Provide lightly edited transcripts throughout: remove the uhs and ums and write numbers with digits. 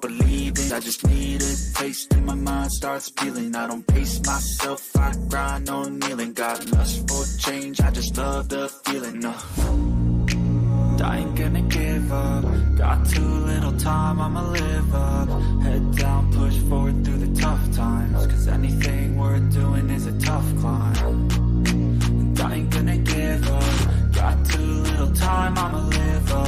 don't believe it. I just need a taste and my mind starts peeling. I don't pace myself, I grind on kneeling. Got lust for change, I just love the feeling. I ain't gonna give up. Got too little time, I'ma live up. Head down, push forward through the tough times. Cause anything worth doing is a tough climb. And I ain't gonna give up. Got too little time, I'ma live up.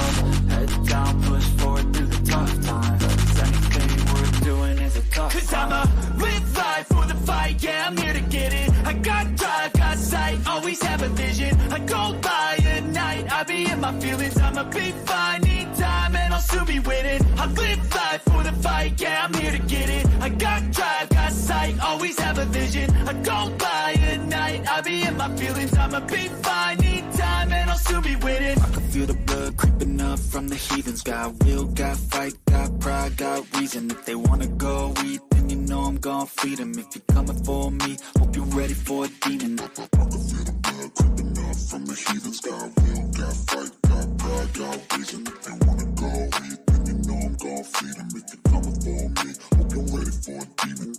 Head down, push forward through the tough times. Cause anything worth doing is a tough climb. Cause I'ma live life for the fight, yeah, I'm here to get it. I got drive, got sight, always have a vision. I go by at night, I be in my feelings. I'ma be fine, need time, and I'll soon be winning. I live life for the fight, yeah, I'm here to get it. I got drive, got sight, always have a vision. I go by at night, I be in my feelings. I'ma be fine, need time, and I'll soon be winning. I can feel the blood creeping up from the heathens. Got will, got fight, got pride, got reason. If they wanna go eat, then you know I'm gon' feed them. If you're coming for me, hope you're ready for a demon. I can feel the blood creeping up from the heathens. Got will, got fight, got pride, got reason. If they wanna go eat, then you know I'm gon' feed them. If you're coming for me, hope you're ready for a demon.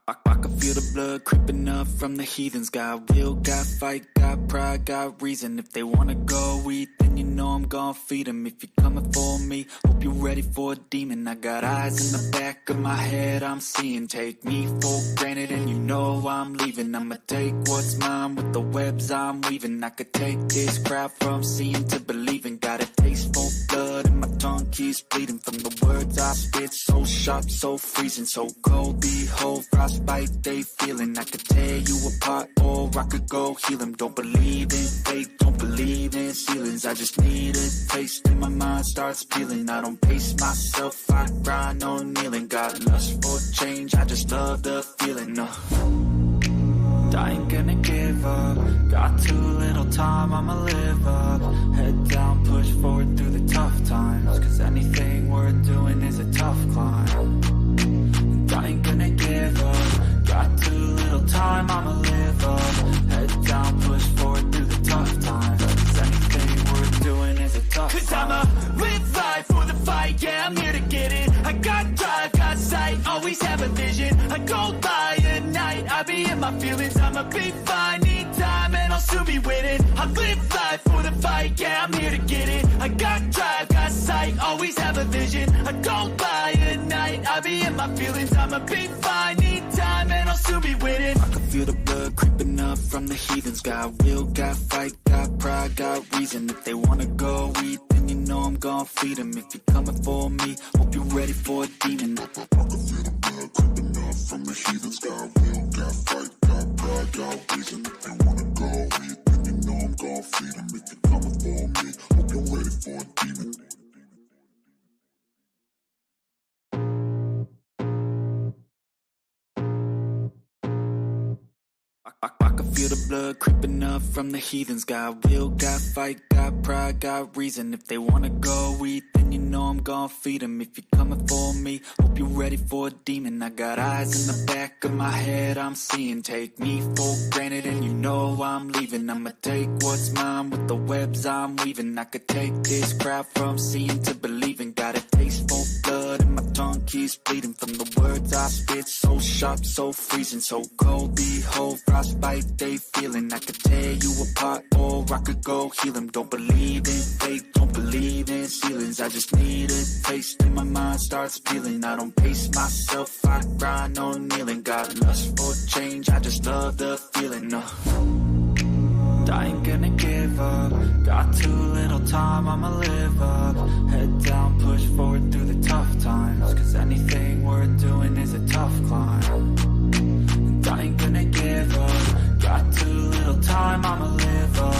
I can feel the blood creeping up from the heathens. Got will, got fight, got pride, got reason. If they wanna go eat, then you know I'm gon' feed them. If you're coming for me, hope you're ready for a demon. I got eyes in the back of my head, I'm seeing. Take me for granted and you know I'm leaving. I'ma take what's mine with the webs I'm weaving. I could take this crowd from seeing to believing. Got a taste for blood and my tongue keeps bleeding. From the words I spit, so sharp, so freezing. So cold, behold, frostbite they feeling. I could tear you apart or I could go heal them. Don't believe in fate, don't believe in ceilings. I just need a taste and my mind starts peeling. I don't pace myself, I grind on kneeling. Got lust for change, I just love the feeling. I ain't gonna give up. Got too little time, I'ma live up. Head down, push forward through the tough times. Cause anything worth doing is a tough climb. And I ain't gonna give up. Got too little time, I'ma live up. Head down, push forward through the tough times. Cause anything worth doing is a tough climb. Cause I'ma live life for the fight, yeah, I'm here to get it. I got drive, got sight, always have a vision. I go by at night, I be in my feelings. I'ma be fine, need time, and I'll soon be winning. I live life for the fight, yeah, I'm here to get it. I got drive, got sight, always have a vision. I go by at night, I be in my feelings. I'ma be fine, need time, and I'll soon be winning. I can feel the blood creeping up from the heathens. Got will, got fight, got pride, got reason. If they wanna go eat, then you know I'm gon' feed them. If you're coming for me, hope you're ready for a demon. I can feel the blood creeping up from the heathens. Got will, got fight, got pride, got reason. If they wanna go eat, then you know I'm gon' feed them. If you're coming for me, hope you're ready for a demon. I can feel the blood creeping up from the heathens. Got will, got fight, got pride, got reason. If they wanna go eat, then you know I'm gon' feed them. If you're coming for me, hope you're ready for a demon. I got eyes in the back of my head, I'm seeing. Take me for granted and you know I'm leaving. I'ma take what's mine with the webs I'm weaving. I could take this crowd from seeing to believing. Got a taste for blood and my tongue keeps bleeding. From the words I spit, so sharp, so freezing. So cold, behold, frostbite they feeling. I could tear you apart or I could go heal them. Don't believe in fate, don't believe in ceilings. I just need a taste and my mind starts peeling. I don't pace myself, I grind on kneeling. Got lust for change, I just love the feeling. I ain't gonna give up. Got too little time, I'ma live up. Head down, push forward through the tough times. Cause anything worth doing is a tough climb. And I ain't gonna give up. Got too little time, I'ma live up.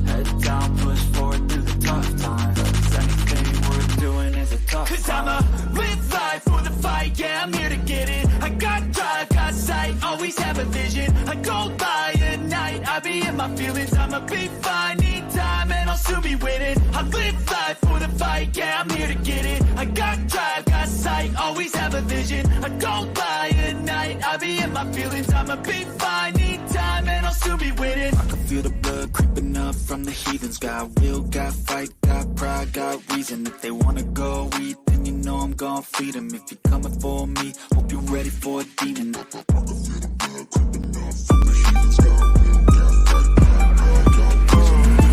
Head down, push forward through the tough times. Cause anything worth doing is a tough climb. Cause I'ma live life for the fight, yeah, I'm here to get it. I got drive, got sight, always have a vision. I go by at night, I be in my feelings. I'ma be fine, need time, and I'll soon be winning. I live life for the fight, yeah, I'm here to get it. I got drive, got sight, always have a vision. I go by at night, I be in my feelings. I'ma be fine, need time, and I'll soon be winning. I can feel the the blood creeping up from the heathens. Got will, got fight, got pride, got reason. If they wanna go eat, then you know I'm gon' feed them. If you're coming for me, hope you're ready for a demon. I can feel the blood creeping up from the heathens. Got will, got fight, got pride, got reason.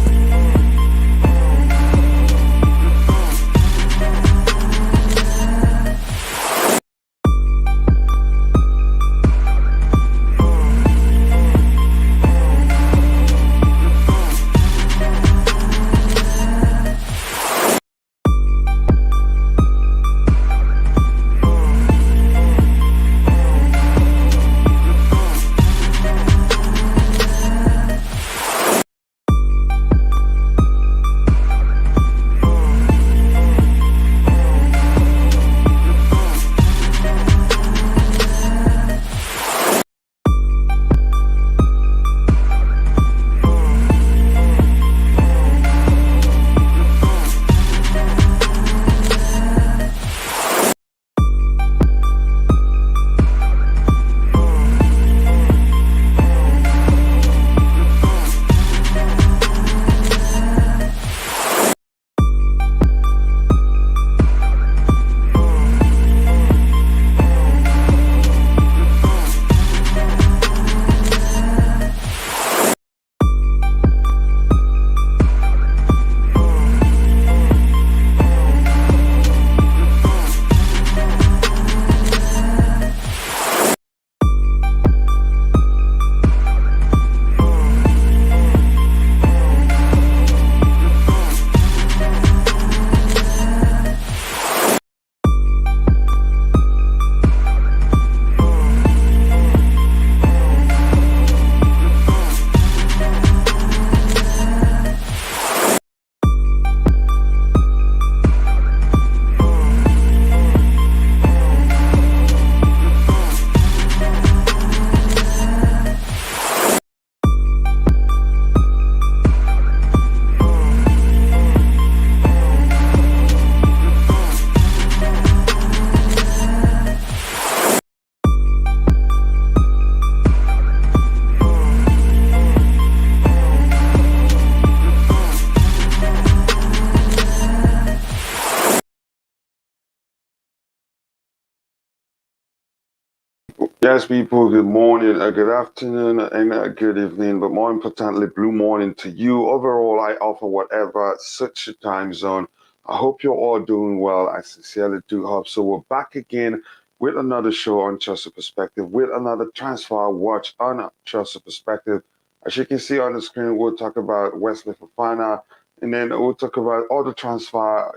Yes, people, good morning, good afternoon, and good evening, but more importantly, blue morning to you. Overall, I offer whatever such a time zone. I hope you're all doing well. I sincerely do hope so. We're back again with another show on Chelsea Perspective, with another transfer watch on Chelsea Perspective. As you can see on the screen, we'll talk about Wesley Fofana, and then we'll talk about all the transfer,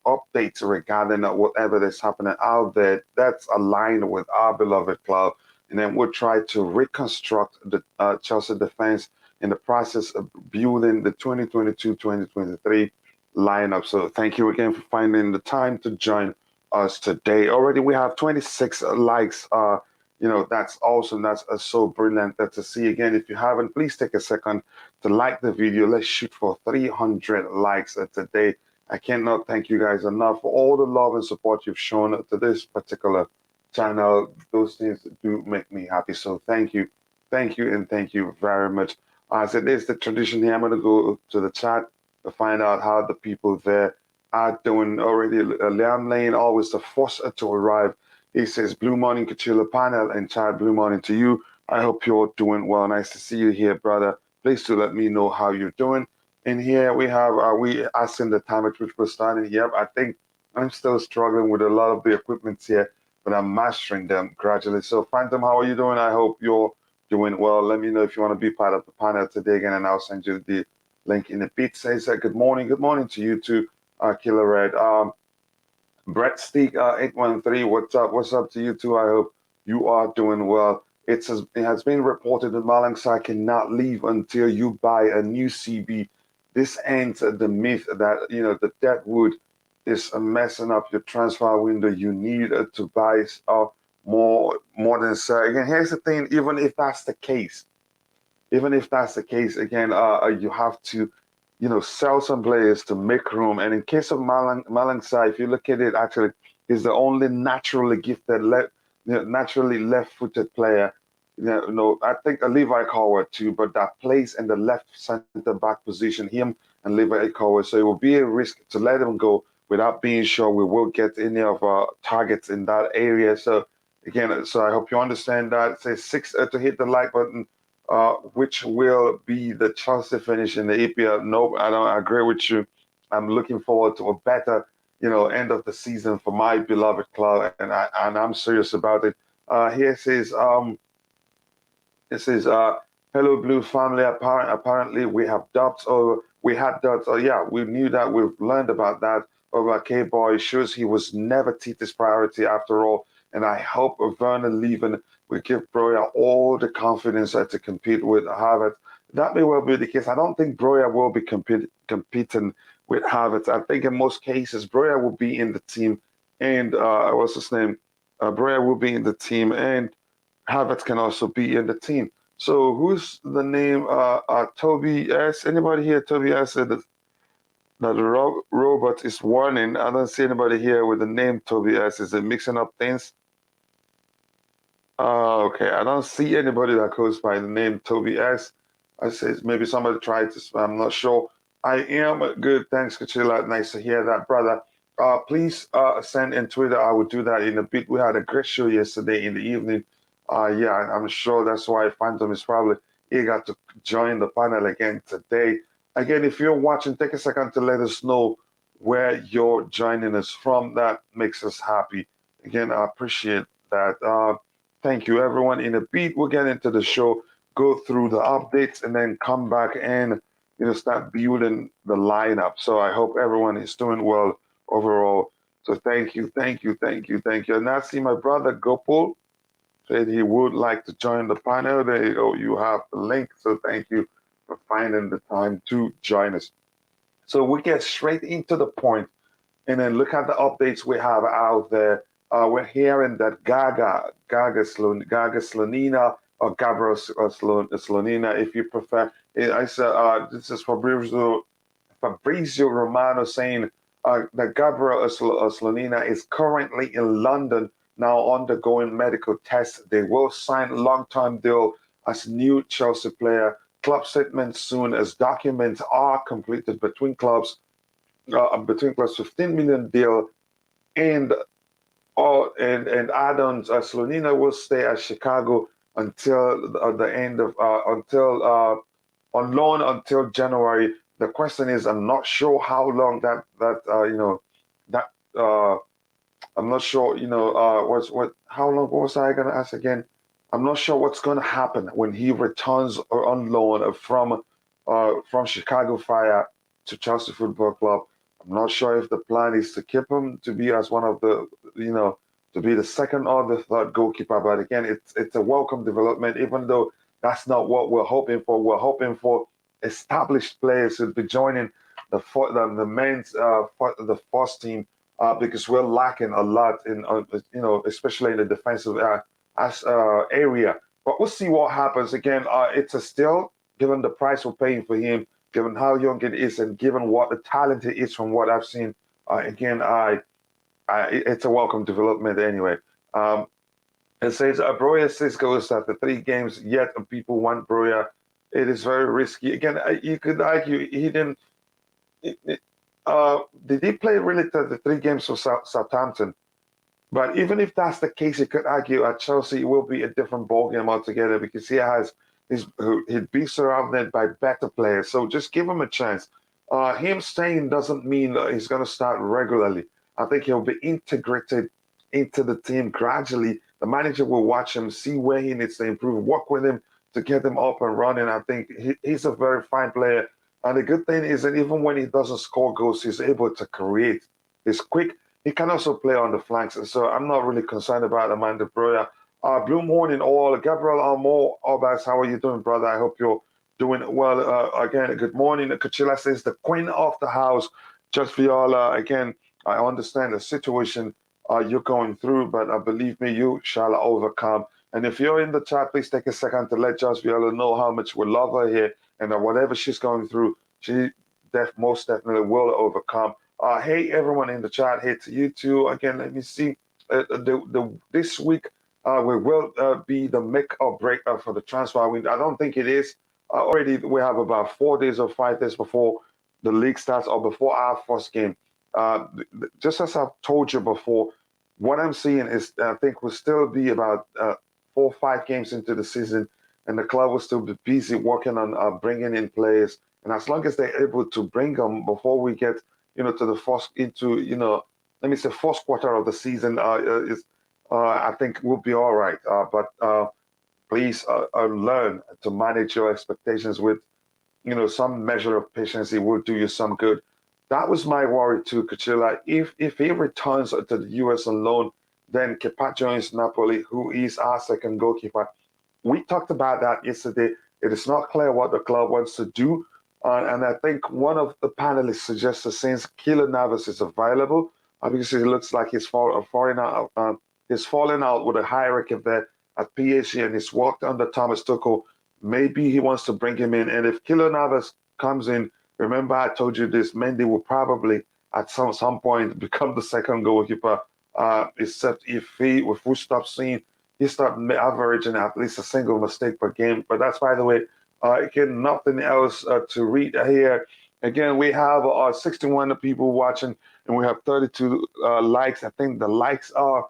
updates regarding whatever that's happening out there that's aligned with our beloved club. And then we'll try to reconstruct the Chelsea defense in the process of building the 2022-2023 lineup. So thank you again for finding the time to join us today. Already we have 26 likes. That's awesome. That's so brilliant to see. Again, if you haven't, please take a second to like the video. Let's shoot for 300 likes today. I cannot thank you guys enough for all the love and support you've shown to this particular channel. Those things do make me happy. So thank you, and thank you very much. As it is the tradition here, I'm going to go to the chat to find out how the people there are doing already. Liam Lane, always the first to arrive. He says, Blue morning, Coachila panel, and Chad, blue morning to you. I hope you're doing well. Nice to see you here, brother. Please do let me know how you're doing. And here we have, we asking the time at which we're starting. Yep, I think I'm still struggling with a lot of the equipment here, but I'm mastering them gradually. So Phantom, how are you doing? I hope you're doing well. Let me know if you want to be part of the panel today again, and I'll send you the link in a bit. Says good morning. Good morning to you too, Killer Red. Brett Steak 813, what's up? What's up to you too? I hope you are doing well. It has been reported that Malang Sarr cannot leave until you buy a new CB. This ends the myth that the debt wood is messing up your transfer window. You need to buy more than Sarr. Again, here's the thing: even if that's the case, again, you have to sell some players to make room. And in case of Malang Sarr, if you look at it, actually, he's the only naturally gifted naturally left-footed player I think Levi Colwill too, but that plays in the left center back position, him and Levi Colwill. So it will be a risk to let him go without being sure we will get any of our targets in that area. So again, so I hope you understand that. It says six to hit the like button, which will be the Chelsea finish in the EPL. Nope, I don't agree with you. I'm looking forward to a better, end of the season for my beloved club, and I'm serious about it. Here it says, "Hello, Blue family. Apparently, we have doubts. Or we had doubts. Oh, yeah, we knew that. We've learned about that. Over K-Boy shows he was never Tita's priority after all. And I hope Werner leaving will give Broya all the confidence to compete with Harvard. That may well be the case. I don't think Broya will be competing with Harvard. I think in most cases, Broya will be in the team, and what's his name? Broya will be in the team, and Havertz can also be in the team. So who's the name? Toby S. Anybody here? Toby S. said that the robot is warning. I don't see anybody here with the name Toby S. Is it mixing up things? Okay. I don't see anybody that goes by the name Toby S. I say maybe somebody tried to spam. I'm not sure. I am good. Thanks, Cucurella. Nice to hear that, brother. Please send in Twitter. I will do that in a bit. We had a great show yesterday in the evening. Yeah, I'm sure that's why Phantom is probably eager to join the panel again today. Again, if you're watching, take a second to let us know where you're joining us from. That makes us happy. Again, I appreciate that. Thank you, everyone. In a bit, we'll get into the show, go through the updates, and then come back and start building the lineup. So I hope everyone is doing well overall. So thank you, thank you, thank you, thank you. And I see my brother Gopul said he would like to join the panel. There you go. You have the link. So thank you for finding the time to join us. So we get straight into the point and then look at the updates we have out there. We're hearing that Gaga Slonina, or Gabriel Slonina, if you prefer. I said this is Fabrizio Romano saying that Gabriel Slonina is currently in London now undergoing medical tests. They will sign long-term deal as new Chelsea player. Club statement soon as documents are completed between clubs 15 million deal and and add-ons. Slonina will stay at Chicago until the end of on loan until January. The question is, I'm not sure how long that I'm not sure how long. What was I going to ask again? I'm not sure what's going to happen when he returns on loan from Chicago Fire to Chelsea Football Club. I'm not sure if the plan is to keep him to be as one of the, to be the second or the third goalkeeper. But again, it's a welcome development, even though that's not what we're hoping for. We're hoping for established players to be joining the men's the first team because we're lacking a lot in especially in the defensive area. But we'll see what happens. Again, it's a still given the price we're paying for him, given how young it is, and given what the talent it is from what I've seen. Again, it's a welcome development anyway. It says Broya goes after 3 games, yet people want Broya. It is very risky. Again, you could argue he didn't. Did he play really the 3 games for Southampton? But even if that's the case, you could argue at Chelsea it will be a different ballgame altogether because he'd be surrounded by better players. So just give him a chance. Him staying doesn't mean he's going to start regularly. I think he'll be integrated into the team gradually. The manager will watch him, see where he needs to improve, work with him to get him up and running. I think he's a very fine player. And the good thing is that even when he doesn't score goals, he's able to create. He's quick. He can also play on the flanks. So I'm not really concerned about Amanda Broya. Blue morning all. Gabriel Almo, Obas, how are you doing, brother? I hope you're doing well. Again, good morning. Coachila says the queen of the house. Just Viola, again, I understand the situation you're going through, but believe me, you shall overcome. And if you're in the chat, please take a second to let Just Viola know how much we love her here and that whatever she's going through, she most definitely will overcome. Hey, everyone in the chat, hey to you too. Again, let me see. This week, we will be the make or break for the transfer window. I don't think it is. Already, we have about 4 days or 5 days before the league starts or before our first game. Just as I've told you before, what I'm seeing is I think we'll still be about 4 or 5 games into the season, and the club will still be busy working on bringing in players. And as long as they're able to bring them before we get, to the first into, let me say first quarter of the season, is I think we'll be all right. But please learn to manage your expectations with, some measure of patience. It will do you some good. That was my worry too, Cucurella. If he returns to the US on loan, then Kepa joins Napoli, who is our second goalkeeper. We talked about that yesterday. It is not clear what the club wants to do. And I think one of the panelists suggested since Keylor Navas is available, because it looks like he's falling out with a hierarchy there at PSG and he's worked under Thomas Tuchel. Maybe he wants to bring him in. And if Keylor Navas comes in, remember I told you this, Mendy will probably at some point become the second goalkeeper, except if we stop seeing he start averaging at least a single mistake per game. But that's, by the way, again, nothing else to read here. Again, we have 61 people watching and we have 32 likes. I think the likes are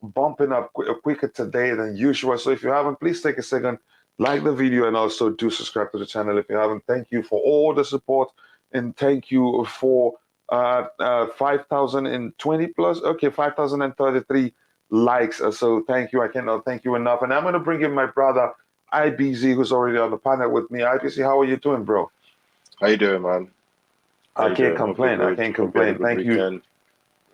bumping up quicker today than usual. So if you haven't, please take a second, like the video, and also do subscribe to the channel if you haven't. Thank you for all the support, and thank you for 5,020 plus. Okay, 5,033 likes. So thank you. I cannot thank you enough. And I'm going to bring in my brother IBZ, who's already on the panel with me. IBZ, how are you doing, bro? How you doing, man? I can't complain. I can't complain. Thank you.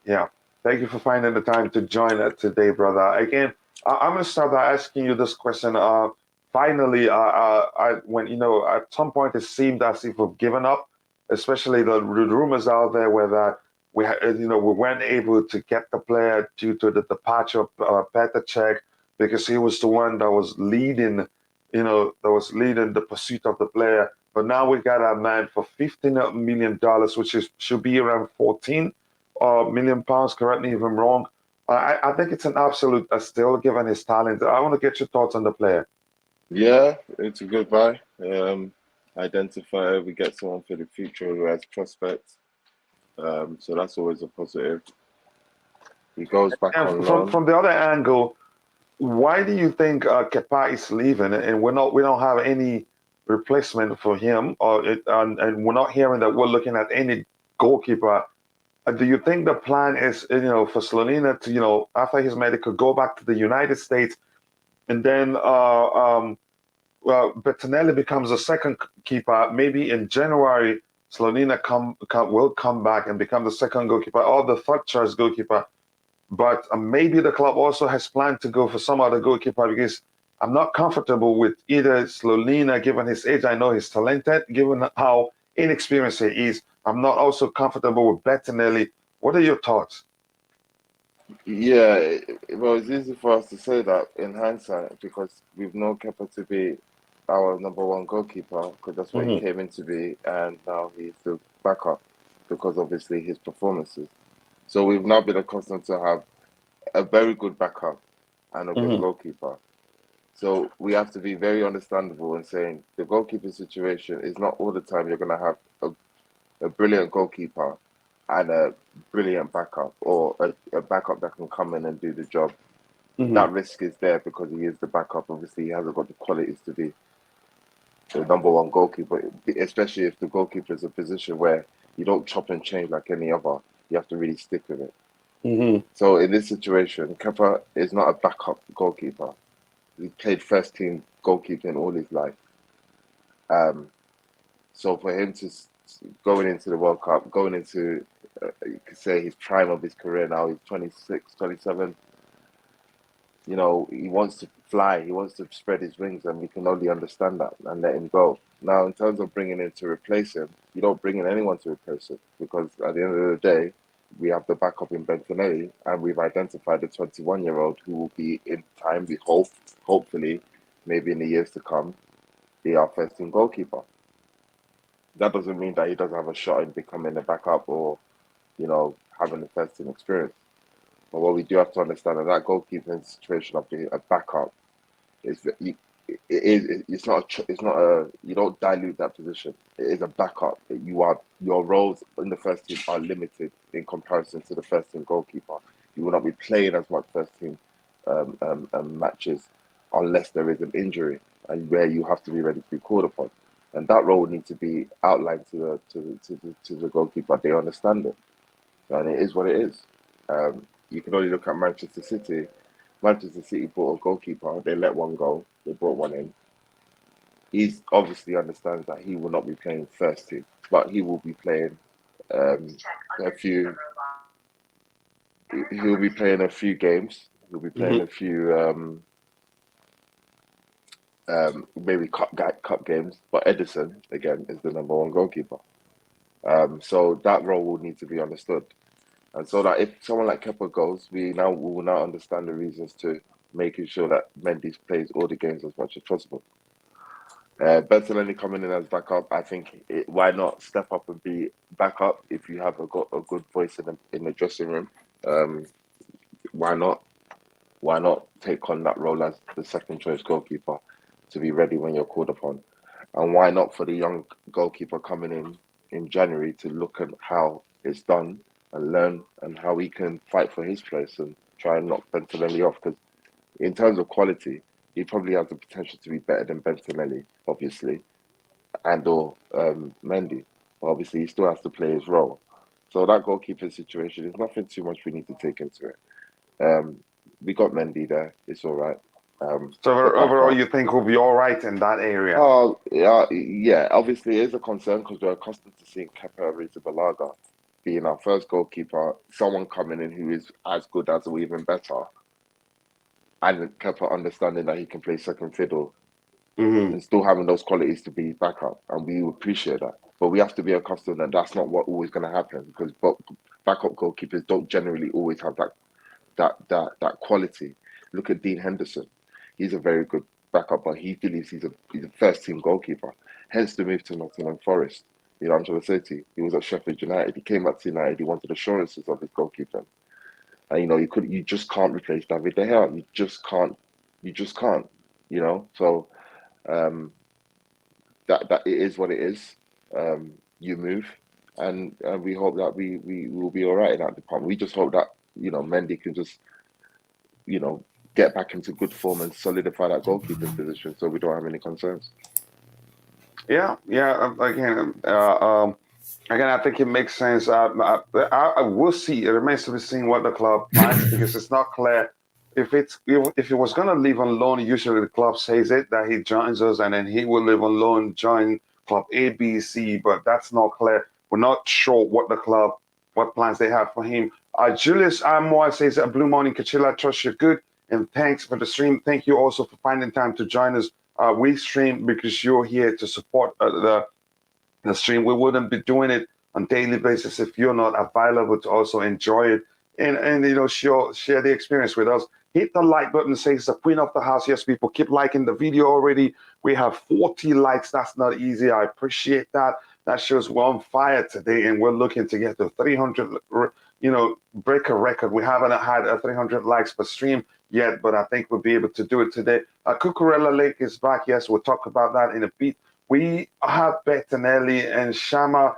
Yeah. Thank you for finding the time to join us today, brother. Again, I'm going to start by asking you this question. Finally, when at some point it seemed as if we've given up, especially the rumors out there where that we weren't able to get the player due to the departure of Petr Cech because he was the one that was leading, the pursuit of the player. But now we got our man for $15 million, which should be around 14 million pounds. Correct me if I'm wrong. I think it's an absolute steal given his talent. I want to get your thoughts on the player. Yeah, it's a good buy. Identify we get someone for the future who has prospects. So that's always a positive. He goes back on loan. From the other angle, why do you think Kepa is leaving and we don't have any replacement for him, and we're not hearing that we're looking at any goalkeeper? Do you think the plan is, for Slonina to, after his medical, go back to the United States, and then Bettinelli becomes the second keeper? Maybe in January, Slonina will come back and become the second goalkeeper or the third choice goalkeeper. But maybe the club also has planned to go for some other goalkeeper, because I'm not comfortable with either Slonina, given his age. I know he's talented, given how inexperienced he is. I'm not also comfortable with Bettinelli. What are your thoughts? Yeah, well, it's easy for us to say that in hindsight because we've known Kepa to be our number one goalkeeper because that's what he came in to be, and now he's the backup because obviously his performances. So we've now been accustomed to have a very good backup and a good goalkeeper. So we have to be very understandable in saying the goalkeeper situation is not all the time you're going to have a brilliant goalkeeper and a brilliant backup, or a backup that can come in and do the job. That risk is there because he is the backup. Obviously, he hasn't got the qualities to be the number one goalkeeper, especially if the goalkeeper is a position where you don't chop and change like any other. You have to really stick with it. So in this situation, Kepa is not a backup goalkeeper. He played first team goalkeeping all his life. So for him to going into the World Cup, going into you could say his prime of his career now, he's 26, 27. He wants to fly, he wants to spread his wings, and we can only understand that and let him go. Now, in terms of bringing in to replace him, you don't bring in anyone to replace him because at the end of the day, we have the backup in Bettinelli, and we've identified the 21-year-old who will be in time, we hope, hopefully, maybe in the years to come, be our first team goalkeeper. That doesn't mean that he doesn't have a shot in becoming a backup or, having the first team experience. But what we do have to understand is that goalkeeping situation of being a backup is that it's not a you don't dilute that position. It is a backup. Your roles in the first team are limited in comparison to the first team goalkeeper. You will not be playing as much first team matches unless there is an injury and where you have to be ready to be called upon. And that role would need to be outlined to the goalkeeper. They understand it, and it is what it is. You can only look at Manchester City. Manchester City bought a goalkeeper. They let one go. They brought one in. He obviously understands that he will not be playing first team, but he will be playing a few. He'll be playing a few games. He'll be playing a few maybe cup games. But Edison again is the number one goalkeeper. So that role will need to be understood. And so that if someone like Kepa goes, we will now understand the reasons to making sure that Mendy plays all the games as much as possible. Bentalini coming in as backup, I think why not step up and be backup if you have a good voice in the dressing room? Why not? Why not take on that role as the second choice goalkeeper to be ready when you're called upon? And why not for the young goalkeeper coming in January to look at how it's done and learn and how he can fight for his place and try and knock Bentalini off? Because in terms of quality, he probably has the potential to be better than Bentalini, obviously, and/or Mendy. But obviously, he still has to play his role. So that goalkeeper situation is nothing too much we need to take into it. We got Mendy there; it's all right. So overall, you think we'll be all right in that area? Oh, yeah. Obviously, it is a concern because we're accustomed to seeing Kepa Arrizabalaga being our first goalkeeper, someone coming in who is as good as or even better, and Kepa understanding that he can play second fiddle and still having those qualities to be backup, and we appreciate that. But we have to be accustomed that that's not what always going to happen because backup goalkeepers don't generally always have that quality. Look at Dean Henderson; he's a very good backup, but he believes he's a first team goalkeeper. Hence the move to Nottingham Forest. You know, I'm trying to say to you, he was at Sheffield United. He came back to United. He wanted assurances of his goalkeeping. And you just can't replace David De Gea. You just can't. You know, so that it is what it is. You move, and we hope that we will be all right in that department. We just hope that Mendy can just get back into good form and solidify that goalkeeping position, so we don't have any concerns. Yeah. Again, I think it makes sense. I will see. It remains to be seen what the club plans because it's not clear if he was going to leave on loan. Usually, the club says it that he joins us and then he will live on loan, join club A, B, C. But that's not clear. We're not sure what plans they have for him. Julius Amoy says, "Blue morning, Coachila. Trust you're good, and thanks for the stream. Thank you also for finding time to join us. We stream because you're here to support the stream. We wouldn't be doing it on daily basis if you're not available to also enjoy it and share the experience with us. Hit the like button, says the queen of the house. Yes, people, keep liking the video already. We have 40 likes. That's not easy. I appreciate that. That shows we're on fire today, and we're looking to get to 300, break a record. We haven't had a 300 likes per stream yet, but I think we'll be able to do it today. Cucurella Lake is back. Yes, we'll talk about that in a bit. We have Bettinelli and Shama.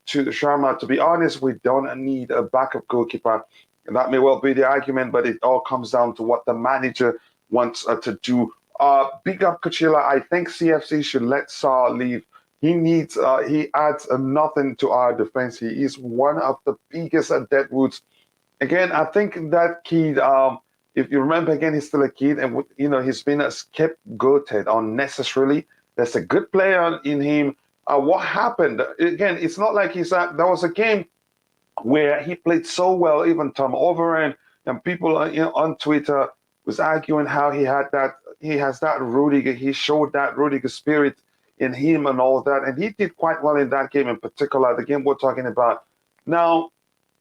To be honest, we don't need a backup goalkeeper. And that may well be the argument, but it all comes down to what the manager wants to do. Big up Coachila. I think CFC should let Sarr leave. He adds nothing to our defense. He is one of the biggest deadwoods. Again, I think that kid, if you remember, again, he's still a kid, and he's been scapegoated unnecessarily. There's a good player in him. What happened? Again, it's not like there was a game where he played so well, even Tom Overend and people on Twitter was arguing how he has that Rudiger, he showed that Rudiger spirit in him and all that, and he did quite well in that game in particular, the game we're talking about. Now,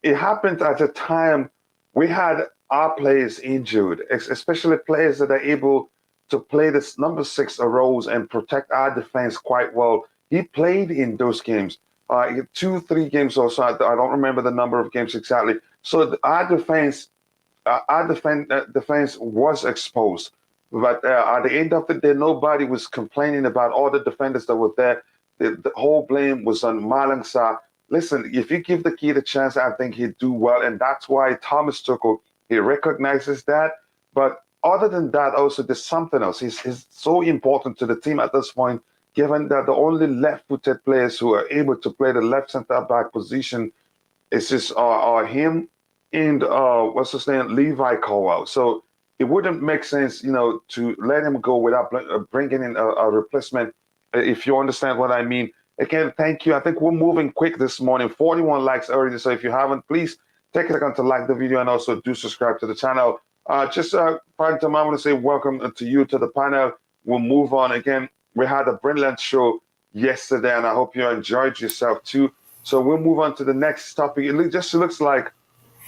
it happened at a time we had our players injured, especially players that are able to play this number 6 roles and protect our defense quite well. He played in those games, 2-3 games or so. I don't remember the number of games exactly. So our defense our defense was exposed. But at the end of the day, nobody was complaining about all the defenders that were there. The whole blame was on Malang Sarr. Listen, if you give the kid a chance, I think he'd do well. And that's why Thomas Tuchel, he recognizes that. But other than that, also, there's something else. He's so important to the team at this point, given that the only left-footed players who are able to play the left center-back position is just him and what's his name, Levi Colwill. So it wouldn't make sense, to let him go without bringing in a replacement, if you understand what I mean. Again, thank you. I think we're moving quick this morning. 41 likes already. So if you haven't, please take a second to like the video and also do subscribe to the channel. Just prior to I want to say welcome to you to the panel. We'll move on. Again, we had a brilliant show yesterday, and I hope you enjoyed yourself too. So we'll move on to the next topic. It just looks like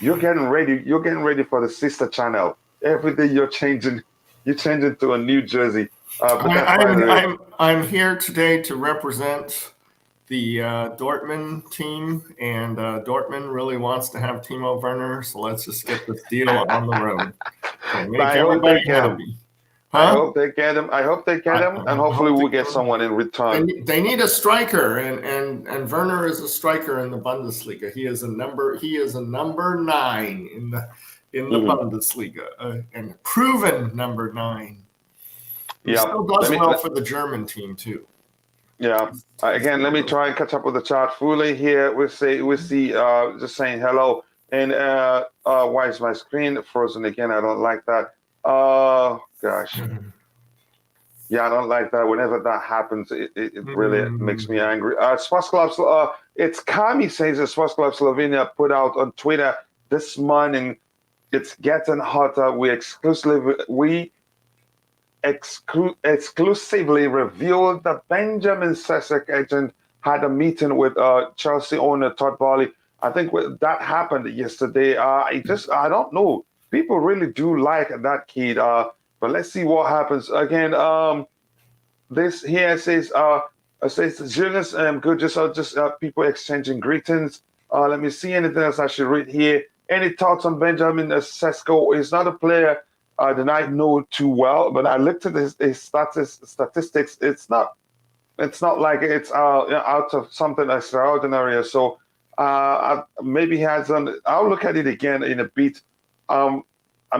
you're getting ready. You're getting ready for the sister channel. Every day you're changing to a new jersey. I'm here today to represent the Dortmund team, and Dortmund really wants to have Timo Werner, so let's just get this deal on the road. So make everybody happy. I hope they get him. And hopefully we'll get someone in return. They need a striker, and Werner is a striker in the Bundesliga. He is a number 9 in the Bundesliga, and proven number 9. He still does well for the German team too. Yeah. Again, let me try and catch up with the chat fully here. We see just saying hello. And why is my screen frozen again? I don't like that. Gosh. Yeah, I don't like that. Whenever that happens, it really makes me angry. Sports Club, it's Kami says the Sports Club Slovenia put out on Twitter this morning. It's getting hotter. We exclusively revealed that Benjamin Sesak agent had a meeting with Chelsea owner Todd Boehly. I think that happened yesterday. I don't know. People really do like that kid. But let's see what happens. Again, this here says Julius, good. Just people exchanging greetings. Let me see anything else I should read here. Any thoughts on Benjamin Sesko? He's not a player that I know too well, but I looked at his statistics. It's not like it's out of something extraordinary. So maybe he has done. I'll look at it again in a bit. And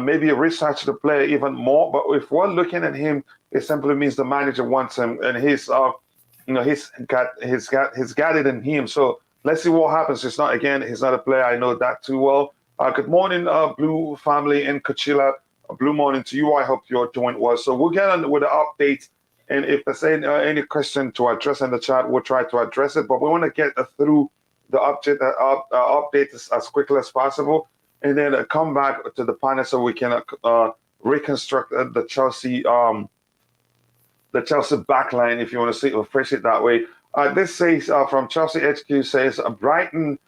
maybe research the player even more. But if we're looking at him, it simply means the manager wants him, and he's got it in him. So let's see what happens. He's not a player I know that too well. Good morning, Blue family in Coachila. Blue morning to you. I hope you're doing well. So we'll get on with the update, and if there's any question to address in the chat, we'll try to address it. But we want to get through the update as quickly as possible, and then come back to the panel so we can reconstruct the Chelsea backline, if you want to phrase it that way. This says from Chelsea HQ says Brighton's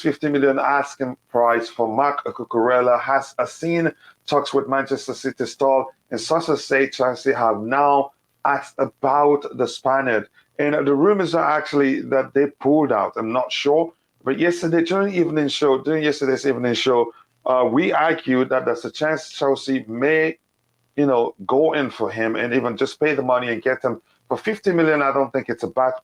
50 million asking price for Marc Cucurella has seen talks with Manchester City stall, and sources say Chelsea have now asked about the Spaniard. And the rumors are actually that they pulled out. I'm not sure. But during yesterday's evening show, we argued that there's a chance Chelsea may, go in for him and even just pay the money and get him for 50 million. I don't think it's a bad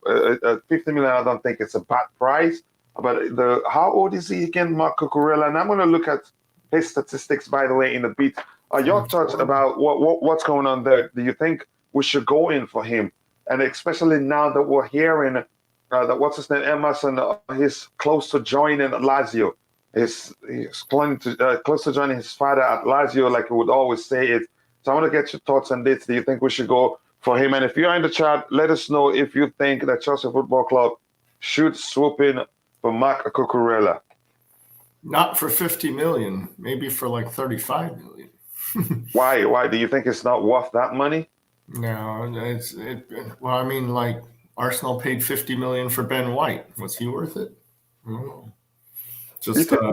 50 million. I don't think it's a bad price. But how old is he again, Marc Cucurella? And I'm going to look at his statistics, by the way, in a bit. Your thoughts about what's going on there? Do you think we should go in for him? And especially now that we're hearing that what's his name, Emerson, he's close to joining Lazio. He's close to joining his father at Lazio, like he would always say it. So I want to get your thoughts on this. Do you think we should go for him? And if you're in the chat, let us know if you think that Chelsea Football Club should swoop in for Marc Cucurella. Not for 50 million, maybe for like 35 million. Why? Do you think it's not worth that money? No, well, I mean, like Arsenal paid 50 million for Ben White. Was he worth it? No. Just I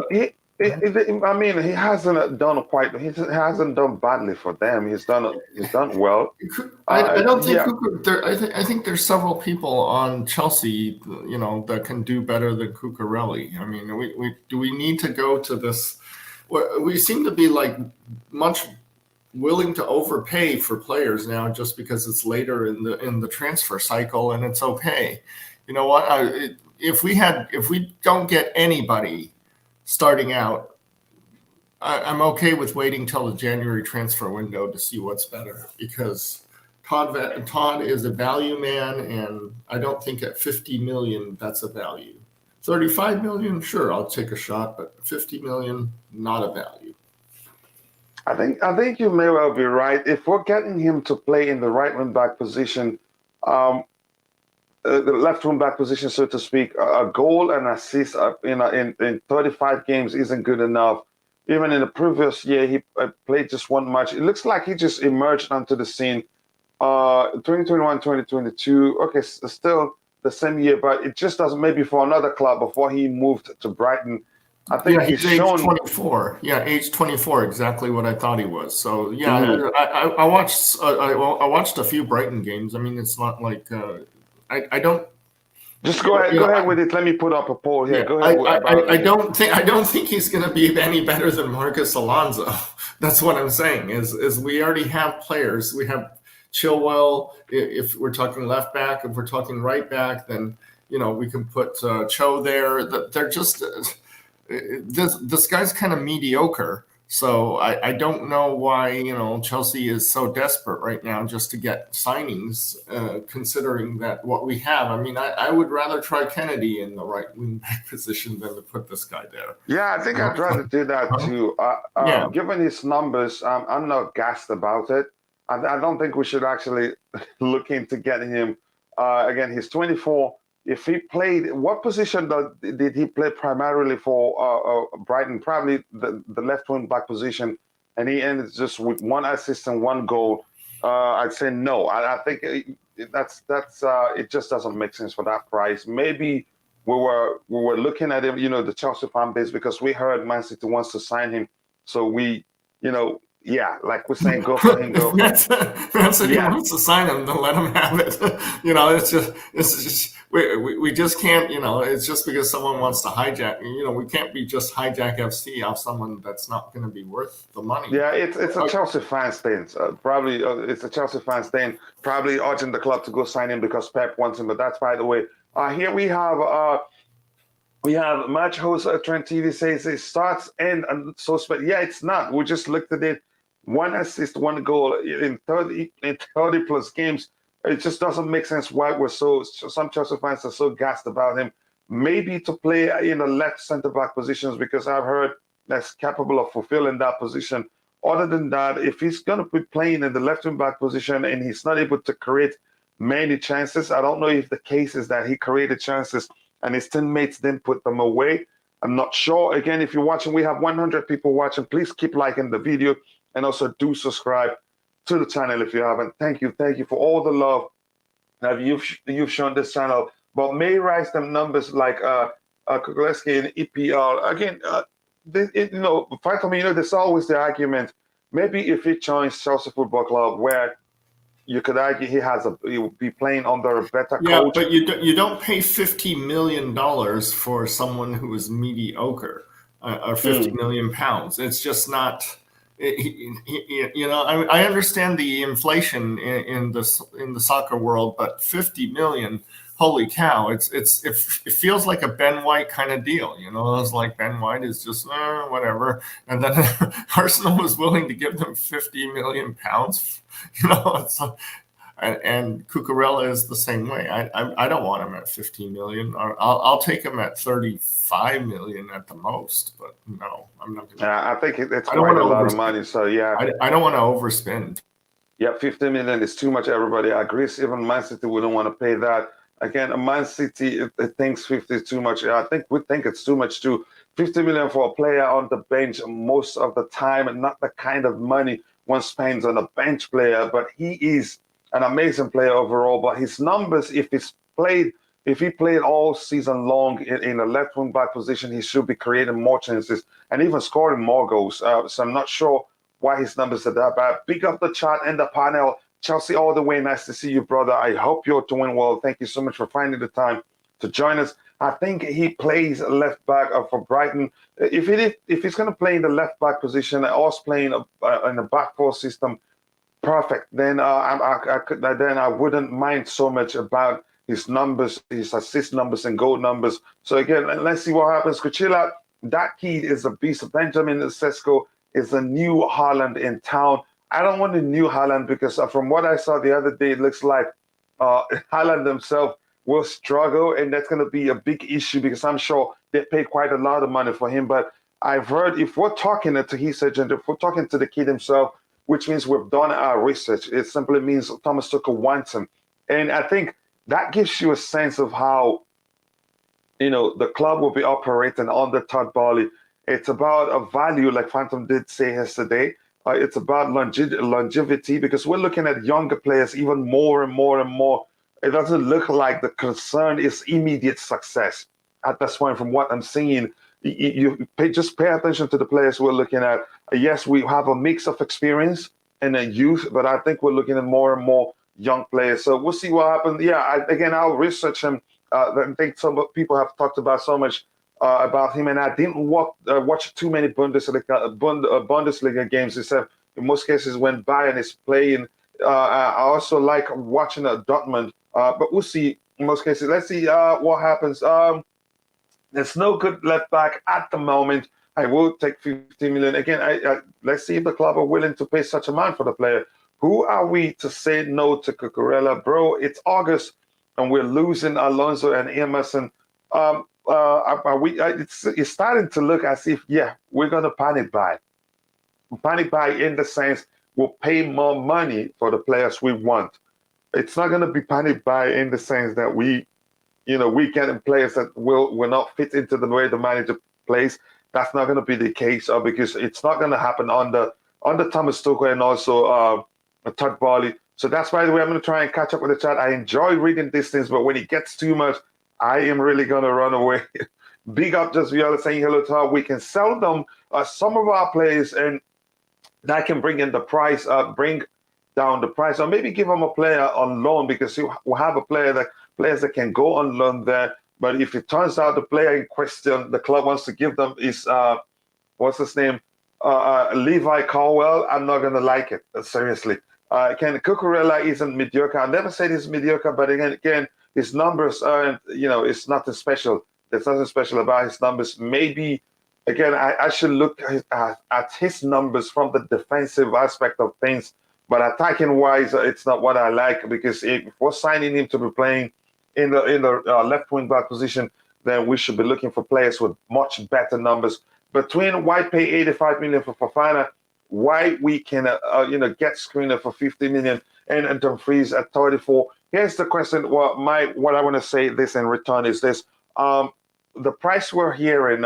mean, he hasn't done badly for them. He's done well. I don't think I think there's several people on Chelsea, that can do better than Cucurella. I mean, do we need to go to this we seem to be like much willing to overpay for players now just because it's later in the transfer cycle and it's okay. You know what? If we don't get anybody starting out, I'm okay with waiting till the January transfer window to see what's better, because Todd is a value man, and I don't think at 50 million that's a value. 35 million, sure, I'll take a shot, but 50 million, not a value. I think you may well be right. If we're getting him to play in the right wing back position, the left wing back position, so to speak, a goal and assist in 35 games isn't good enough. Even in the previous year, he played just one match. It looks like he just emerged onto the scene. 2021, 2022, okay, still the same year, but it just doesn't, maybe for another club before he moved to Brighton. I think he's age 24. Yeah, age 24, exactly what I thought he was. So yeah, I watched a few Brighton games. I mean, it's not like I don't. Just go ahead with it. Let me put up a poll here. Go ahead. I don't think he's going to be any better than Marcus Alonso. That's what I'm saying. Is we already have players. We have Chilwell. If we're talking left back, if we're talking right back, then we can put Cho there. They're just this guy's kind of mediocre. So I don't know why Chelsea is so desperate right now just to get signings, considering that what we have. I mean, I would rather try Kennedy in the right wing back position than to put this guy there. Yeah, I think I'd rather do that too. Given his numbers, I'm not gassed about it. I don't think we should actually look into getting him. Again, he's 24. If he played, what position did he play primarily for Brighton? Probably the left wing back position, and he ended just with one assist and one goal. I'd say no. I think that's it just doesn't make sense for that price. Maybe we were looking at him, the Chelsea fan base, because we heard Man City wants to sign him, so we, yeah, like we're saying, go for him. Man City wants to sign him, then let him have it. It's just we just can't. It's just because someone wants to hijack. We can't be just hijack FC off someone that's not going to be worth the money. Yeah, it's a Chelsea fan thing. Probably it's a Chelsea fan thing. Probably urging the club to go sign him because Pep wants him. But that's by the way. Here we have. We have match host Trent TV says it starts and so yeah, it's not. We just looked at it. One assist, one goal in 30 plus games. It just doesn't make sense why some Chelsea fans are so gassed about him. Maybe to play in the left centre back positions, because I've heard that's capable of fulfilling that position. Other than that, if he's going to be playing in the left wing back position and he's not able to create many chances, I don't know if the case is that he created chances and his teammates didn't put them away. I'm not sure. Again, if you're watching, we have 100 people watching. Please keep liking the video. And also do subscribe to the channel if you haven't. Thank you for all the love that you've shown this channel. But may rise them numbers like Kukuleski and EPL. Again, there's always the argument. Maybe if he joins Chelsea Football Club, where you could argue he will be playing under a better coach. Yeah, but you don't pay $50 million for someone who is mediocre, or 50 million pounds. It's just not. I understand the inflation in the soccer world, but 50 million, holy cow! It feels like a Ben White kind of deal. It's like Ben White is just whatever, and then Arsenal was willing to give them 50 million pounds. And Cucurella is the same way. I don't want him at 15 million. I'll take him at 35 million at the most. But no, I'm not going to. I think it's quite a lot of money. So yeah, I don't want to overspend. Yeah, 50 million is too much. Everybody agrees. Even Man City wouldn't want to pay that. Again, Man City it thinks 50 is too much. I think we think it's too much too. 50 million for a player on the bench most of the time, and not the kind of money one spends on a bench player. But he is an amazing player overall, but his numbers, if he played all season long in a left wing back position, he should be creating more chances and even scoring more goals. So I'm not sure why his numbers are that bad. Big up the chat and the panel. Chelsea all the way. Nice to see you, brother. I hope you're doing well. Thank you so much for finding the time to join us. I think he plays left back for Brighton. If he's going to play in the left back position, or playing in a back four system, perfect. Then I wouldn't mind so much about his numbers, his assist numbers and goal numbers. So again, let's see what happens. Coachila, that kid is a beast. Benjamin Sesko is a new Haaland in town. I don't want a new Haaland because from what I saw the other day, it looks like Haaland himself will struggle, and that's going to be a big issue because I'm sure they paid quite a lot of money for him. But I've heard if we're talking to his agent, if we're talking to the kid himself, which means we've done our research, it simply means Thomas Tuchel wants him. And I think that gives you a sense of how, the club will be operating under Todd Boehly. It's about a value, like Phantom did say yesterday. It's about longevity because we're looking at younger players even more and more and more. It doesn't look like the concern is immediate success at this point from what I'm seeing. Just pay attention to the players we're looking at. Yes, we have a mix of experience and a youth, but I think we're looking at more and more young players. So we'll see what happens. Yeah, I'll research him. I think some people have talked about so much about him, and I didn't watch too many Bundesliga games, except in most cases when Bayern is playing. I also like watching Dortmund, but we'll see in most cases. Let's see what happens. There's no good left back at the moment. I will take 50 million. Again, let's see if the club are willing to pay such amount for the player. Who are we to say no to Cucurella? Bro, it's August, and we're losing Alonso and Emerson. It's starting to look as if, we're going to panic buy. Panic buy in the sense we'll pay more money for the players we want. It's not going to be panic buy in the sense that we getting players that will not fit into the way the manager plays. That's not going to be the case because it's not going to happen under Thomas Tuchel and also Todd Boehly. So that's why I'm going to try and catch up with the chat. I enjoy reading these things, but when it gets too much, I am really going to run away. Big up Just Viola saying hello to her. We can sell them some of our players, and that can bring in the price, bring down the price, or maybe give them a player on loan because you will have players that can go on loan there. But if it turns out the player in question the club wants to give them is what's his name, Levi Colwill, I'm not gonna like it seriously. Cucurella isn't mediocre. I never said he's mediocre, but again, his numbers aren't. It's nothing special. There's nothing special about his numbers. Maybe again, I should look at his numbers from the defensive aspect of things. But attacking wise, it's not what I like because if we're signing him to be playing in the left wing back position, then we should be looking for players with much better numbers. Between why pay 85 million for Fofana, why we can get Skriniar for 50 million and Dumfries at 34. Here's the question. What I want to say this in return is this: the price we're hearing,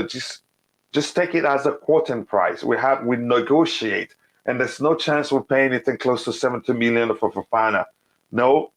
just take it as a quoting price. We negotiate, and there's no chance we'll pay anything close to 70 million for Fofana. No.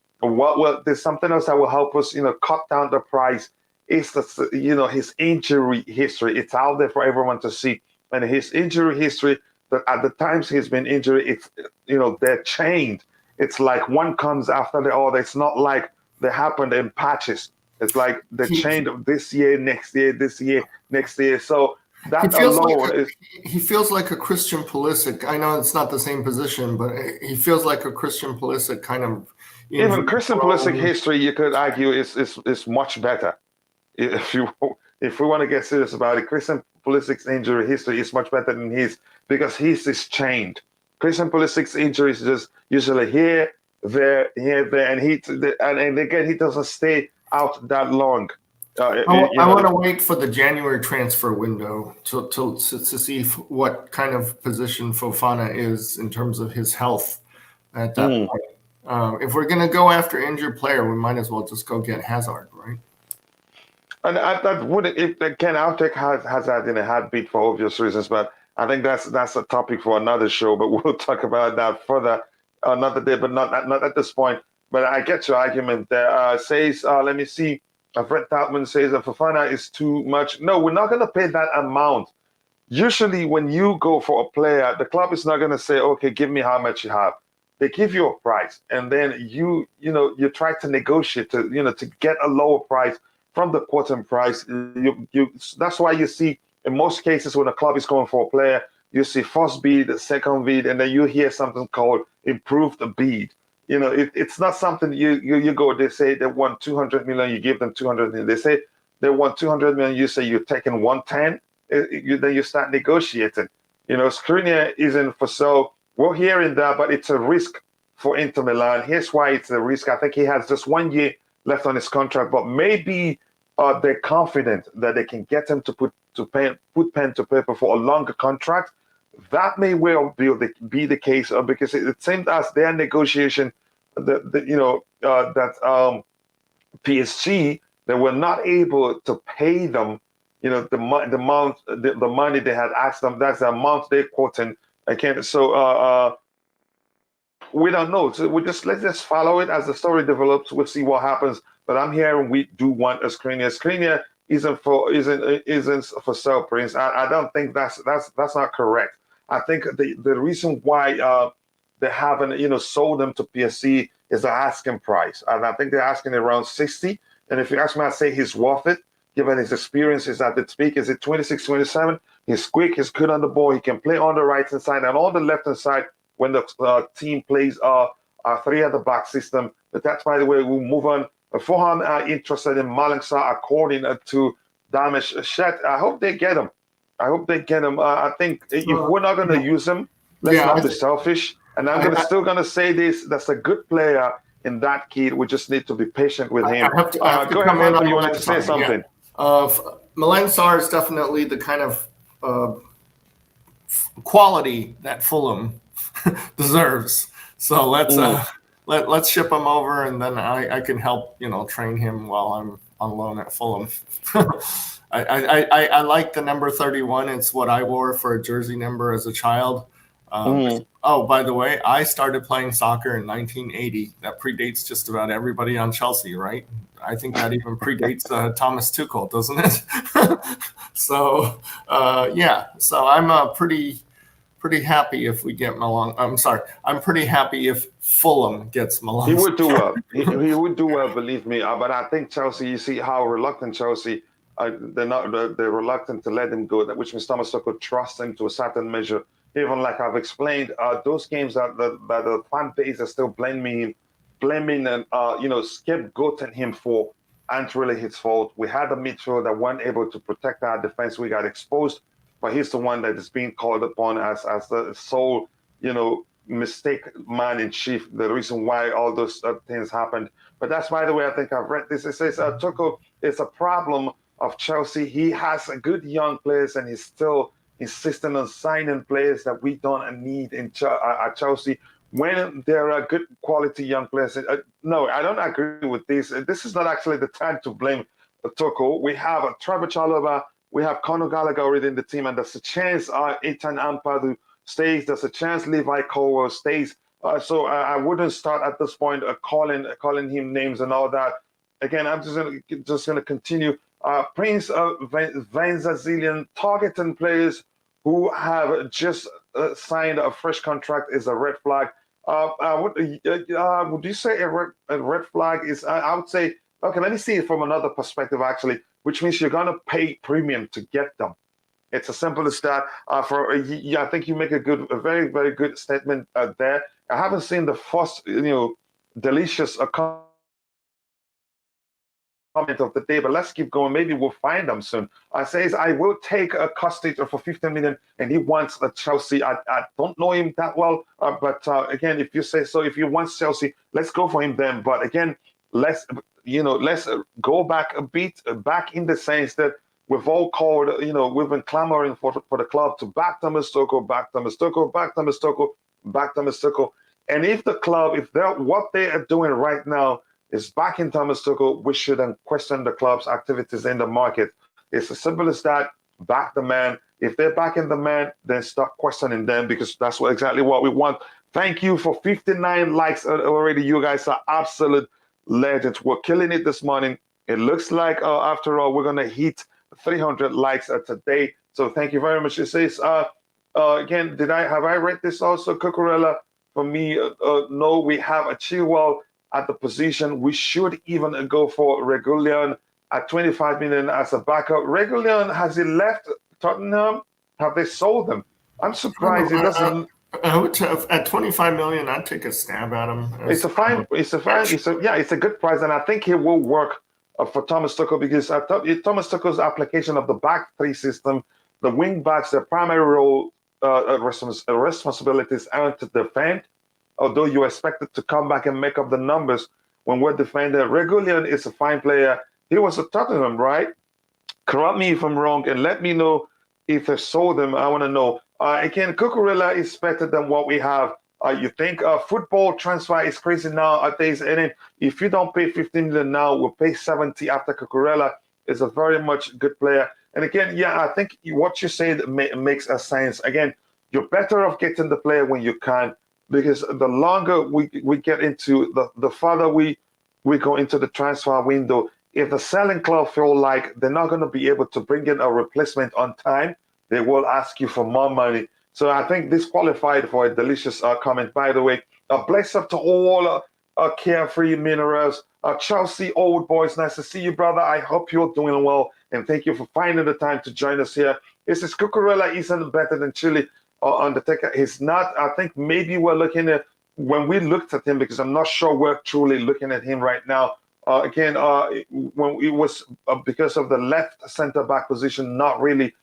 There's something else that will help us, cut down the price. It's his injury history. It's out there for everyone to see. And his injury history, that at the times he's been injured, it's they're chained. It's like one comes after the other. It's not like they happened in patches. It's like they're chained this year, next year, this year, next year. So that alone he feels like a Christian Pulisic. I know it's not the same position, but he feels like a Christian Pulisic kind of. Even Christian Pulisic history, you could argue, is much better. If we want to get serious about it, Christian Pulisic's injury history is much better than his because his is chained. Christian Pulisic's injury is just usually here, there, and again he doesn't stay out that long. I want to wait for the January transfer window to see what kind of position Fofana is in terms of his health at that point. If we're going to go after injured player, we might as well just go get Hazard, right? And that would, I'll take Hazard in a heartbeat for obvious reasons, but I think that's a topic for another show. But we'll talk about that further another day, but not at this point. But I get your argument there. Says, let me see. Fred Taubman says that Fofana is too much. No, we're not going to pay that amount. Usually, when you go for a player, the club is not going to say, "Okay, give me how much you have." They give you a price, and then you try to negotiate to get a lower price from the quoting price. That's why you see in most cases when a club is going for a player, you see first bid, second bid, and then you hear something called improved bid. It's not something you go. They say they want 200 million, you give them 200 million. They say they want 200 million, you say you're taking 110. Then you start negotiating. Skriniar isn't for sale. We're hearing that, but it's a risk for Inter Milan. Here's why it's a risk. I think he has just 1 year left on his contract, but maybe they're confident that they can get him to put pen to paper for a longer contract. That may well be the case, because it seemed as their negotiation that PSG, they were not able to pay them, the money they had asked them. That's the amount they're quoting. So we don't know. So let's just follow it as the story develops. We'll see what happens. But I'm hearing we do want a Skriniar. Skriniar isn't for sale, Prince. I don't think that's not correct. I think the reason why they haven't sold them to PSG is the asking price, and I think they're asking around 60. And if you ask me, I'd say he's worth it, given his experiences at its peak. Is it 26, 27? He's quick, he's good on the ball, he can play on the right hand side and on the left hand side when the team plays a 3 at the back system. But that's, by the way, we'll move on. Fofana are interested in Malang Sarr, according to Damish Shet. I hope they get him. I think if we're not going to use him, let's not be selfish. And I'm still going to say this: that's a good player in that kid. We just need to be patient with him. I have to go ahead, Michael. You wanted to say something? Malang Sarr is definitely the kind of quality that Fulham deserves. So let's ship him over, and then I can help train him while I'm on loan at Fulham. I like the number 31. It's what I wore for a jersey number as a child. Oh, by the way, I started playing soccer in 1980. That predates just about everybody on Chelsea, right? I think that even predates Thomas Tuchel, doesn't it? So, So I'm pretty happy if we get Malang. I'm sorry. I'm pretty happy if Fulham gets Malang. He would do well. He would do well, believe me. But I think Chelsea, you see how reluctant Chelsea, they're reluctant to let him go, which means Thomas Tuchel trusts him to a certain measure. Even like I've explained, those games that the fan base are still blaming and scapegoating him for aren't really his fault. We had a midfield that weren't able to protect our defense. We got exposed, but he's the one that is being called upon as the sole, mistake man in chief. The reason why all those things happened. But that's, by the way, I think I've read this. It says Tuchel is a problem of Chelsea. He has a good young players, and he's still insisting on signing players that we don't need at Chelsea when there are good quality young players. No, I don't agree with this. This is not actually the time to blame Tuchel. We have Trevor Chalobah, we have Conor Gallagher already in the team, and there's a chance Ethan Ampadu stays. There's a chance Levi Colwill stays. So I wouldn't start at this point calling him names and all that. Again, I'm just gonna continue. Prince Van Zazilian targeting players who have just signed a fresh contract is a red flag. Would you say a red flag is? I would say, okay, let me see it from another perspective, actually, which means you're going to pay premium to get them. It's as simple as that. I think you make a very, very good statement there. I haven't seen the first, delicious comment of the day, but let's keep going. Maybe we'll find them soon. Says I will take a Costa for 15 million, and he wants a Chelsea. I don't know him that well, but again, if you say so, if you want Chelsea, let's go for him then. But again, let's go back a bit, back in the sense that we've all called, we've been clamoring for the club to back Thomas Tuchel, back Thomas Tuchel, back Thomas Tuchel, back Thomas Tuchel. And if the club, what they are doing right now is backing Thomas Tuchel, we shouldn't question the club's activities in the market. It's as simple as that. Back the man. If they're backing the man, then stop questioning them, because that's exactly what we want. Thank you for 59 likes already. You guys are absolute legends. We're killing it this morning. It looks like, after all, we're going to hit 300 likes today. So thank you very much. It says, again, have I read this also? Cucurella, for me, no, we have a Chilwell at the position. We should even go for Regulian at 25 million as a backup. Reguilon, has he left Tottenham? Have they sold him? I'm surprised it doesn't. I would at 25 million, I'd take a stab at him. It's a good price, and I think it will work for Thomas Tuchel, because Thomas Tuchel's application of the back three system, the wing backs, their primary role responsibilities aren't to defend, although you expect it to come back and make up the numbers when we're defending. Reguilon is a fine player. He was at Tottenham, right? Correct me if I'm wrong, and let me know if they sold him. I want to know. Again, Cucurella is better than what we have. You think football transfer is crazy nowadays, and then if you don't pay 15 million now, we'll pay 70 after. Cucurella is a very much good player. And again, yeah, I think what you said makes a sense. Again, you're better off getting the player when you can, because the longer we get into, the farther we go into the transfer window, if the selling club feel like they're not going to be able to bring in a replacement on time, they will ask you for more money. So I think this qualified for a delicious comment. By the way, bless up to all Carefree Minerals, Chelsea old boys. Nice to see you, brother. I hope you're doing well, and thank you for finding the time to join us here. This is Cucurella isn't better than Chile on the tech. He's not. I think maybe we're looking at, when we looked at him, because I'm not sure we're truly looking at him right now. Again, when it was because of the left center back position, not really.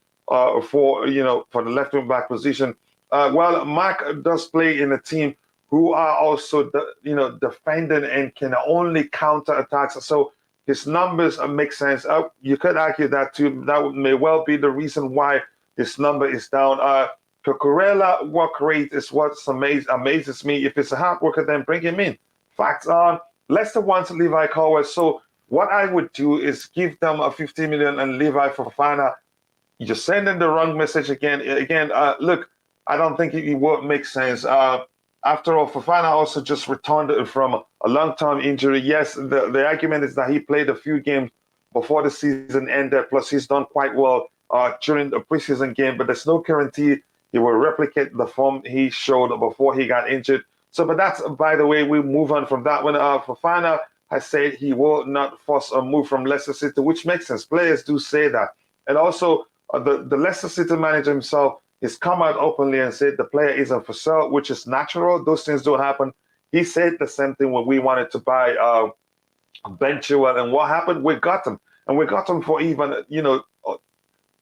For the left wing back position. Well, Mark does play in a team who are also defending and can only counter attacks. So his numbers make sense. You could argue that too. That may well be the reason why his number is down. Cucurella work rate is what amazes me. If it's a hard worker, then bring him in. Facts on. Leicester wants Levi Colwill. So what I would do is give them a 50 million and Levi Fofana. You're sending the wrong message again. Look, I don't think it would make sense. After all, Fofana also just returned from a long-term injury. Yes, the argument is that he played a few games before the season ended, plus he's done quite well during the preseason game, but there's no guarantee he will replicate the form he showed before he got injured. So, but that's, by the way, we move on from that one. Fofana has said he will not force a move from Leicester City, which makes sense. Players do say that. And also, the Leicester City manager himself has come out openly and said the player isn't for sale, which is natural. Those things don't happen. He said the same thing when we wanted to buy Ben Chilwell, and what happened? We got him, and we got him for even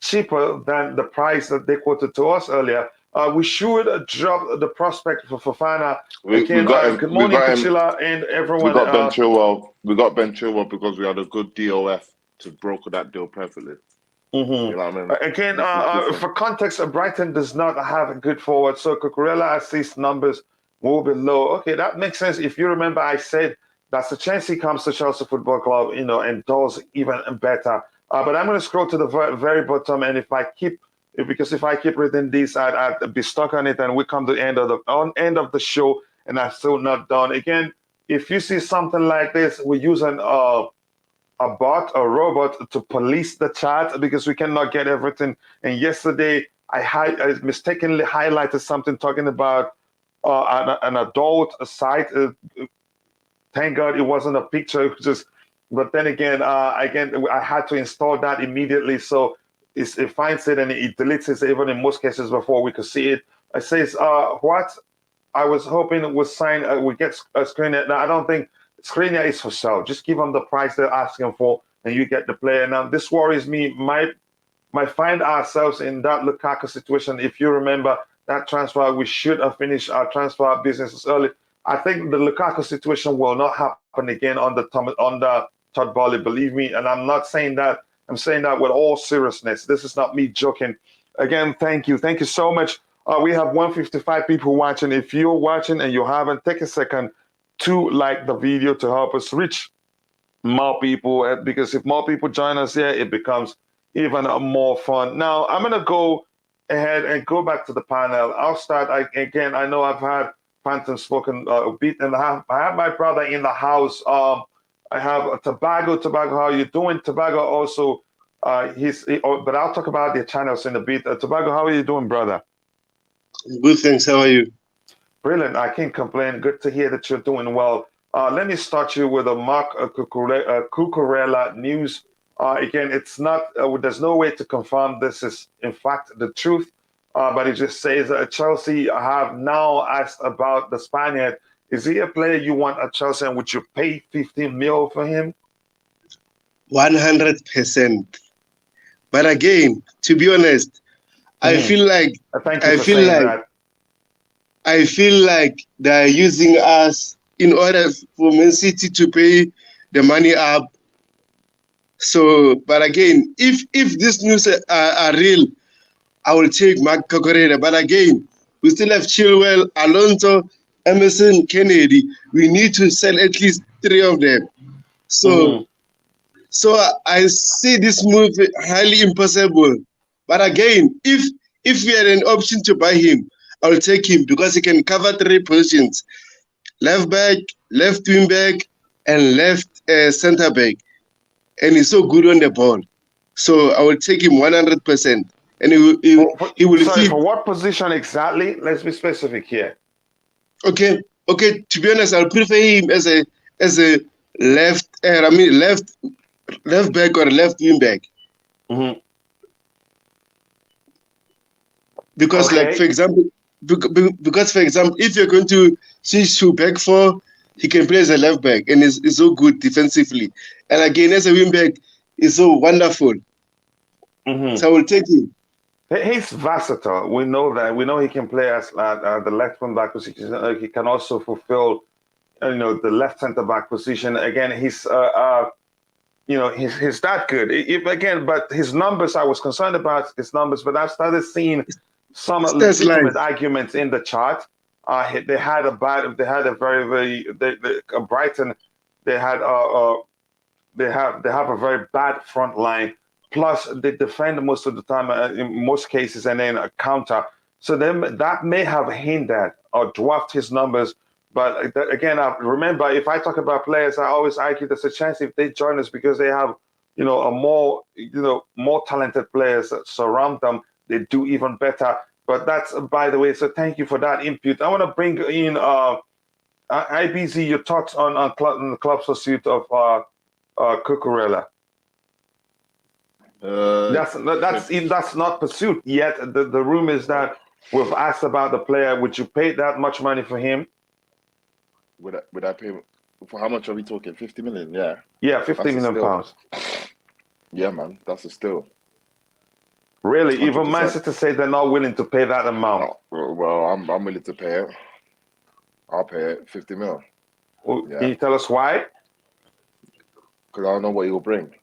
cheaper than the price that they quoted to us earlier. We should drop the prospect for Fofana. Good morning, Coachila, and everyone. We got Ben Chilwell. We got Ben Chilwell because we had a good DOF to broker that deal perfectly. Mm-hmm. You know what I mean? Again, for context, Brighton does not have a good forward, so Cucurella assist numbers will be low. Okay, that makes sense. If you remember, I said that's the chance he comes to Chelsea Football Club, and does even better. But I'm going to scroll to the very bottom, and if I keep reading this, I'd be stuck on it, and we come to the end of the show, and I'm still not done. Again, if you see something like this, we're using a robot to police the chat because we cannot get everything. And yesterday, I mistakenly highlighted something talking about an adult site. Thank God it wasn't a picture. But then again, I had to install that immediately. So it finds it and it deletes it even in most cases before we could see it. It says, what I was hoping it was signed, we get a Skriniar. Now, I don't think Skriniar is for sale. Just give them the price they're asking for, and you get the player. Now, this worries me. Might find ourselves in that Lukaku situation. If you remember that transfer, we should have finished our transfer businesses early. I think the Lukaku situation will not happen again on the Todd Boehly, believe me. And I'm not saying that. I'm saying that with all seriousness. This is not me joking. Again, thank you. Thank you so much. We have 155 people watching. If you're watching and you haven't, take a second to like the video to help us reach more people, because if more people join us here, it becomes even more fun. Now, I'm going to go ahead and go back to the panel. I'll start. I know I've had Phantom spoken a bit, and I have my brother in the house. I have Tobago. Tobago, how are you doing? Tobago also, but I'll talk about their channels in a bit. Tobago, how are you doing, brother? Good, thanks. How are you? Brilliant. I can't complain. Good to hear that you're doing well. Let me start you with a Mark Cucurella news. Again, it's not. There's no way to confirm this is in fact the truth. But it just says Chelsea have now asked about the Spaniard. Is he a player you want at Chelsea, and would you pay 15 mil for him? 100%. But again, to be honest, I feel like they're using us in order for Man City to pay the money up. So, but again, if this news are real, I will take Mark Cucurella. But again, we still have Chilwell, Alonso, Emerson, Kennedy. We need to sell at least 3 of them. So, so I see this move highly impossible. But again, if we had an option to buy him, I'll take him because he can cover 3 positions: left back, left wing back, and left center back. And he's so good on the ball. So I will take him 100%. And he will Sorry, see. for what position exactly? Let's be specific here. Okay. To be honest, I'll prefer him as a left back or left wing back. Because, like for example, if you're going to switch to back 4, he can play as a left back and is so good defensively. And again, as a wing back, he's so wonderful. So I will take him. He's versatile. We know that. We know he can play as the left wing back position. He can also fulfill, the left center back position. Again, he's that good. But his numbers, I was concerned about his numbers. But I started seeing some legitimate arguments in the chart. They had a Brighton. They have a very bad front line. Plus, they defend most of the time, in most cases, and then a counter. So then that may have hindered or dwarfed his numbers. But again, remember, if I talk about players, I always argue there's a chance if they join us because they have, more talented players that surround them, they do even better. But that's, by the way, so thank you for that input. I want to bring in IBZ, your thoughts on the club's pursuit of Cucurella. That's not pursuit yet. The rumor is that we've asked about the player. Would you pay that much money for him? Would I pay for how much are we talking? 50 million? Yeah, 50 million pounds. Yeah, man, that's a steal. Really? 100%. Even Man City say they're not willing to pay that amount. Well, I'm willing to pay it. I'll pay it 50 mil. Well, yeah. Can you tell us why? Because I don't know what he will bring.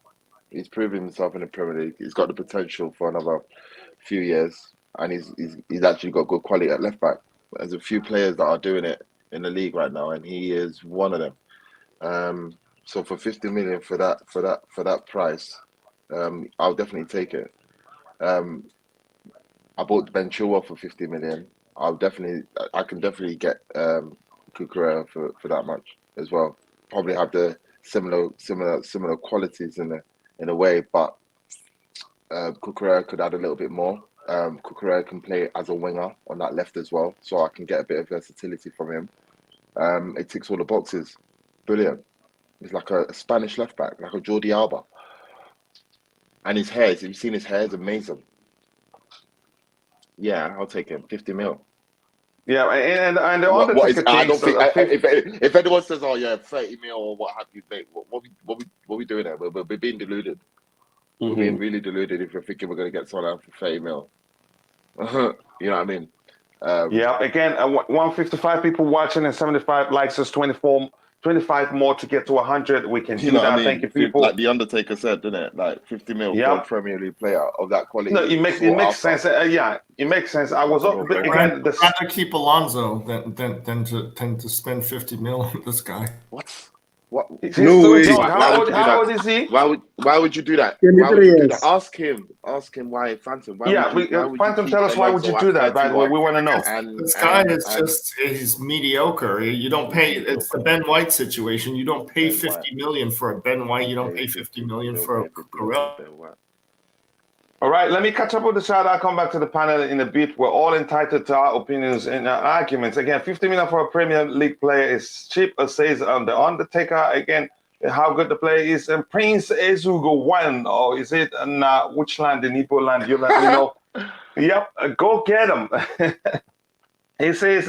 He's proven himself in the Premier League. He's got the potential for another few years, and he's actually got good quality at left back. There's a few players that are doing it in the league right now, and he is one of them. So for 50 million for that price, I'll definitely take it. I bought Ben Chilwell for 50 million. I can definitely get Cucurella for that much as well. Probably have the similar qualities in a way, but Cucurella could add a little bit more. Cucurella can play as a winger on that left as well, so I can get a bit of versatility from him. It ticks all the boxes. Brilliant. He's like a Spanish left back, like a Jordi Alba. And his hair, if you've seen his hair, it's amazing. Yeah, I'll take him. 50 mil. Yeah, and the if anyone says, "Oh yeah, 30 mil" or what have you, mate, what we doing there? We're being deluded. We're being really deluded if we're thinking we're going to get someone out for 30 mil. You know what I mean? Yeah. Again, 155 people watching and 75 likes us. 25 more to get to 100. We can do that. I mean? Thank you, people. Like the Undertaker said, didn't it? Like 50 mil for a Premier League player of that quality. No, it makes sense. Yeah, it makes sense. I was up again. I'd rather keep Alonso than to spend 50 mil on this guy. What? No way. How old is he? Why would you do that? Ask him why Phantom. Phantom, tell us why would you do that? By the way, we want to know. This guy is mediocre. You don't pay. It's the Ben White situation. You don't pay 50 million for a Ben White. You don't pay 50 million for a Cucurella. All right, let me catch up with the chat. I'll come back to the panel in a bit. We're all entitled to our opinions and our arguments. Again, 50 million for a Premier League player is cheap, says The Undertaker. Again, how good the player is. And Prince Ezugo won, or is it which land in Igbo land? You let me know. Yep, go get him. He says,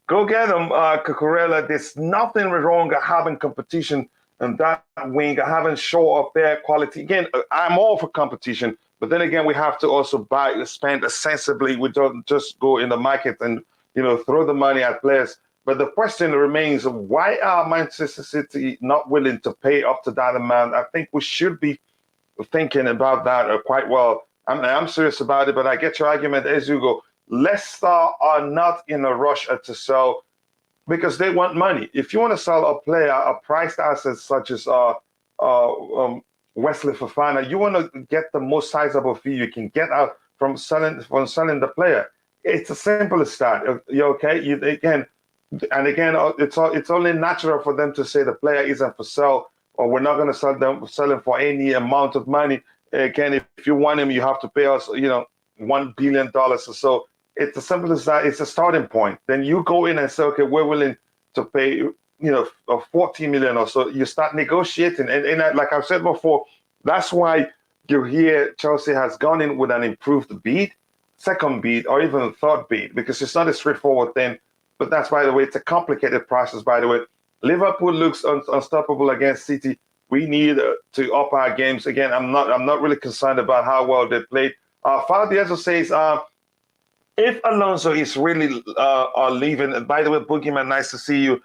go get him, Cucurella. There's nothing wrong with having competition and that wing, having show of their quality. Again, I'm all for competition, but then again, we have to also spend sensibly. We don't just go in the market and, throw the money at players. But the question remains, why are Manchester City not willing to pay up to that amount? I think we should be thinking about that quite well. I'm serious about it, but I get your argument as you go. Leicester are not in a rush to sell because they want money. If you want to sell a player, a priced asset such as Wesley Fofana, you want to get the most sizable fee you can get out from selling the player. It's as simple as that. You okay? It's only natural for them to say the player isn't for sale, or we're not going to sell him for any amount of money. Again, if you want him, you have to pay us, $1 billion or so. It's as simple as that. It's a starting point. Then you go in and say, okay, we're willing to pay, 40 million or so. You start negotiating. And like I've said before, that's why you hear Chelsea has gone in with an improved bid, second bid, or even third bid, because it's not a straightforward thing. But that's, by the way, it's a complicated process, by the way. Liverpool looks unstoppable against City. We need to up our games. Again, I'm not really concerned about how well they played. Fabio says, if Alonso is really leaving, and by the way, Boogeyman, nice to see you,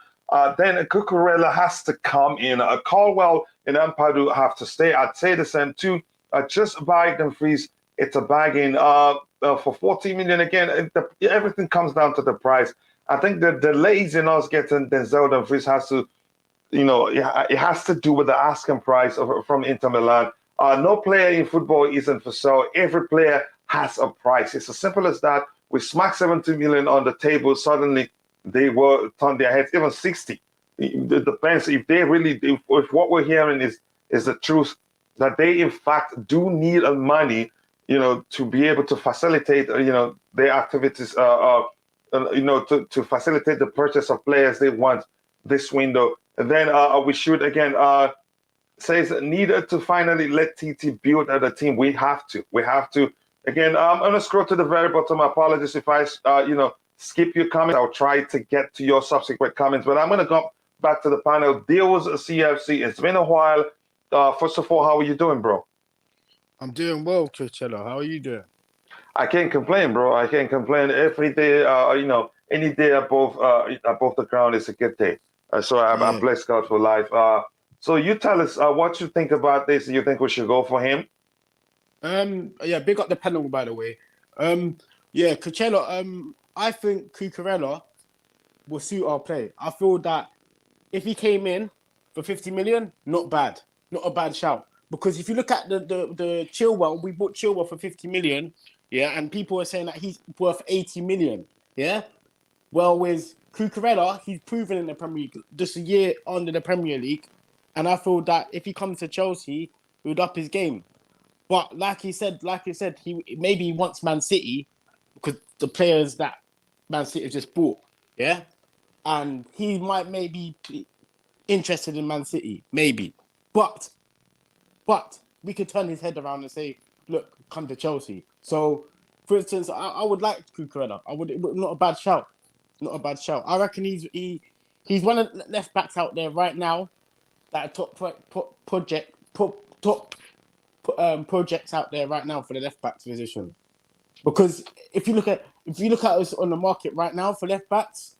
then Cucurella has to come in. Colwill and Ampadu have to stay. I'd say the same too. Just buy Dumfries. It's a bargain for 40 million. Again, everything comes down to the price. I think the delays in us getting Denzel Dumfries has to, it has to do with the asking price from Inter Milan. No player in football isn't for sale. Every player has a price. It's as simple as that. We smack 70 million on the table. Suddenly, they will turn their heads. Even 60. It depends if they really, if what we're hearing is the truth, that they in fact do need money, to be able to facilitate, their activities, to facilitate the purchase of players they want this window. And then we should again says needed to finally let TT build the team. We have to. Again, I'm going to scroll to the very bottom. Apologies if I, skip your comments. I'll try to get to your subsequent comments, but I'm going to go back to the panel. Deals CFC. It's been a while. First of all, how are you doing, bro? I'm doing well, Coachella. How are you doing? I can't complain, bro. I can't complain. Every day, any day above the ground is a good day. So I'm blessed God for life. So you tell us what you think about this. You think we should go for him? Big up the panel, by the way. Coachella, I think Cucurella will suit our play. I feel that if he came in for 50 million, not bad. Not a bad shout. Because if you look at the Chilwell, we bought Chilwell for 50 million, and people are saying that he's worth 80 million, Well, with Cucurella, he's proven in the Premier League, just a year under the Premier League, and I feel that if he comes to Chelsea, he would up his game. But like he said, he wants Man City because the players that Man City just bought, and he might maybe be interested in Man City, maybe, but we could turn his head around and say, look, come to Chelsea. So, for instance, I would like Cucurella. Not a bad shout. Not a bad shout. I reckon he's one of the left backs out there right now that are top projects out there right now for the left backs position. Because if you look at us on the market right now for left backs,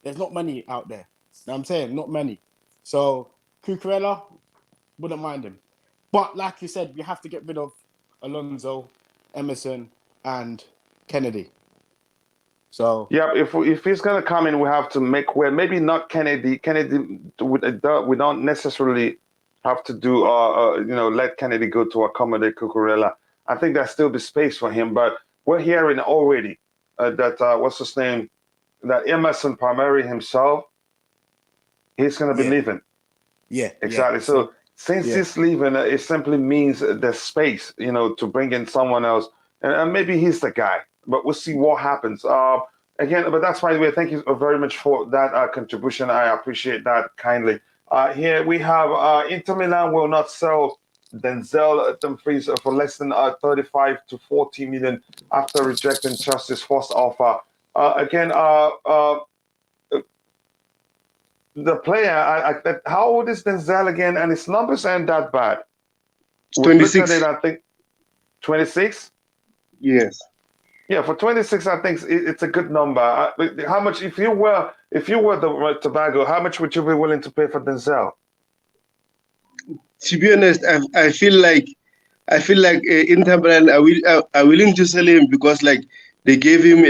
there's not many out there. You know what I'm saying? Not many. So Cucurella, wouldn't mind him. But like you said, we have to get rid of Alonso, Emerson, and Kennedy. So if he's gonna come in, we have to make way. Maybe not Kennedy. We don't necessarily have to do let Kennedy go to accommodate Cucurella. I think there'll still be space for him. But we're hearing already that what's his name? That Emerson Palmieri himself, he's gonna be leaving. Yeah, exactly. So since he's leaving, it simply means there's space, to bring in someone else, and maybe he's the guy. But we'll see what happens. Again, but that's why we thank you very much for that contribution. I appreciate that kindly. Here we have Inter Milan will not sell Denzel Dumfries for less than 35 to 40 million after rejecting Chelsea's first offer. Again, the player, how old is Denzel again? And his numbers aren't that bad. It's 26. At, I think, 26? Yes. Yeah, for 26, I think it's a good number. How much, if you were the Tobago, how much would you be willing to pay for Denzel? To be honest, I feel like Inter Milan are willing to sell him because like they gave him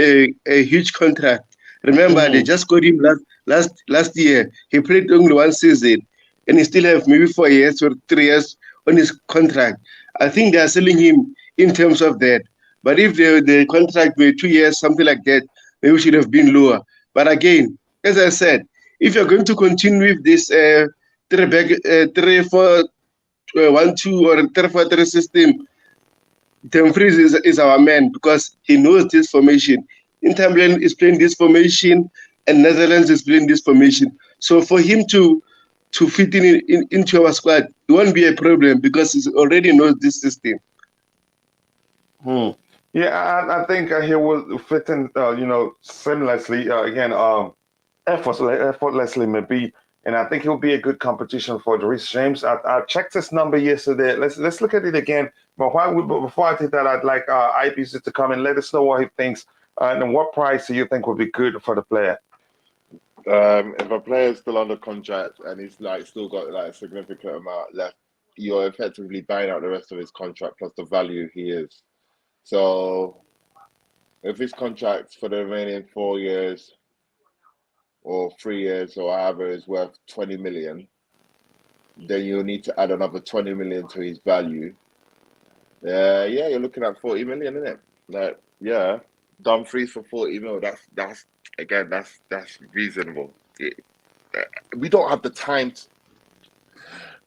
a huge contract. Remember, they just got him last year. He played only one season, and he still have maybe 4 years or 3 years on his contract. I think they are selling him in terms of that. But if the contract were 2 years, something like that, maybe it should have been lower. But again, as I said, if you're going to continue with this 3-4-1-2 or 3-4-3 system, Dumfries is our man because he knows this formation. Inter Milan is playing this formation, and Netherlands is playing this formation. So for him to fit into our squad, it won't be a problem because he already knows this system. Yeah, I think he will fit in, seamlessly. Again, effortlessly maybe, and I think he'll be a good competition for Reece James. I checked his number yesterday. Let's look at it again. But before I did that, I'd like IBC to come and let us know what he thinks and what price do you think would be good for the player. If a player is still under contract and he's like still got like a significant amount left, you're effectively buying out the rest of his contract plus the value he is. So if his contract for the remaining 4 years or 3 years or however is worth 20 million, then you'll need to add another 20 million to his value. Yeah, you're looking at 40 million, isn't it? Like, yeah, Dumfries for 40 mil. That's reasonable. We don't have the time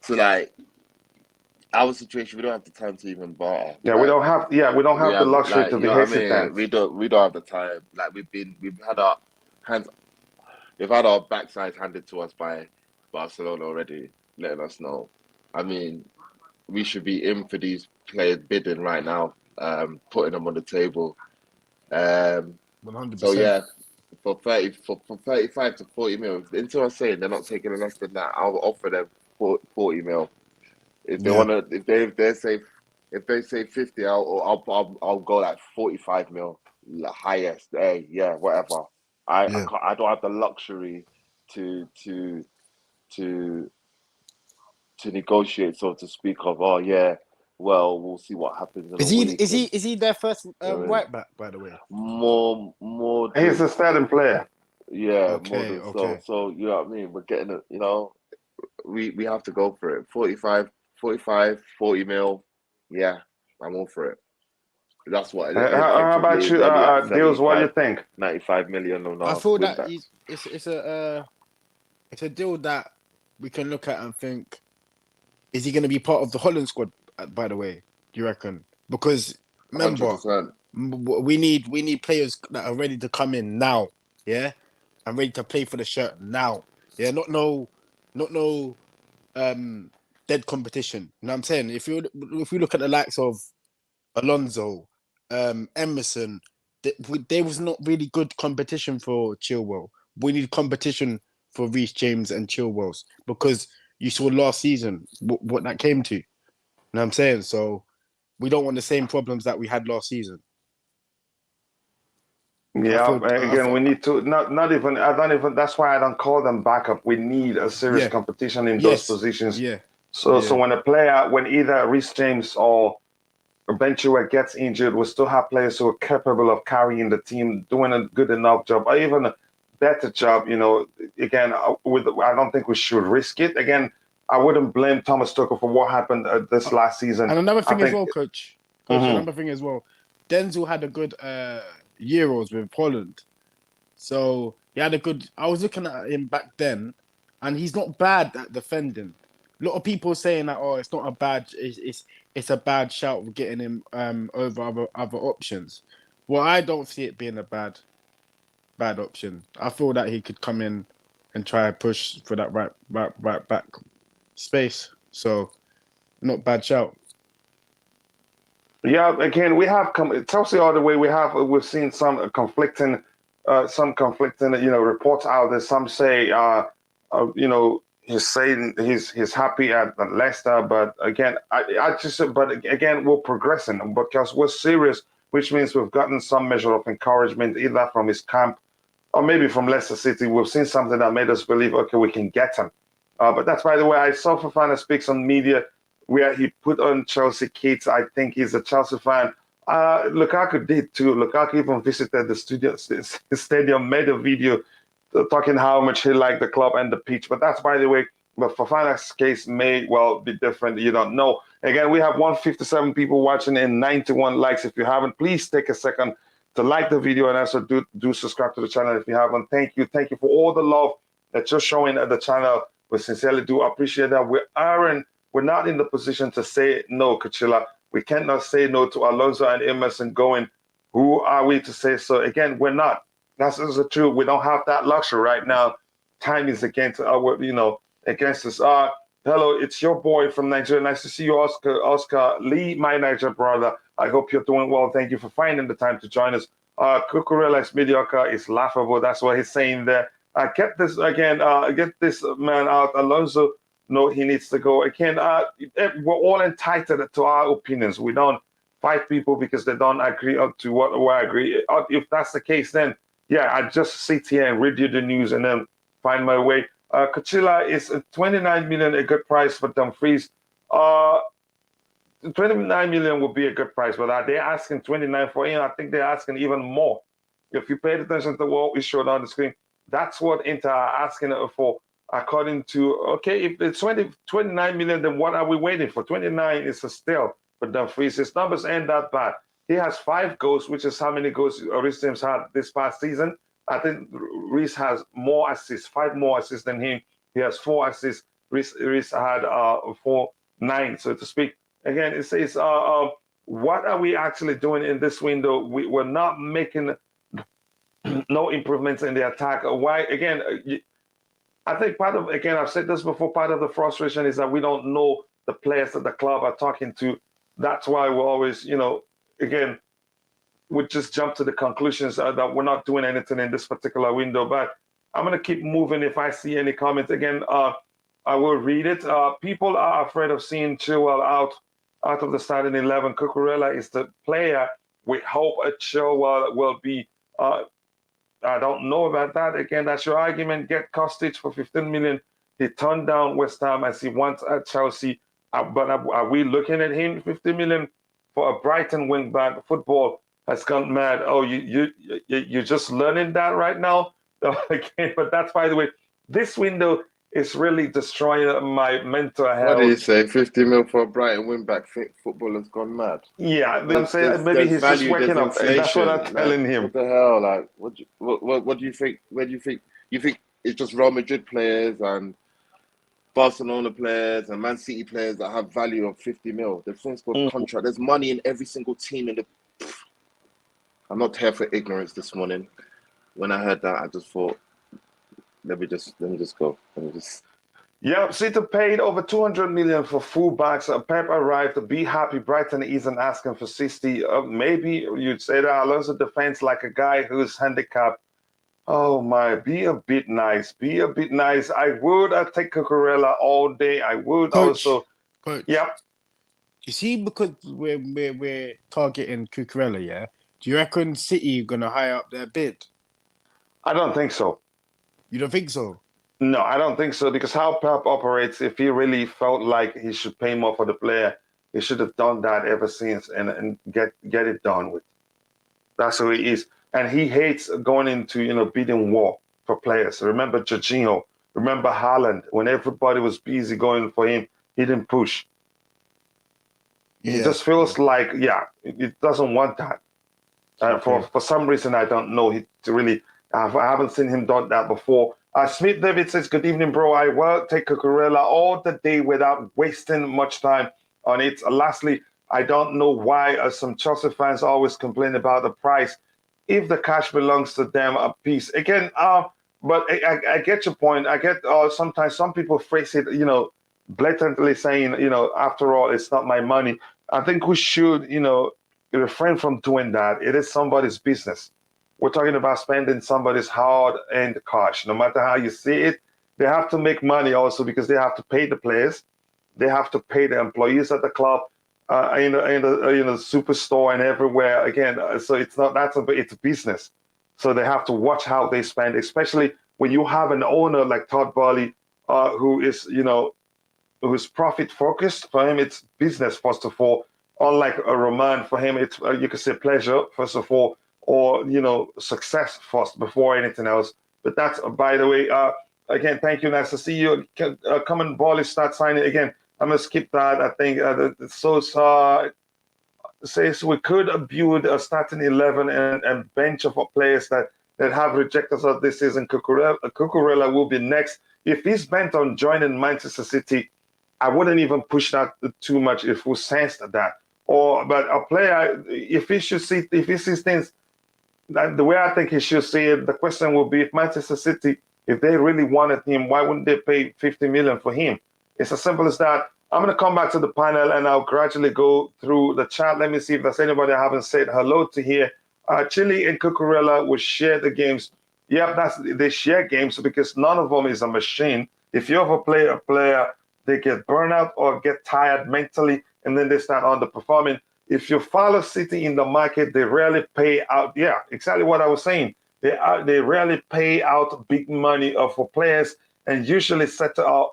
to like our situation. We don't have the time to even barter. Yeah, we don't have the luxury to be hesitant. We don't have the time. Like we've had our backsides handed to us by Barcelona already, letting us know. I mean, we should be in for these players bidding right now, putting them on the table. 100%. So yeah, for 35 to 40 mil. Until I'm saying they're not taking less than that, I'll offer them 40 mil. If they wanna, if they say 50, I'll go like 45 mil, highest. Hey, yeah, whatever. I don't have the luxury to negotiate, so to speak of. Oh yeah, well we'll see what happens. Is he their first right back, by the way? More. He's a starting player. Yeah, okay, more than so. You know what I mean? We're getting it. You know, we have to go for it. 45, 40 mil. Yeah, I'm all for it. That's what. How about you, Deals? What do you think? 95 million or not? I feel that it's a deal that we can look at and think, is he going to be part of the Holland squad? By the way, do you reckon? Because remember, 100%. we need players that are ready to come in now, yeah, and ready to play for the shirt now, yeah. Not no dead competition. You know what I'm saying? If you look at the likes of Alonso, Emerson, there was not really good competition for Chilwell. We need competition for Reece James and Chilwell because you saw last season what that came to. You know what I'm saying? So we don't want the same problems that we had last season. Yeah, we need to not even. I don't even. That's why I don't call them backup. We need a serious competition in those positions. Yeah. So when either Reece James or Ben Chilwell gets injured, we still have players who are capable of carrying the team, doing a good enough job, or even a better job. You know, again, I don't think we should risk it. Again, I wouldn't blame Thomas Tuchel for what happened this last season. And another thing as well, Coach. Another thing as well. Denzel had a good Euros with Holland, so he had a good. I was looking at him back then, and he's not bad at defending. A lot of people saying that it's not a bad. It's a bad shout for getting him over other options. Well, I don't see it being a bad option. I feel that he could come in and try to push for that right back space. So, not bad shout. Yeah, again, we have Chelsea all the way. We've seen some conflicting, reports out there. Some say, he's saying he's happy at Leicester, but again, we're progressing because we're serious, which means we've gotten some measure of encouragement either from his camp or maybe from Leicester City. We've seen something that made us believe, okay, we can get him. But that's, by the way, I saw Fofana speaks on media where he put on Chelsea kits. I think he's a Chelsea fan. Lukaku did too. Lukaku even visited the stadium, made a video talking how much he liked the club and the pitch. But that's, by the way, but Fofana's case may well be different. You don't know. Again, we have 157 people watching and 91 likes. If you haven't, please take a second to like the video and also do subscribe to the channel if you haven't. Thank you for all the love that you're showing at the channel. We sincerely do appreciate that. We're not in the position to say no, Coachila. We cannot say no to Alonso and Emerson going. Who are we to say so? Again, we're not. That's the truth. We don't have that luxury right now. Time is against against us. Hello, it's your boy from Nigeria. Nice to see you, Oscar Lee, my Niger brother. I hope you're doing well. Thank you for finding the time to join us. Cucurella is mediocre, is laughable. That's what he's saying there. Get this man out. Alonso, no, he needs to go. Again, we're all entitled to our opinions. We don't fight people because they don't agree to what we agree. If that's the case, then yeah, I just sit here and read you the news and then find my way. Coachila is 29 million, a good price for Dumfries. 29 million would be a good price, but are they asking 29 for him? I think they're asking even more. If you paid attention to what we showed on the screen, that's what Inter are asking for. According to, okay, if it's 29 million, then what are we waiting for? 29 is a steal for Dumfries. His numbers ain't that bad. He has 5 goals, which is how many goals Reece James had this past season. I think Reece has more assists, 5 more assists than him. He has 4 assists. Reece had 9, so to speak. Again, it says, what are we actually doing in this window? We're not making no improvements in the attack. Why? Again, I think I've said this before, part of the frustration is that we don't know the players that the club are talking to. That's why we're always, again, we just jump to the conclusions that we're not doing anything in this particular window. But I'm going to keep moving. If I see any comments, again, I will read it. People are afraid of seeing Chilwell out of the starting 11. Cucurella is the player. We hope Chilwell will be. I don't know about that. Again, that's your argument. Get Kostic for 15 million. He turned down West Ham as he wants at Chelsea. But are we looking at him? 50 million for a Brighton wing back. Football has gone mad. Oh, you're just learning that right now? Again, but that's, by the way, this window is really destroying my mental health. What do you say? 50 mil for a Brighton win back. Football has gone mad. Yeah, I'm saying maybe he's just waking up. That's what I'm telling him. What the hell? Like, what do you think? Where do you think? You think it's just Real Madrid players and Barcelona players and Man City players that have value of 50 mil? They've since got contract. There's money in every single team in the. I'm not here for ignorance this morning. When I heard that, I just thought, let me just go. Yeah, City paid over 200 million for fullbacks. Pep arrived to be happy. Brighton isn't asking for 60. Maybe you'd say that Alonso defends like a guy who's handicapped. Oh my, be a bit nice. Be a bit nice. I would take Cucurella all day. I would Coach, also. Coach, Yep. You see, because we're targeting Cucurella, yeah? Do you reckon City are going to high up their bid? I don't think so. You don't think so? No, I don't think so, because how Pep operates, if he really felt like he should pay more for the player, he should have done that ever since and get it done with. That's who he is. And he hates going into, bidding war for players. Remember Jorginho, remember Haaland, when everybody was busy going for him, he didn't push. Yeah. He just feels like, he doesn't want that. For some reason, I don't know. He really, I haven't seen him done that before. Smith David says, good evening, bro. I will take Cucurella all the day without wasting much time on it. Lastly, I don't know why some Chelsea fans always complain about the price. If the cash belongs to them, a piece. Again, but I get your point. I get sometimes some people phrase it, blatantly saying, after all, it's not my money. I think we should, refrain from doing that. It is somebody's business. We're talking about spending somebody's hard-earned cash. No matter how you see it, they have to make money also because they have to pay the players, they have to pay the employees at the club, in the superstore and everywhere. Again, so it's not it's a business. So they have to watch how they spend, especially when you have an owner like Todd Boehly, who is who's profit focused. For him, it's business first of all. Unlike a Roman, for him, it's you could say pleasure first of all, or success first before anything else. But that's by the way. Again, thank you. Nice to see you. Come on, Boehly, start signing again. I'm gonna skip that. I think says we could build a starting 11 and bench of players that have rejected us this season. Cucurella will be next. If he's bent on joining Manchester City, I wouldn't even push that too much if we sensed that. But a player, if he sees things the way I think he should see it, the question will be if Manchester City, if they really wanted him, why wouldn't they pay 50 million for him? It's as simple as that. I'm going to come back to the panel and I'll gradually go through the chat. Let me see if there's anybody I haven't said hello to here. Chile and Cucurella will share the games. Yep, they share games because none of them is a machine. If you overplay a player, they get burnout or get tired mentally, and then they start underperforming. If you follow City in the market, they rarely pay out. Yeah, exactly what I was saying. They rarely pay out big money for players and usually set a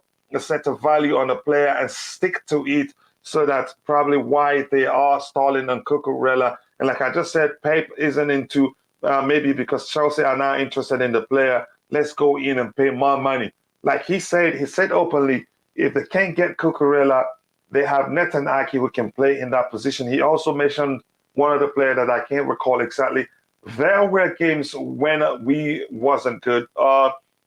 value on a player and stick to it. So that's probably why they are stalling on Cucurella. And like I just said, Pep isn't into maybe because Chelsea are now interested in the player. Let's go in and pay more money. Like he said openly, if they can't get Cucurella, they have Netanyahu who can play in that position. He also mentioned one other player that I can't recall exactly. There were games when we wasn't good.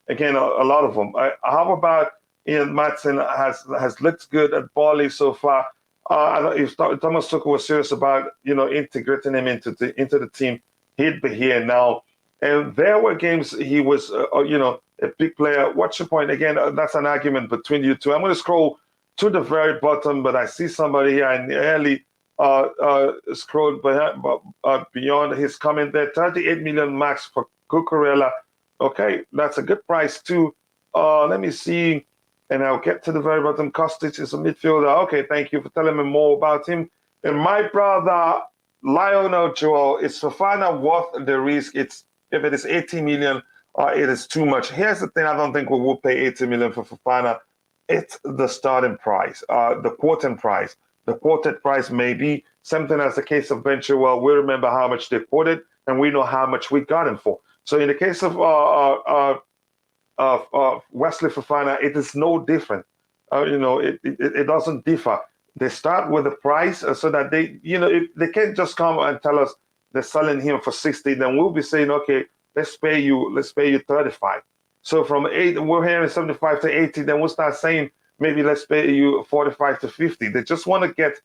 Again, a lot of them. How about Ian Matson has looked good at Bali so far? I don't know if Thomas Tuchel was serious about integrating him into the team, he'd be here now. And there were games he was a big player. What's your point? Again, that's an argument between you two. I'm going to scroll to the very bottom, but I see somebody here and nearly scrolled beyond his comment there. 38 million max for Cucurella. Okay, that's a good price too. Let me see, and I'll get to the very bottom. Kostic is a midfielder. Okay, thank you for telling me more about him. And my brother Lionel Joel, is Fofana worth the risk? If it is 80 million, it is too much. Here's the thing: I don't think we will pay 80 million for Fofana. It's the starting price, the quoted price. The quoted price may be something as the case of Venture. Well, we remember how much they quoted, and we know how much we got him for. So in the case of Wesley Fofana, it is no different. It doesn't differ. They start with the price so that they can't just come and tell us they're selling him for 60. Then we'll be saying, okay, let's pay you 35. So from 8, we're hearing 75 to 80. Then we'll start saying maybe let's pay you 45 to 50. They just want to get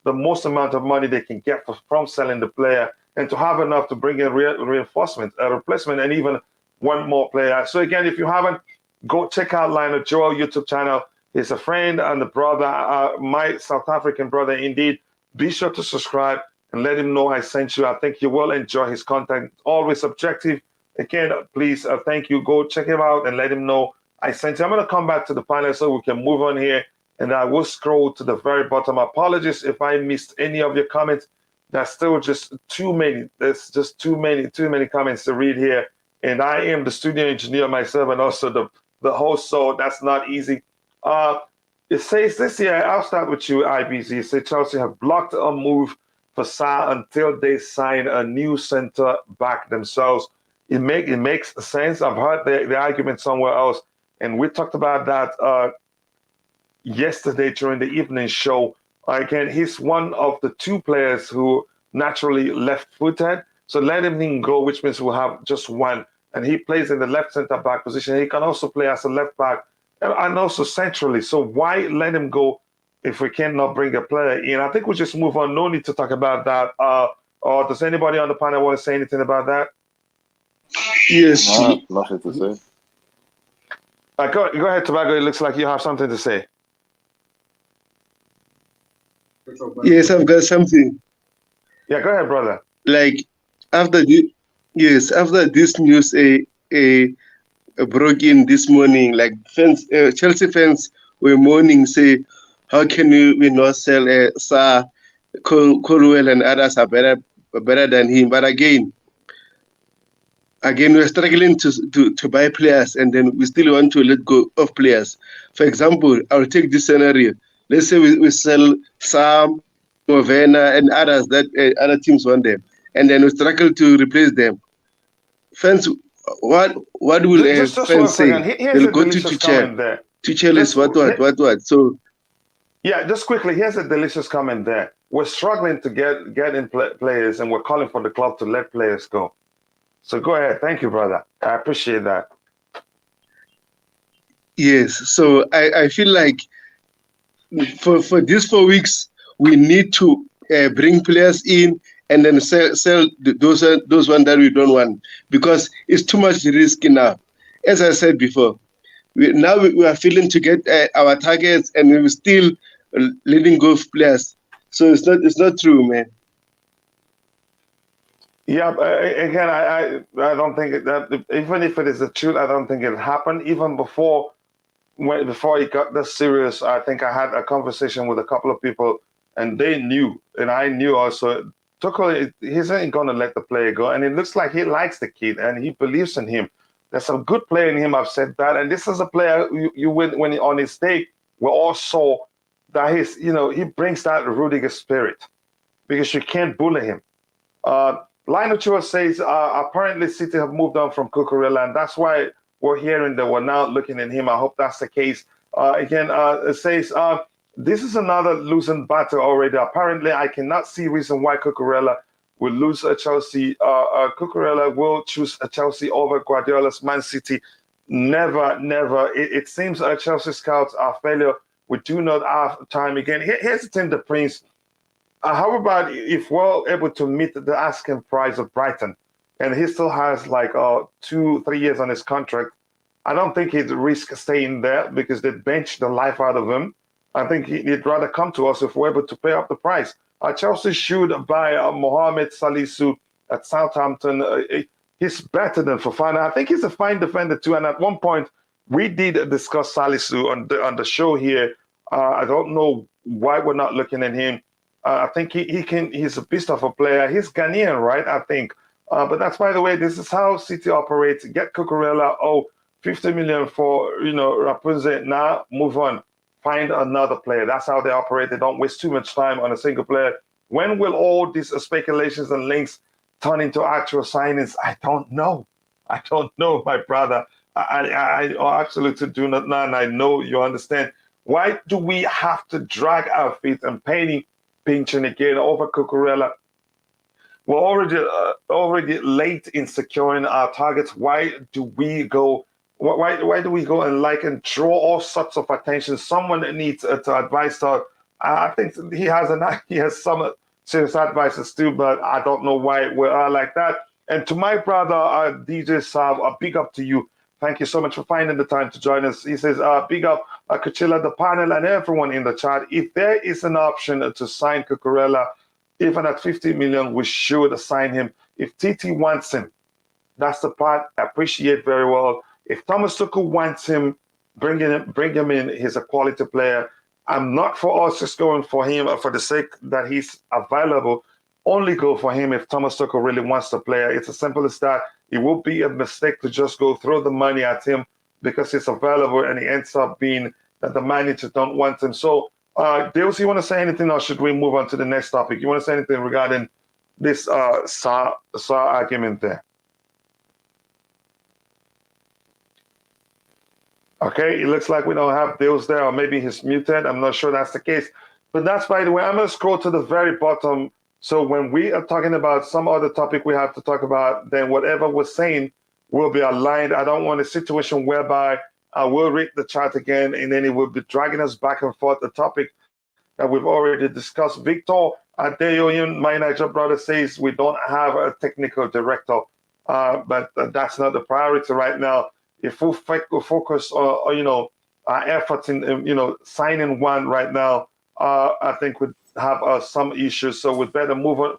the most amount of money they can get from selling the player and to have enough to bring in reinforcement, a replacement, and even one more player. So again, if you haven't, go check out Lionel Joel YouTube channel. He's a friend and a brother, my South African brother indeed. Be sure to subscribe and let him know I sent you. I think you will enjoy his content. Always objective. Again, please, thank you. Go check him out and let him know I sent you. I'm going to come back to the panel so we can move on here. And I will scroll to the very bottom. Apologies if I missed any of your comments. There's still just too many. There's just too many comments to read here. And I am the studio engineer myself and also the host, so that's not easy. It says this year, I'll start with you, IBZ. It says Chelsea have blocked a move for Sarr until they sign a new centre back themselves. It makes sense. I've heard the argument somewhere else, and we talked about that yesterday during the evening show. Again, he's one of the two players who naturally left-footed, so let him go, which means we'll have just one. And he plays in the left centre-back position. He can also play as a left-back and also centrally. So why let him go if we cannot bring a player in? I think we'll just move on. No need to talk about that. Or does anybody on the panel want to say anything about that? Yes. Nothing to say. Go ahead, Tobago. It looks like you have something to say. Yes, I've got something. Yeah, go ahead, brother. Like after this news broke in this morning, like fans, Chelsea fans were mourning, say, how can we not sell Sarr, Colwill and others are better than him? But again, we're struggling to buy players, and then we still want to let go of players. For example, I'll take this scenario. Let's say we sell Sam, Fofana, and others that other teams want them, and then we struggle to replace them. Fans, what will just fans say? They'll go to Tuchel. Tuchel is what? So yeah, just quickly. Here's a delicious comment there. We're struggling to get in players, and we're calling for the club to let players go. So go ahead. Thank you, brother. I appreciate that. Yes. So I feel like for these 4 weeks, we need to bring players in and then sell those ones that we don't want, because it's too much risk now. As I said before, we are failing to get our targets, and we're still letting go of players. So it's not true, man. Yeah, again, I don't think that, even if it is the truth, I don't think it happened. Even before it got this serious, I think I had a conversation with a couple of people, and they knew, and I knew also. Tuchel, he isn't going to let the player go, and it looks like he likes the kid and he believes in him. There's some good player in him. I've said that, and this is a player you when he, on his day, we all saw that he brings that Rudiger spirit, because you can't bully him. Lineup says apparently City have moved on from Cucurella, and that's why we're hearing that we're now looking at him. I hope that's the case. It says this is another losing battle already. Apparently, I cannot see reason why Cucurella will lose a Chelsea. Cucurella will choose a Chelsea over Guardiola's Man City. Never, never. It seems Chelsea scouts are failure. We do not have time again. Here's the thing, the Prince. How about if we're able to meet the asking price of Brighton, and he still has like 2-3 years on his contract? I don't think he'd risk staying there because they'd bench the life out of him. I think he'd rather come to us if we're able to pay up the price. Chelsea should buy Mohamed Salisu at Southampton. He's better than Fofana. I think he's a fine defender too. And at one point, we did discuss Salisu on the show here. I don't know why we're not looking at him. I think he's a beast of a player. He's Ghanaian, right? I think. But that's, by the way, this is how City operates. Get Cucurella, 50 million for, Rapunzel. Now, move on. Find another player. That's how they operate. They don't waste too much time on a single player. When will all these speculations and links turn into actual signings? I don't know. I don't know, my brother. I absolutely do not know, and I know you understand. Why do we have to drag our feet and pinching again over Cucurella? We're already late in securing our targets. Why do we go? Why do we go and draw all sorts of attention? Someone needs to advise her. I think he has some serious advices too, but I don't know why we are like that. And to my brother, DJ Sav, a big up to you. Thank you so much for finding the time to join us. He says, big up Coachila, the panel, and everyone in the chat. If there is an option to sign Cucurella, even at 50 million, we should sign him. If TT wants him, that's the part I appreciate very well. If Thomas Tuchel wants him, bring him in. He's a quality player. I'm not for us just going for him for the sake that he's available. Only go for him if Thomas Tuchel really wants the player. It's as simple as that. It will be a mistake to just go throw the money at him because he's available and he ends up being that the manager don't want him. So, Dales, you want to say anything, or should we move on to the next topic? You want to say anything regarding this Sarr argument there? Okay, it looks like we don't have Dales there, or maybe he's muted. I'm not sure that's the case. But that's, by the way, I'm going to scroll to the very bottom. So when we are talking about some other topic we have to talk about, then whatever we're saying will be aligned. I don't want a situation whereby I will read the chat again, and then it will be dragging us back and forth, the topic that we've already discussed. Victor Adeoyun, my Niger brother, says we don't have a technical director, but that's not the priority right now. if we focus on our efforts in signing one right now, I think we'd have some issues. So we'd better move on.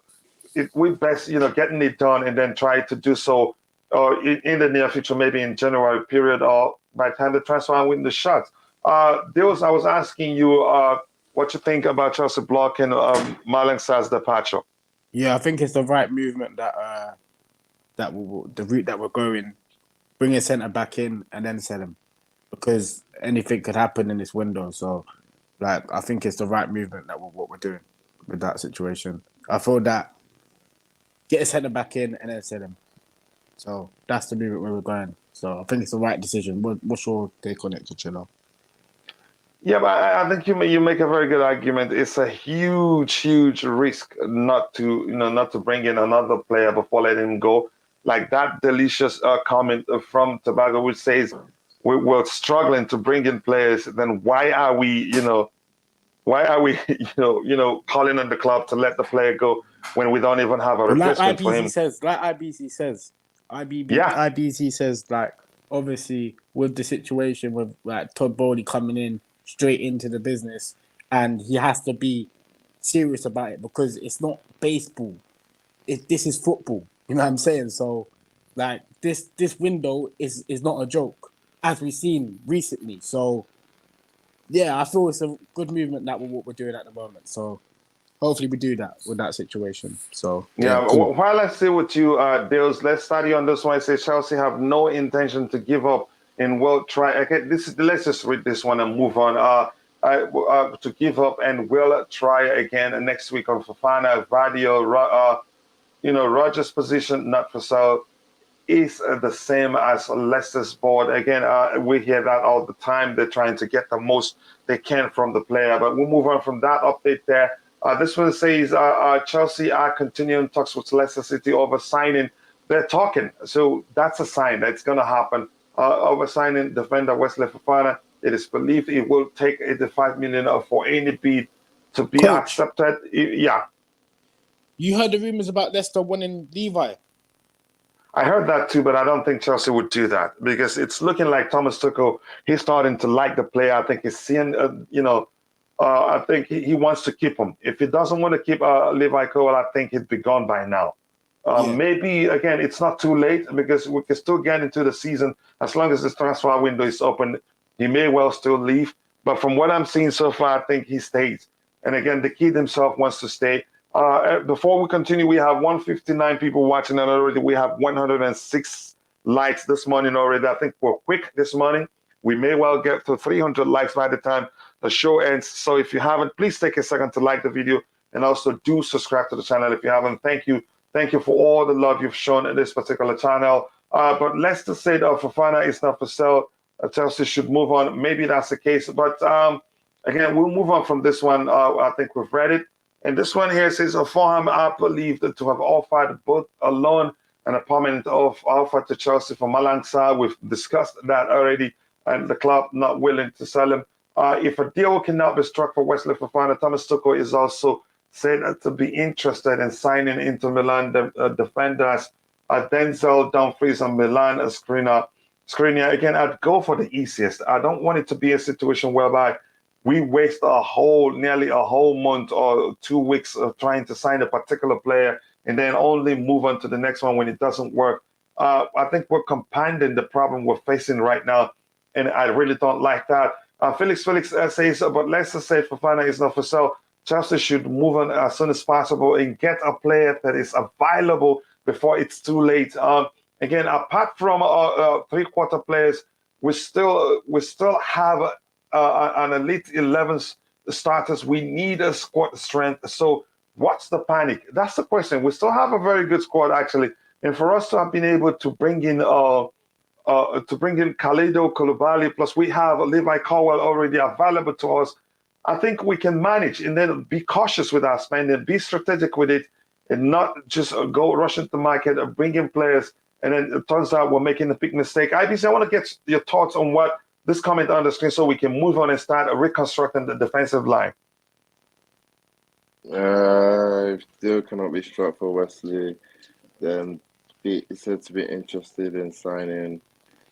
We best getting it done and then try to do so in the near future, maybe in January period or by the time the transfer window shuts. Deals, I was asking you what you think about Chelsea blocking Malang Sarr's departure. Yeah, I think it's the right movement that the route that we're going. Bring a centre back in and then sell him, because anything could happen in this window. So, I think it's the right movement what we're doing with that situation. I feel that get a centre back in and then sell him. So that's the movement where we're going. So I think it's the right decision. What's your take on it, Cucurella? Yeah, but I think you make a very good argument. It's a huge risk not to bring in another player before letting him go. Like that delicious comment from Tobago, which says we're struggling to bring in players. Then why are we calling on the club to let the player go when we don't even have a replacement for him? IBC says, obviously with the situation with Todd Bowley coming in straight into the business, and he has to be serious about it because it's not baseball. This is football. You know what I'm saying? So, this window is not a joke, as we've seen recently. So, yeah, I feel it's a good movement that what we're doing at the moment. So, hopefully we do that with that situation. So, yeah. Cool. While I stay with you, Dales, let's study on this one. I say Chelsea have no intention to give up and will try. Okay, let's just read this one and move on. To give up and will try again next week on Fofana, Vardio, Rogers' position not for sale is the same as Leicester's board. Again, we hear that all the time. They're trying to get the most they can from the player. But we'll move on from that update there. This one says Chelsea are continuing talks with Leicester City over signing. They're talking. So that's a sign that it's going to happen. Over signing defender Wesley Fofana. It is believed it will take 85 million for any bid to be accepted. Yeah. You heard the rumours about Leicester wanting Levi? I heard that too, but I don't think Chelsea would do that because it's looking like Thomas Tuchel, he's starting to like the player. I think he's seeing, I think he wants to keep him. If he doesn't want to keep Levi Colwill, I think he'd be gone by now. Maybe, again, it's not too late because we can still get into the season. As long as this transfer window is open, he may well still leave. But from what I'm seeing so far, I think he stays. And again, the kid himself wants to stay. Before we continue, we have 159 people watching, and already we have 106 likes this morning already. I think we're quick this morning. We may well get to 300 likes by the time the show ends. So if you haven't, please take a second to like the video and also do subscribe to the channel if you haven't. Thank you. Thank you for all the love you've shown in this particular channel. But Leicester said Fofana is not for sale. Chelsea should move on. Maybe that's the case. But again, we'll move on from this one. I think we've read it. And this one here says, Fulham are believed to have offered both a loan and a permanent offer to Chelsea for Malang Sarr. We've discussed that already, and the club not willing to sell him. If a deal cannot be struck for Wesley Fofana, Thomas Tuchel is also said to be interested in signing into Milan defenders Denzel, Dumfries, and Milan Skriniar. Again, I'd go for the easiest. I don't want it to be a situation whereby we waste nearly a whole month or 2 weeks of trying to sign a particular player and then only move on to the next one when it doesn't work. I think we're compounding the problem we're facing right now, and I really don't like that. Felix says, but Leicester said Fofana is not for sale. Chelsea should move on as soon as possible and get a player that is available before it's too late. Again, apart from three-quarter players, we still have an elite 11 starters. We need a squad strength. So what's the panic? That's the question. We still have a very good squad, actually. And for us to have been able to bring in Kalidou Koulibaly, plus we have Levi Colwill already available to us, I think we can manage. And then be cautious with our spending, be strategic with it, and not just go rush into the market and bring in players. And then it turns out we're making a big mistake. IBC, I want to get your thoughts on what this comment on the screen so we can move on and start reconstructing the defensive line. If deal cannot be struck for Wesley, then be said to be interested in signing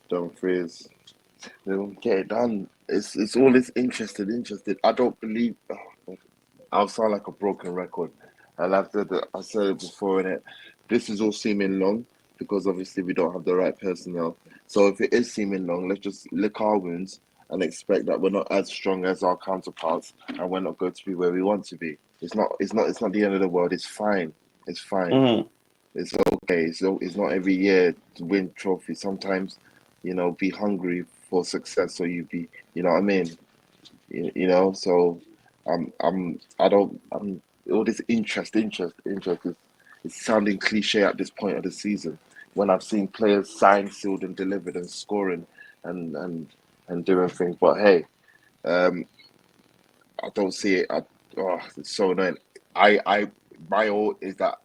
Dumfries. They don't get it done. It's all this interested. I don't believe. Oh, I'll sound like a broken record. And I said it before, innit? This is all seeming long because obviously we don't have the right personnel. So if it is seeming long, let's just lick our wounds and expect that we're not as strong as our counterparts and we're not going to be where we want to be. It's not the end of the world. It's fine. It's fine. Mm-hmm. It's okay. It's not every year to win trophies. Sometimes, be hungry for success. So you know what I mean? So all this interest is sounding cliche at this point of the season when I've seen players signed, sealed, and delivered and scoring and doing things. But hey, I don't see it. It's so annoying. My all is that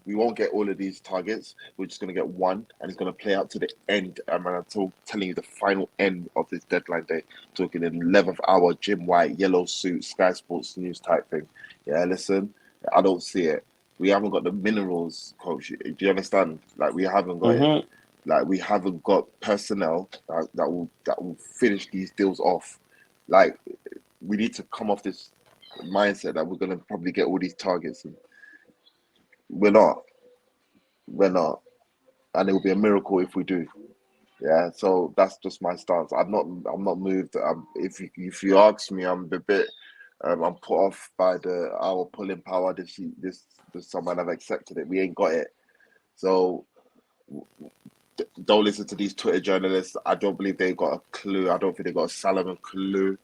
we won't get all of these targets. We're just going to get one, and it's going to play out to the end. I'm telling you the final end of this deadline day. Talking an 11th hour, Jim White, yellow suit, Sky Sports News type thing. Yeah, listen, I don't see it. We haven't got the minerals, coach. Do you understand? Like, we haven't got it. Like, we haven't got personnel that will finish these deals off. Like, we need to come off this mindset that we're going to probably get all these targets. And we're not, and it will be a miracle if we do. Yeah, so that's just my stance. I'm not moved. If you ask me, I'm a bit. I'm put off by our pulling power. This someone have accepted it. We ain't got it. So don't listen to these Twitter journalists. I don't believe they got a clue. I don't think they got a Salomon clue.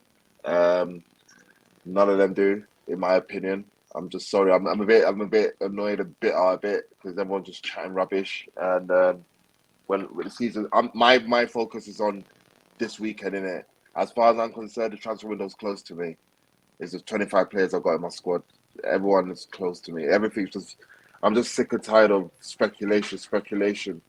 None of them do, in my opinion. I'm just sorry. I'm a bit annoyed, a bit because everyone's just chatting rubbish. And when the season, my focus is on this weekend, innit? As far as I'm concerned, the transfer window's close to me. There's just 25 players I've got in my squad. Everyone is close to me. Everything's just. I'm just sick and tired of speculation,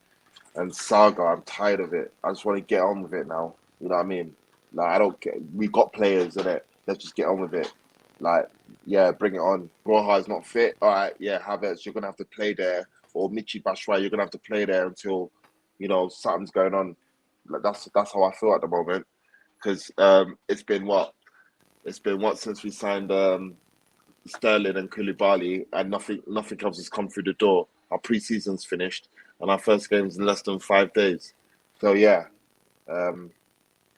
and saga. I'm tired of it. I just want to get on with it now. You know what I mean? Like, I don't care. We got players, innit? Let's just get on with it. Like, yeah, bring it on. Broha is not fit. All right, yeah, Havertz, you're gonna have to play there, or Michi Batshuayi, you're gonna have to play there until, something's going on. Like, that's how I feel at the moment, because it's been what since we signed Sterling and Koulibaly, and nothing else has come through the door. Our pre-season's finished, and our first game's in less than 5 days. So yeah, it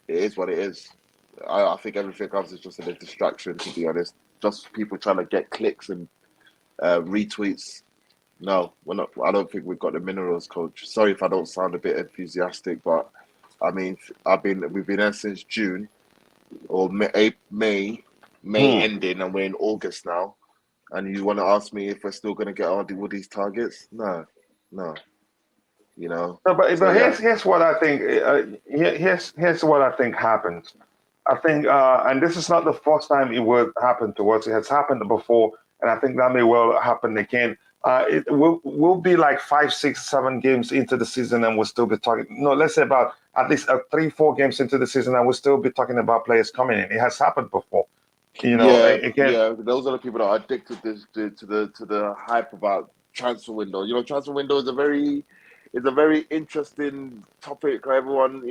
is what it is. I think everything else is just a distraction, to be honest. Just people trying to get clicks and retweets. No, we're not. I don't think we've got the minerals, coach. Sorry if I don't sound a bit enthusiastic, but I mean, we've been there since June or May ending, and we're in August now. And you want to ask me if we're still going to get all these targets? No. No, but here's what I think. Here's what I think happened. I think, and this is not the first time it would happen to us. It has happened before, and I think that may well happen again. It will be like 5, 6, 7 games into the season, and we'll still be talking. No, let's say about at least 3, 4 games into the season, and we'll still be talking about players coming in. It has happened before. Those are the people that are addicted to the hype about transfer window. Transfer window is a very interesting topic. Everyone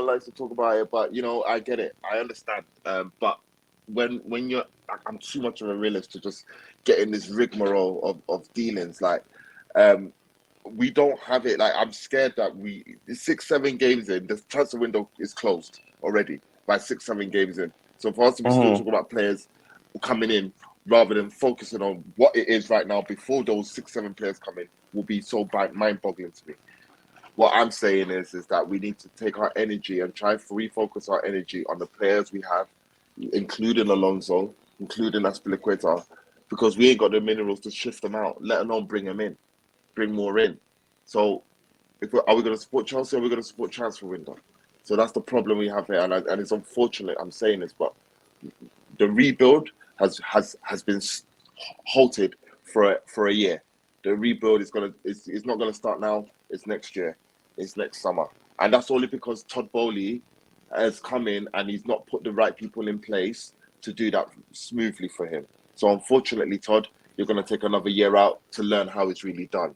likes to talk about it, but I get it. I understand. But when I'm too much of a realist to just get in this rigmarole of dealings. Like, we don't have it. Like, I'm scared that 6, 7 games in, the transfer window is closed already by 6, 7 games in. So for us to be still talking about players coming in rather than focusing on what it is right now before those 6, 7 players come in will be so mind-boggling to me. What I'm saying is that we need to take our energy and try to refocus our energy on the players we have, including Alonso, including Aspilicueta, because we ain't got the minerals to shift them out, let alone bring them in, bring more in. So are we going to support Chelsea or are we going to support transfer window? So that's the problem we have here, and it's unfortunate I'm saying this, but the rebuild has been halted for a year. The rebuild is not gonna start now. It's next year. It's next summer, and that's only because Todd Bowley has come in and he's not put the right people in place to do that smoothly for him. So unfortunately, Todd, you're gonna take another year out to learn how it's really done.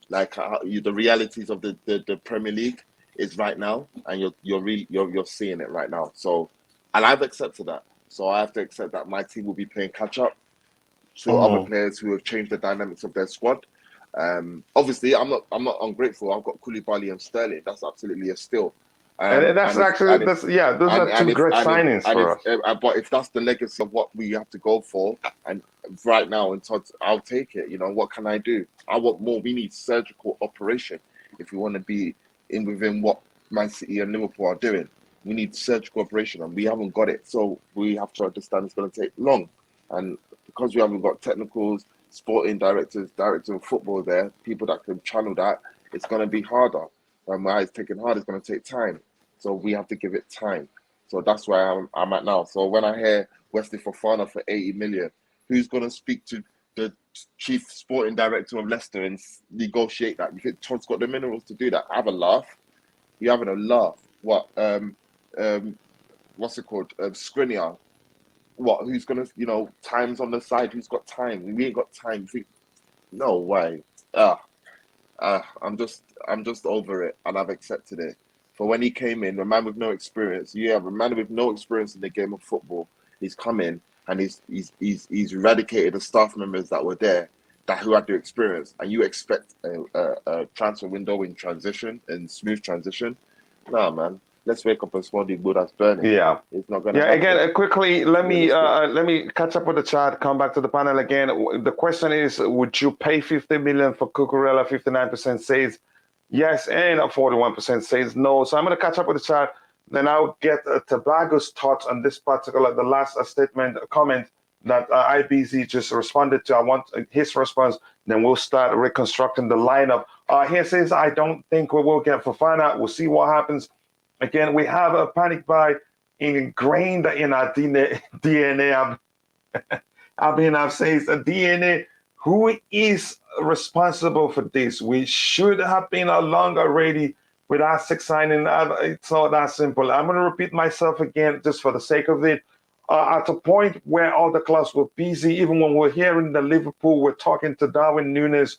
Like the realities of the Premier League. is right now, and you're seeing it right now. So, and I've accepted that. So I have to accept that my team will be playing catch up to other players who have changed the dynamics of their squad. Obviously, I'm not ungrateful. I've got Koulibaly and Sterling. That's absolutely a steal. And those are two great signings for us. But if that's the legacy of what we have to go for, and right now, and I'll take it. You know, what can I do? I want more. We need surgical operation if we want to be within what Man City and Liverpool are doing. We need surgical operation, and we haven't got it. So we have to understand it's going to take long, and because we haven't got technicals, sporting directors of football there, people that can channel that, it's going to be harder. And why it's taking hard, it's going to take time. So we have to give it time. So that's where I'm at now. So when I hear Wesley Fofana for 80 million, who's going to speak to the chief sporting director of Leicester and negotiate that? You think Todd's got the minerals to do that? Have a laugh. You're having a laugh. What? What's it called? Skriniar. What? Who's going to, time's on the side? Who's got time? We ain't got time. You think, no way. I'm just over it, and I've accepted it. For when he came in, a man with no experience, a man with no experience in the game of football, he's come in and he's eradicated the staff members that were there, who had the experience, and you expect a transfer window in transition and smooth transition. Nah, man. Let's wake up and smell the good that's burning. Yeah, it's not gonna. Yeah, happen. Again, quickly, let me catch up with the chat. Come back to the panel again. The question is: would you pay 50 million for Cucurella? 59% says yes, and 41% says no. So I'm going to catch up with the chat. Then I'll get Tobago's thoughts on this particular, the last comment that IBZ just responded to. I want his response. Then we'll start reconstructing the lineup. He says, I don't think we will get Fofana. We'll see what happens. Again, we have a panic buy ingrained in our DNA. I've said the DNA. Who is responsible for this? We should have been along already with our 6 signing. It's not that simple. I'm going to repeat myself again just for the sake of it. At a point where all the clubs were busy, even when we're here in the Liverpool, we're talking to Darwin Núñez.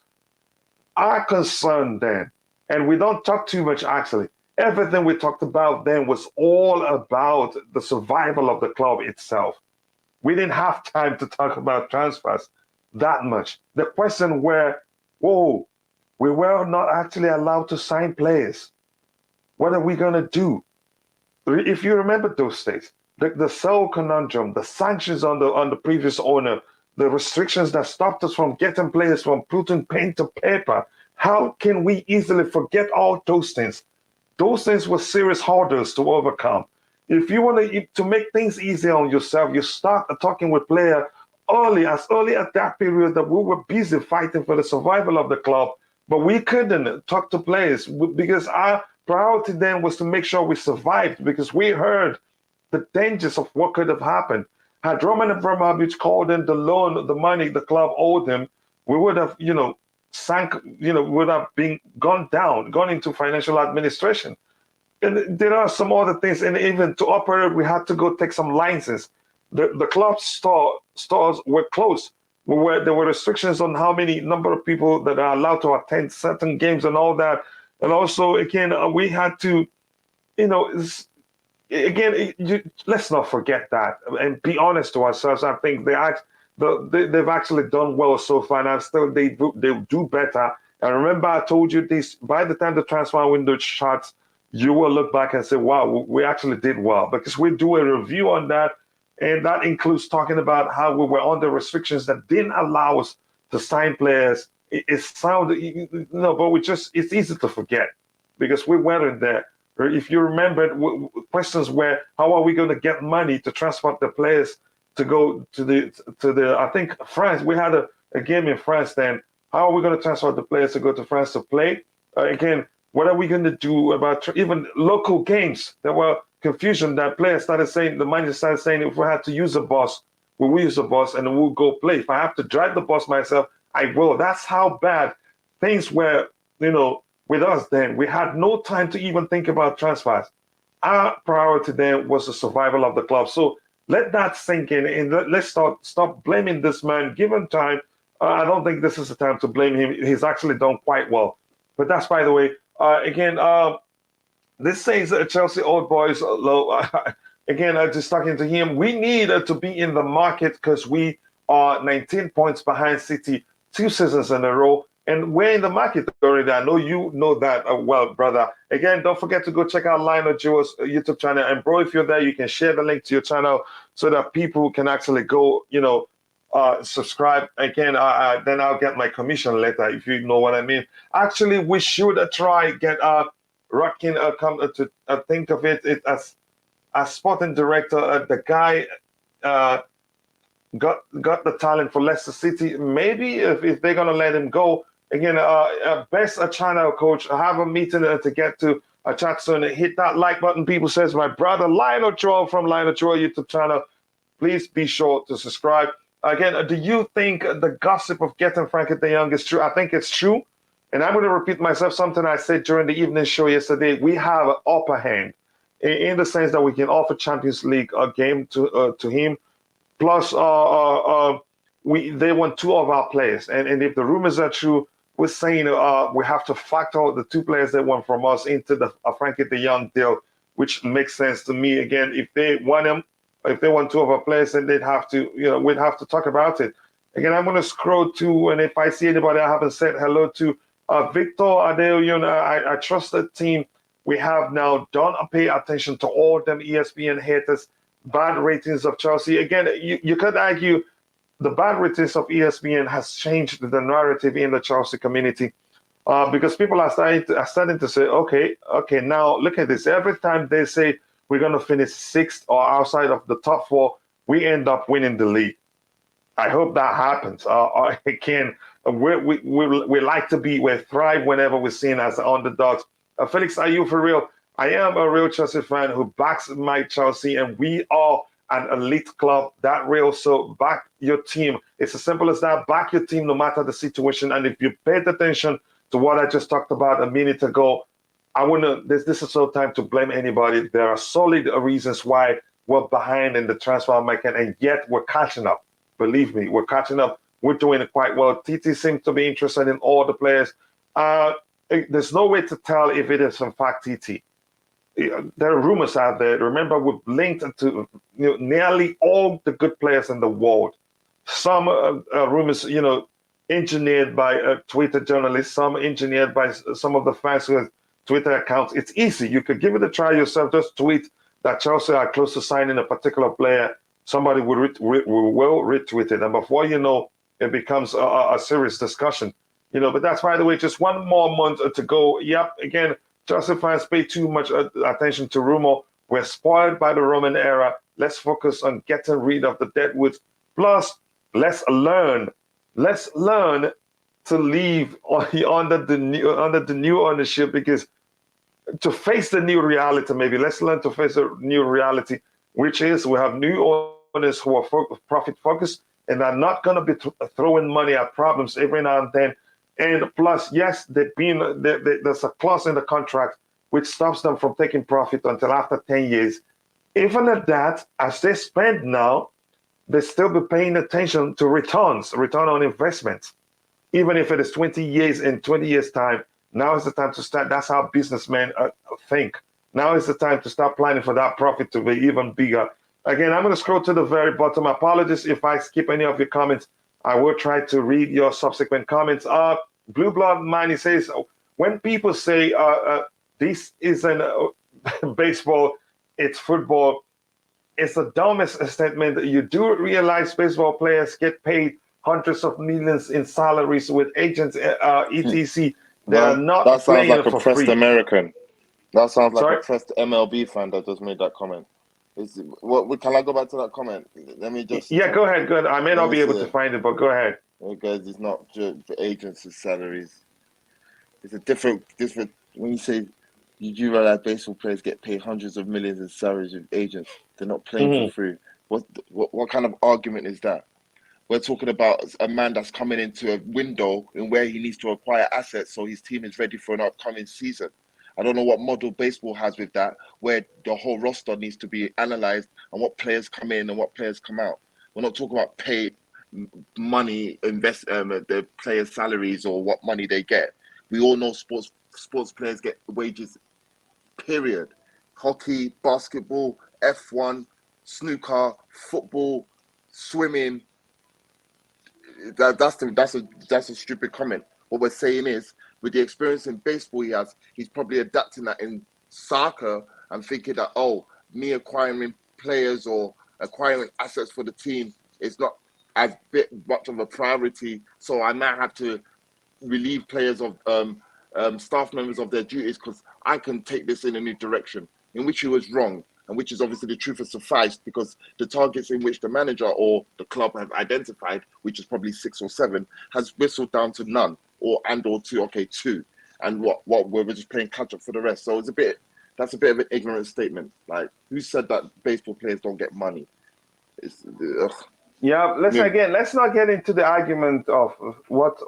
Our concern then, and we don't talk too much actually, everything we talked about then was all about the survival of the club itself. We didn't have time to talk about transfers that much. The question where, we were not actually allowed to sign players. What are we going to do? If you remember those days, the sole conundrum, the sanctions on the previous owner, the restrictions that stopped us from getting players, from putting pen to paper, how can we easily forget all those things? Those things were serious hurdles to overcome. If you want to make things easy on yourself, you start talking with players as early at that period that we were busy fighting for the survival of the club, but we couldn't talk to players because our priority then was to make sure we survived, because we heard the dangers of what could have happened. Had Roman Abramovich called in the loan, the money the club owed him, we would have, would have gone into financial administration. And there are some other things, and even to operate, we had to go take some licenses. The club stores were closed. There were restrictions on how many number of people that are allowed to attend certain games and all that. And also, again, we had to, let's not forget that and be honest to ourselves. I think they've actually done well so far, and still they do better. And remember, I told you this: by the time the transfer window shuts, you will look back and say, "Wow, we actually did well," because we do a review on that, and that includes talking about how we were under restrictions that didn't allow us to sign players. But it's easy to forget because we weren't there. If you remember, questions were, how are we going to get money to transfer the players to go to the I think France? We had a game in France then. How are we going to transfer the players to go to France to play? Again, what are we going to do about even local games? There were confusion that players the manager started saying, if we had to use a bus, we will use a bus and we'll go play. If I have to drive the bus myself, I will. That's how bad things were, with us then. We had no time to even think about transfers. Our priority then was the survival of the club. So let that sink in, and let's stop blaming this man. Given time, I don't think this is the time to blame him. He's actually done quite well. But that's, by the way, again, this says Chelsea old boys low. Again, just talking to him, we need to be in the market because we are 19 points behind City 2 seasons in a row. And we're in the market already. I know you know that well, brother. Again, don't forget to go check out Lionel Joe's YouTube channel. And bro, if you're there, you can share the link to your channel so that people can actually go, subscribe. Again, then I'll get my commission later, if you know what I mean. Actually, we should try get Rockin come to think of it as sporting director. The guy got the talent for Leicester City. Maybe if they're gonna let him go. Again, best channel coach. Have a meeting to get to a chat soon. Hit that like button. People says my brother Lionel Joel from Lionel Joel YouTube channel. Please be sure to subscribe. Again, do you think the gossip of getting Frankie de Jong is true? I think it's true. And I'm going to repeat myself, something I said during the evening show yesterday. We have an upper hand in the sense that we can offer Champions League a game to him. Plus, they want 2 of our players. And if the rumors are true, we're saying we have to factor the 2 players they want from us into the Frankie de Jong deal, which makes sense to me. Again, if they want him, if they want 2 of our players, then they'd have to, we'd have to talk about it. Again, I'm going to scroll to, and if I see anybody I haven't said hello to, Victor Adeoyun, I trust the team we have now. Don't pay attention to all them ESPN haters, bad ratings of Chelsea. Again, you could argue the bad ratings of ESPN has changed the narrative in the Chelsea community because people are starting to say, okay, now look at this. Every time they say we're going to finish 6th or outside of the top 4, we end up winning the league. I hope that happens. Again, we like to be, we thrive whenever we're seen as underdogs. Felix, are you for real? I am a real Chelsea fan who backs my Chelsea, and we are an elite club. That real. So back your team. It's as simple as that. Back your team no matter the situation. And if you paid attention to what I just talked about a minute ago, I wouldn't. This is no time to blame anybody. There are solid reasons why we're behind in the transfer market, and yet we're catching up. Believe me, we're catching up. We're doing it quite well. TT seems to be interested in all the players. There's no way to tell if it is in fact TT. There are rumors out there. Remember, we've linked to nearly all the good players in the world. Some rumors, engineered by Twitter journalists, some engineered by some of the fans who have Twitter accounts. It's easy. You could give it a try yourself. Just tweet that Chelsea are close to signing a particular player. Somebody will retweet it. And before you know, it becomes a serious discussion. But that's, by the way, just one more month to go. Yep, again, Chelsea fans pay too much attention to rumor. We're spoiled by the Roman era. Let's focus on getting rid of the deadwoods. Plus, let's learn to leave under the new ownership, because to face the new reality, maybe let's learn to face the new reality, which is we have new owners who are profit focused and are not going to be throwing money at problems every now and then. And plus, yes, there's a clause in the contract which stops them from taking profit until after 10 years. Even at that, as they spend now, they still be paying attention to return on investment. Even if it is 20 years, in 20 years' time, now is the time to start. That's how businessmen think. Now is the time to start planning for that profit to be even bigger. Again, I'm going to scroll to the very bottom. Apologies if I skip any of your comments. I will try to read your subsequent comments. Blue Blood Man, he says, when people say this isn't baseball, it's football, it's the dumbest statement. You do realize baseball players get paid hundreds of millions in salaries with agents, etc. They are not that sounds playing like a for pressed free. American. That sounds like Sorry? a pressed MLB fan that just made that comment. Can I go back to that comment? Let me just. Yeah, go ahead. I may not be able to find it, but go ahead. Because it's not just for agents' salaries. It's a different. When you say you do realize baseball players get paid hundreds of millions in salaries with agents, they're not playing for free. What kind of argument is that? We're talking about a man that's coming into a window in where he needs to acquire assets so his team is ready for an upcoming season. I don't know what model baseball has with that, where the whole roster needs to be analyzed and what players come in and what players come out. We're not talking about pay money, invest the players' salaries or what money they get. We all know sports players get wages period. Hockey, basketball, F1, snooker, football, swimming. That's a stupid comment. What we're saying is, with the experience in baseball he has, he's probably adapting that in soccer and thinking that, oh, me acquiring players or acquiring assets for the team is not as much of a priority. So I might have to relieve players of staff members of their duties because I can take this in a new direction, in which he was wrong, and which is obviously the truth has sufficed, because the targets in which the manager or the club have identified, which is probably 6 or 7, has whistled down to none or 2, and what we're just playing catch up for the rest. So that's a bit of an ignorant statement. Like, who said that baseball players don't get money? Yeah, let's not get into the argument of what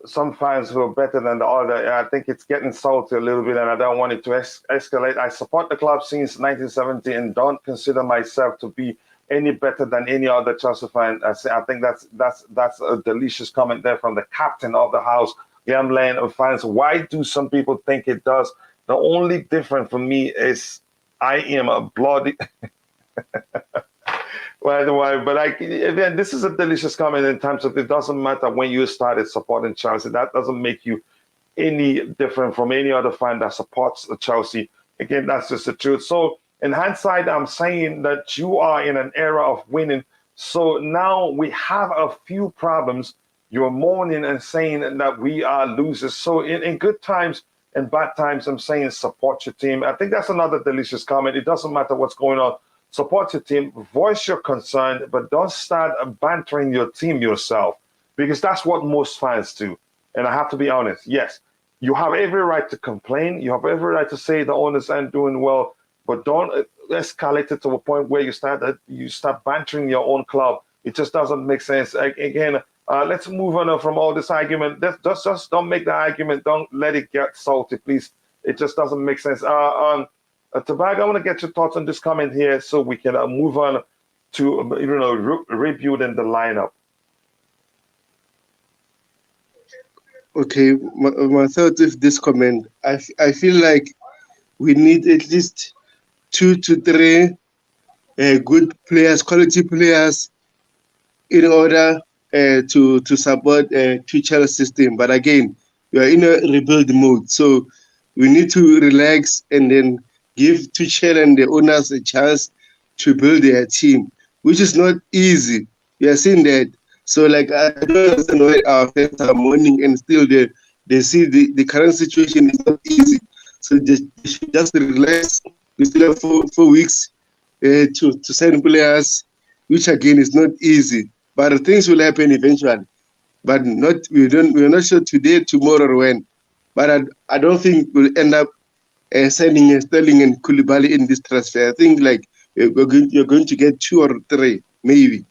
some fans who are better than the other. I think it's getting salty a little bit, and I don't want it to escalate. I support the club since 1970 and don't consider myself to be any better than any other Chelsea fan. I think that's a delicious comment there from the captain of the house, Gambling of fans. Why do some people think it does? The only difference for me is I am a bloody... But again, this is a delicious comment in terms of it doesn't matter when you started supporting Chelsea. That doesn't make you any different from any other fan that supports Chelsea. Again, that's just the truth. So in hindsight, I'm saying that you are in an era of winning. So now we have a few problems. You're mourning and saying that we are losers. So in good times and bad times, I'm saying support your team. I think that's another delicious comment. It doesn't matter what's going on. Support your team, voice your concern, but don't start bantering your team yourself, because that's what most fans do. And I have to be honest, yes, you have every right to complain. You have every right to say the owners aren't doing well, but don't escalate it to a point where you start bantering your own club. It just doesn't make sense. Again, let's move on from all this argument. Just don't make the argument. Don't let it get salty, please. It just doesn't make sense. Tabag, I want to get your thoughts on this comment here so we can move on to rebuilding the lineup. Okay, my thought of this comment, I feel like we need at least 2 to 3 good players, quality players, in order to support Tuchel's system. But again, we are in a rebuild mode, so we need to relax and then give Tuchel and the owners a chance to build their team, which is not easy. We are seeing that. So, I don't understand why our fans are mourning and still they see the current situation is not easy. So they should just relax. We still have 4 weeks to sign players, which again is not easy. But things will happen eventually. But we're not sure today, tomorrow, or when. But I don't think we'll end up signing Sterling and Koulibaly in this transfer. I think you're going to get 2 or 3, maybe.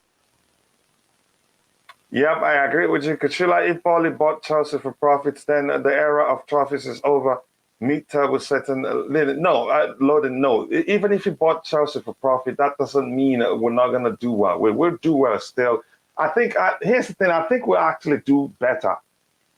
Yep, I agree with you. Cucurella, if Paulie bought Chelsea for profits, then the era of trophies is over. Mita was certain. No. Even if he bought Chelsea for profit, that doesn't mean we're not going to do well. We'll do well still. I think, here's the thing, I think we'll actually do better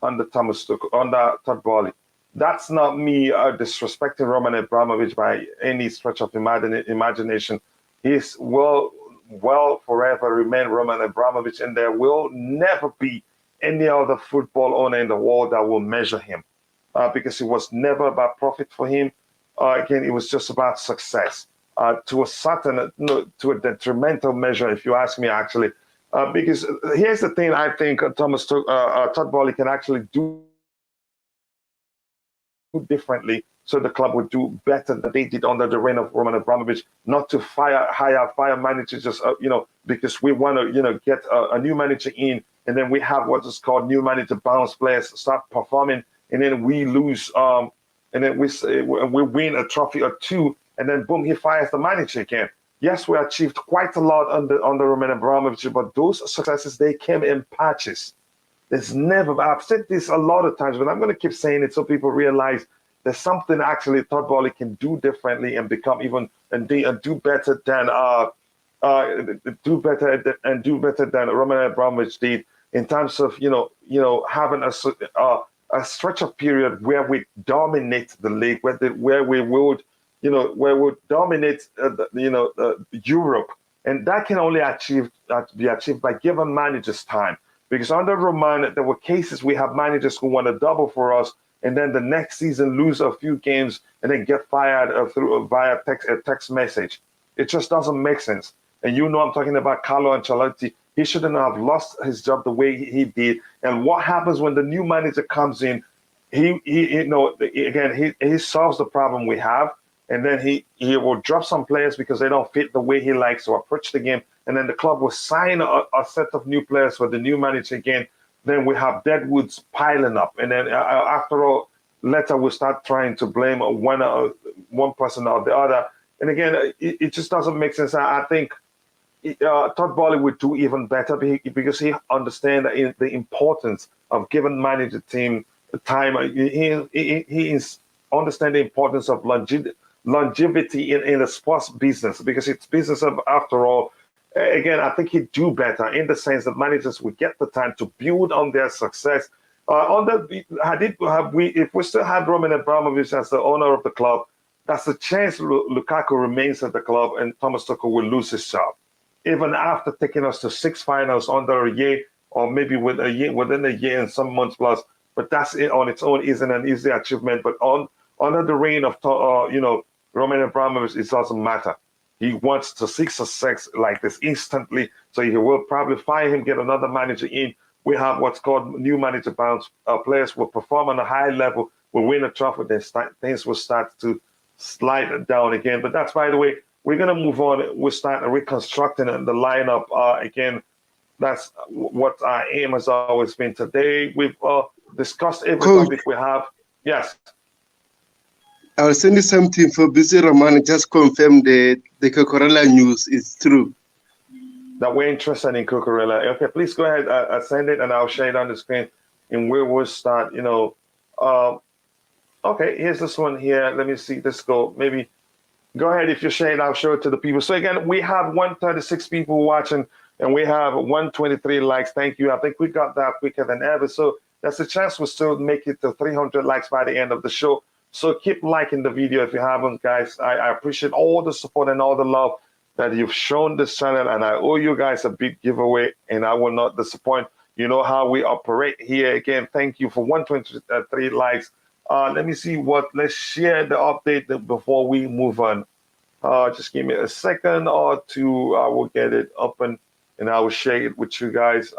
under Todd Boehly. That's not me disrespecting Roman Abramovich by any stretch of imagination. He's will forever remain Roman Abramovich, and there will never be any other football owner in the world that will measure him, because it was never about profit for him. Again, it was just about success to a detrimental measure, if you ask me, actually. Because here's the thing, I think Todd Boehly can actually do differently, so the club would do better than they did under the reign of Roman Abramovich. Not to fire managers just because we want to get a new manager in, and then we have what is called new manager bounce, players start performing, and then we lose, and then we win a trophy or 2, and then boom, he fires the manager again. Yes, we achieved quite a lot under Roman Abramovich, but those successes, they came in patches. There's never, I've said this a lot of times, but I'm going to keep saying it so people realize there's something actually Todd Boehly can do differently and become even and do better than Roman Abramovich did in terms of having a a stretch of period where we dominate the league, where we would, where we would dominate, Europe, and that can only be achieved by giving managers time. Because under Roman, there were cases we have managers who want to double for us, and then the next season lose a few games and then get fired via text message. It just doesn't make sense. And I'm talking about Carlo Ancelotti. He shouldn't have lost his job the way he did. And what happens when the new manager comes in? He solves the problem we have, and then he will drop some players because they don't fit the way he likes to approach the game. And then the club will sign a set of new players for the new manager again. Then we have deadwoods piling up, and then after all, later we'll start trying to blame one person or the other. And again, it just doesn't make sense. I think Todd Bowley would do even better because he understands the importance of giving manager team time. He understands the importance of longevity in the sports business, because it's business after all. Again, I think he'd do better in the sense that managers would get the time to build on their success. If we still had Roman Abramovich as the owner of the club, that's a chance Lukaku remains at the club and Thomas Tuchel will lose his job, even after taking us to 6 finals under a year, or maybe within a year and some months plus. But that's on its own isn't an easy achievement. But under the reign of Roman Abramovich, it doesn't matter. He wants to seek success like this instantly, so he will probably fire him, get another manager in. We have what's called new manager bounce. Players will perform on a high level, will win a trophy, then things will start to slide down again. But that's, by the way, we're going to move on. We'll start reconstructing the lineup again. That's what our aim has always been. Today, we've discussed every topic we have. Yes. I will send you something for Busy Roman. Just confirm the Cucurella news is true. That we're interested in Cucurella. Okay, please go ahead, send it, and I'll share it on the screen. And we will start. Okay, here's this one here. Let me see this go. Maybe go ahead if you share it. I'll show it to the people. So again, we have 136 people watching, and we have 123 likes. Thank you. I think we got that quicker than ever. So there's a chance we'll still make it to 300 likes by the end of the show. So keep liking the video if you haven't, guys. I appreciate all the support and all the love that you've shown this channel, and I owe you guys a big giveaway, and I will not disappoint. You know how we operate here. Again, thank you for 123 likes. Let me see let's share the update before we move on. Just give me a second or two. I will get it up and I will share it with you guys.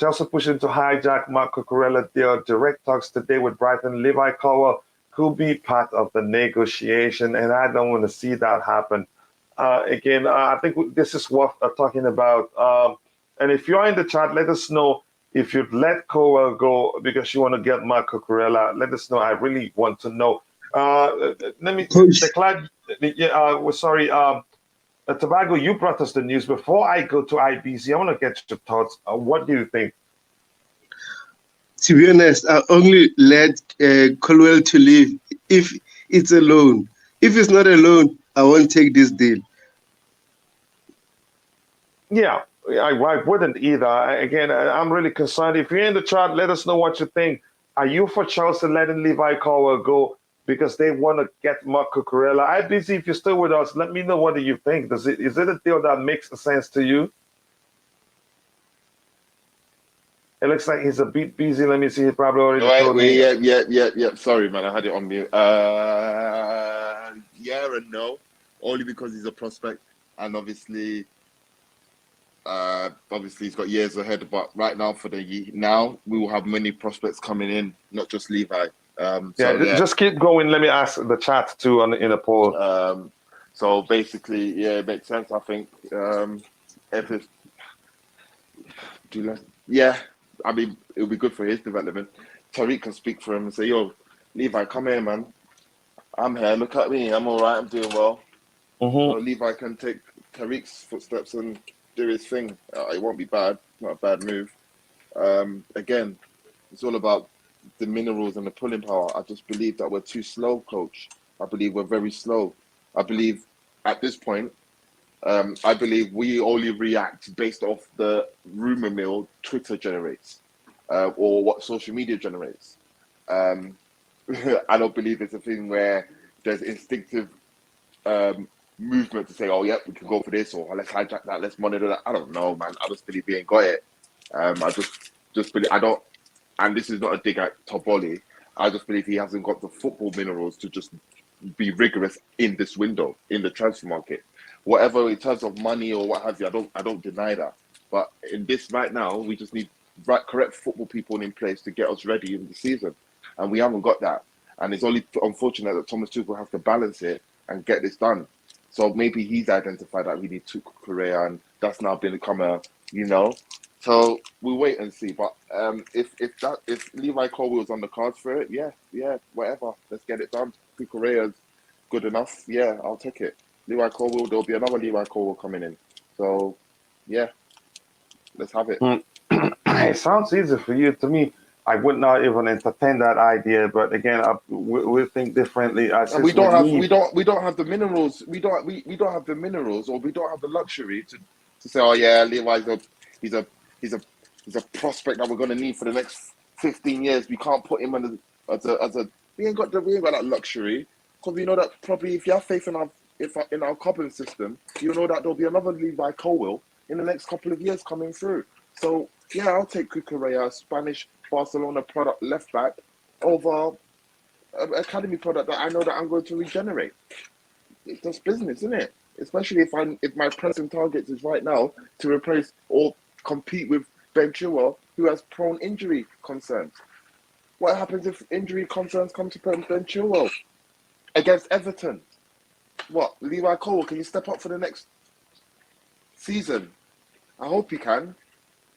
Chelsea pushing to hijack Marc Cucurella deal. Direct talks today with Brighton. Levi Colwill could be part of the negotiation, and I don't want to see that happen. Again, I think this is worth talking about. And if you're in the chat, let us know if you'd let Colwill go because you want to get Marc Cucurella. Let us know. I really want to know. Let me declare. Sorry, Tobago, you brought us the news. Before I go to IBC, I want to get your thoughts. What do you think? To be honest, I only let Colwill to leave if it's a loan. If it's not a loan, I won't take this deal. Yeah, I wouldn't either. Again, I'm really concerned. If you're in the chat, let us know what you think. Are you for Chelsea letting Levi Colwill go because they want to get Marc Cucurella? IBC, if you're still with us, let me know what do you think. Is it a deal that makes sense to you? It looks like he's a bit busy. Let me see. He probably already told me. Yeah. Sorry, man. I had it on mute. Yeah and no. Only because he's a prospect. And obviously he's got years ahead. But right now, we will have many prospects coming in, not just Levi. Just keep going. Let me ask the chat too in a poll. So basically, yeah, it makes sense. I think I mean, it would be good for his development. Tariq can speak for him and say, "Yo, Levi, come here, man. I'm here. Look at me. I'm all right. I'm doing well." So Levi can take Tariq's footsteps and do his thing. It won't be bad. Not a bad move. Again, it's all about the minerals and the pulling power. I just believe that we're too slow, coach. I believe we're very slow. I believe at this point, I believe we only react based off the rumor mill Twitter generates. or what social media generates. I don't believe it's a thing where there's instinctive movement to say, oh, yeah, we can go for this, or let's hijack that, let's monitor that. I don't know, man. I just believe he ain't got it. I just believe, I don't, and this is not a dig at Toboli, I just believe he hasn't got the football minerals to just be rigorous in this window, in the transfer market. Whatever in terms of money or what have you, I don't deny that. But in this right now, we just need correct football people in place to get us ready in the season. And we haven't got that. And it's only unfortunate that Thomas Tuchel has to balance it and get this done. So maybe he's identified that we need Cucurella, and that's now become a, So we'll wait and see. But if Levi Colwill is on the cards for it, yeah, whatever. Let's get it done. Cucurella is good enough. Yeah, I'll take it. Levi Colwill, there'll be another Levi Colwill coming in. So, yeah, let's have it. It sounds easy for you. To me, I would not even entertain that idea. But again, we think differently. And we don't have the minerals. We don't have the minerals, or we don't have the luxury to say, oh yeah, Levi's he's a prospect that we're going to need for the next 15 years. We can't put him as a we ain't got that luxury, because we know that probably if you have faith in our Cobham system, you know that there'll be another Levi Colwill in the next couple of years coming through. So yeah, I'll take Cucurella, Spanish Barcelona product left back, over an academy product that I know that I'm going to regenerate. It's just business, isn't it? Especially if my present target is right now to replace or compete with Ben Chilwell, who has prone injury concerns. What happens if injury concerns come to Ben Chilwell against Everton? What, Levi Colwill, can you step up for the next season? I hope he can.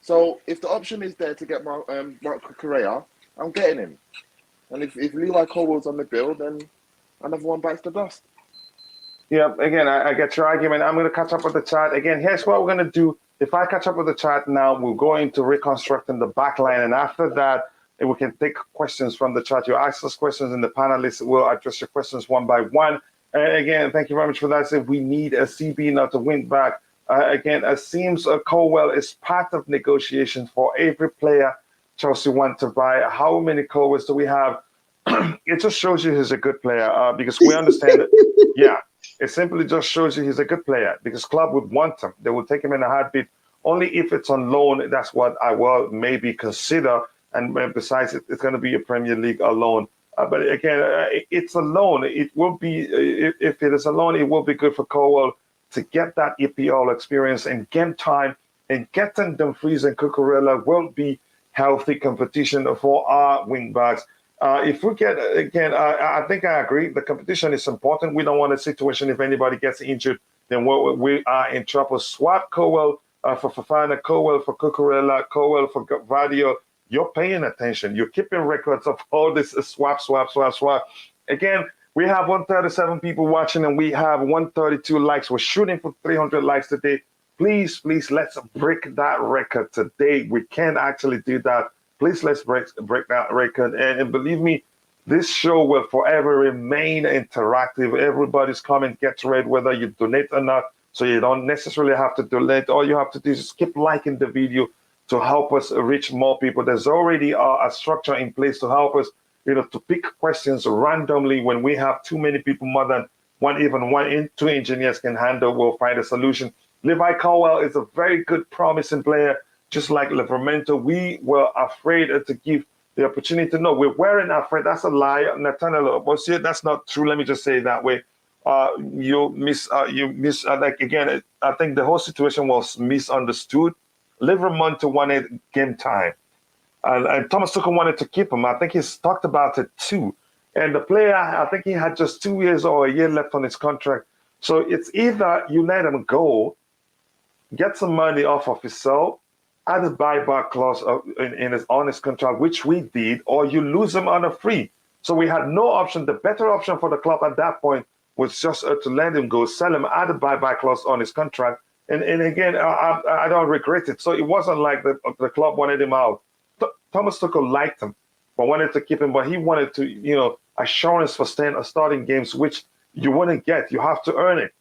So if the option is there to get Mark Cucurella, I'm getting him. And if Levi Colwill's on the bill, then another one bites the dust. Yeah, again, I get your argument. I'm going to catch up with the chat. Again, here's what we're going to do. If I catch up with the chat now, we'll go into reconstructing the backline. And after that, we can take questions from the chat. You ask us questions in the panelists. We'll address your questions one by one. And again, thank you very much for that. So we need a CB now to win back. Again, it seems Colwill is part of negotiations for every player Chelsea want to buy. How many Colwills do we have? It just shows you he's a good player because we understand it. Yeah, it simply just shows you he's a good player because club would want him. They will take him in a heartbeat. Only if it's on loan, that's what I will maybe consider. And besides, it's going to be a Premier League loan. But again, it's a loan. It will be, if it is a loan, it will be good for Colwill to get that EPL experience and game time, and getting Dumfries and Cucurella will be healthy competition for our wing backs. If we get, again, I think I agree, the competition is important. We don't want a situation if anybody gets injured, then we are in trouble. Swap Colwill for Fofana, Colwill for Cucurella, Colwill for Vadio. You're paying attention. You're keeping records of all this swap. Again, we have 137 people watching and we have 132 likes. We're shooting for 300 likes today. Please, let's break that record today. We can actually do that. Please, let's break that record. And believe me, this show will forever remain interactive. Everybody's comment gets read whether you donate or not. So you don't necessarily have to donate. All you have to do is keep liking the video to help us reach more people. There's already a structure in place to help us, to pick questions randomly when we have too many people, more than two engineers can handle. We'll find a solution. Levi Colwill is a very good, promising player, just like Livramento. We were afraid to give the opportunity to know. We weren't afraid. That's a lie, Nathaniel. That's not true. Let me just say it that way. Again, I think the whole situation was misunderstood. Livramento wanted game time. And Thomas Tuchel wanted to keep him. I think he's talked about it too. And the player, I think he had just 2 years or a year left on his contract. So it's either you let him go, get some money off of himself, add a buyback clause on his contract, which we did, or you lose him on a free. So we had no option. The better option for the club at that point was just to let him go, sell him, add a buyback clause on his contract. And again, I don't regret it. So it wasn't like the club wanted him out. Thomas Tuchel liked him, but wanted to keep him. But he wanted to, assurance for starting games, which you wouldn't get. You have to earn it.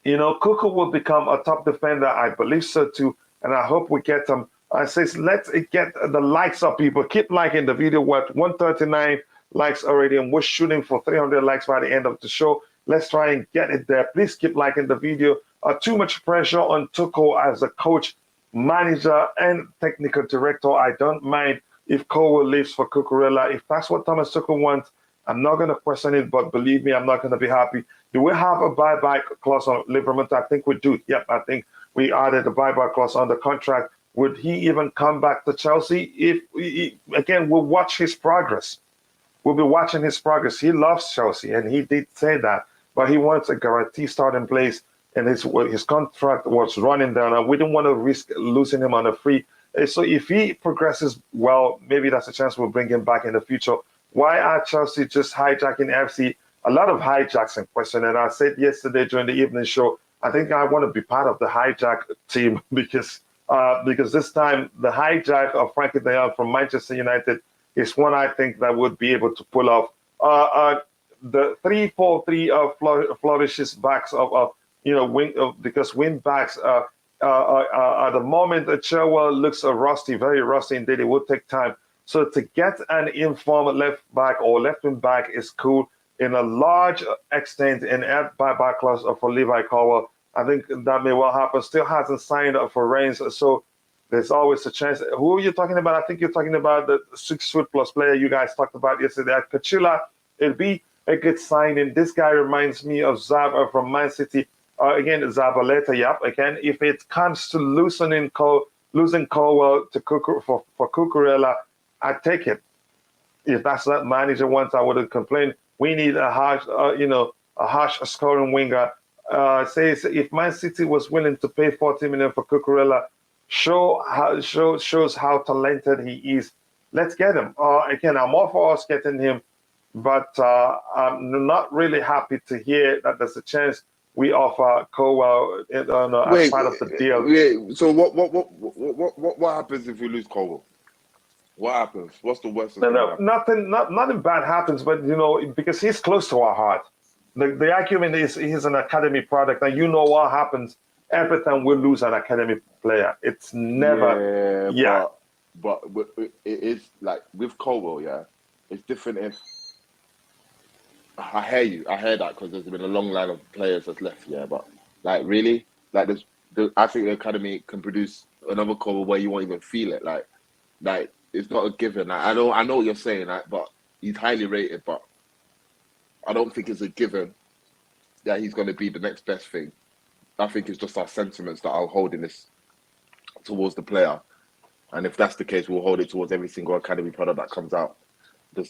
Cuckoo will become a top defender. I believe so too. And I hope we get him Says, let's get the likes up, people. Keep liking the video. What, 139 likes already, and we're shooting for 300 likes by the end of the show. Let's try and get it there. Please keep liking the video. Too much pressure on Tuchel as a coach, manager, and technical director. I don't mind if Colwill leaves for Cucurella. If that's what Thomas Tuchel wants, I'm not going to question it, but believe me, I'm not going to be happy. Do we have a buyback clause on Livermore? I think we do. Yep, I think we added a buyback clause on the contract. Would he even come back to Chelsea? Again, we'll watch his progress. We'll be watching his progress. He loves Chelsea, and he did say that, but he wants a guarantee starting place, and his contract was running down, and we didn't want to risk losing him on a free. So if he progresses well, maybe that's a chance we'll bring him back in the future. Why are Chelsea just hijacking FC? A lot of hijacks in question, and I said yesterday during the evening show, I think I want to be part of the hijack team because this time the hijack of Frankie de Jong from Manchester United is one I think that would be able to pull off. The 3-4-3 flourishes backs of because wing backs at the moment Chilwell looks rusty, very rusty indeed. It will take time. So to get an informed left back or left wing back is cool. In a large extent, and add buyback clause for Levi Colwill, I think that may well happen. Still hasn't signed up for Reigns, so there's always a chance. Who are you talking about? I think you're talking about the 6-foot-plus player you guys talked about yesterday. Coachila, it'd be a good signing. This guy reminds me of Zaba from Man City. Again, Zabaleta, yep. Again, if it comes to losing Colwill for Cucurella, I'd take it. If that's what manager wants, I wouldn't complain. We need a harsh scoring winger. Says if Man City was willing to pay 40 million for Cucurella, shows how talented he is. Let's get him. Again, I'm all for us getting him, but I'm not really happy to hear that there's a chance we offer Colwill as part of the deal. Wait, so what happens if we lose Colwill? What happens? What's the worst? Nothing bad happens, but because he's close to our heart. The argument is he's an academy product, and you know what happens every time we lose an academy player. It's never. But it is like with Colwill, it's different. If I hear you, I hear that because there's been a long line of players that's left, but like really, like I think the academy can produce another Colwill where you won't even feel it, like. It's not a given. I know what you're saying, but he's highly rated, but I don't think it's a given that he's going to be the next best thing. I think it's just our sentiments that are holding this towards the player. And if that's the case, we'll hold it towards every single academy product that comes out. The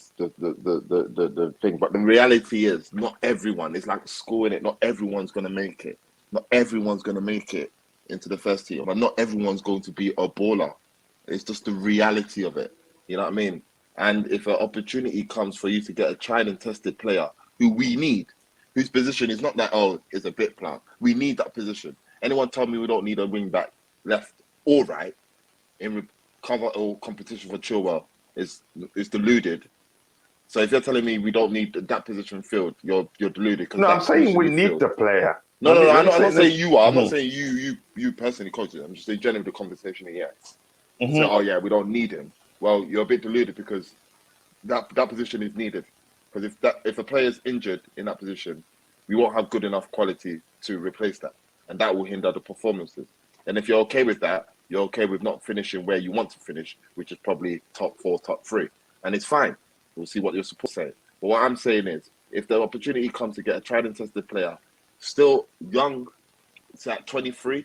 thing. But the reality is, not everyone, it's like school, innit? Not everyone's going to make it. Not everyone's going to make it into the first team. And not everyone's going to be a baller. It's just the reality of it. You know what I mean? And if an opportunity comes for you to get a tried and tested player who we need, whose position is not that, is a bit plan. We need that position. Anyone tell me we don't need a wing back, left or right, in cover or competition for Chilwell is deluded. So if you're telling me we don't need that position filled, you're deluded. No, I'm saying we need the player. No, I'm not saying you are. I'm not saying you personally, coach. I'm just saying generally the conversation here. So, we don't need him. Well, you're a bit deluded because that position is needed. Because if a player is injured in that position, we won't have good enough quality to replace that, and that will hinder the performances. And if you're okay with that, you're okay with not finishing where you want to finish, which is probably top 4, top 3, and it's fine. We'll see what your support say. But what I'm saying is, if the opportunity comes to get a tried and tested player, still young, it's at 23,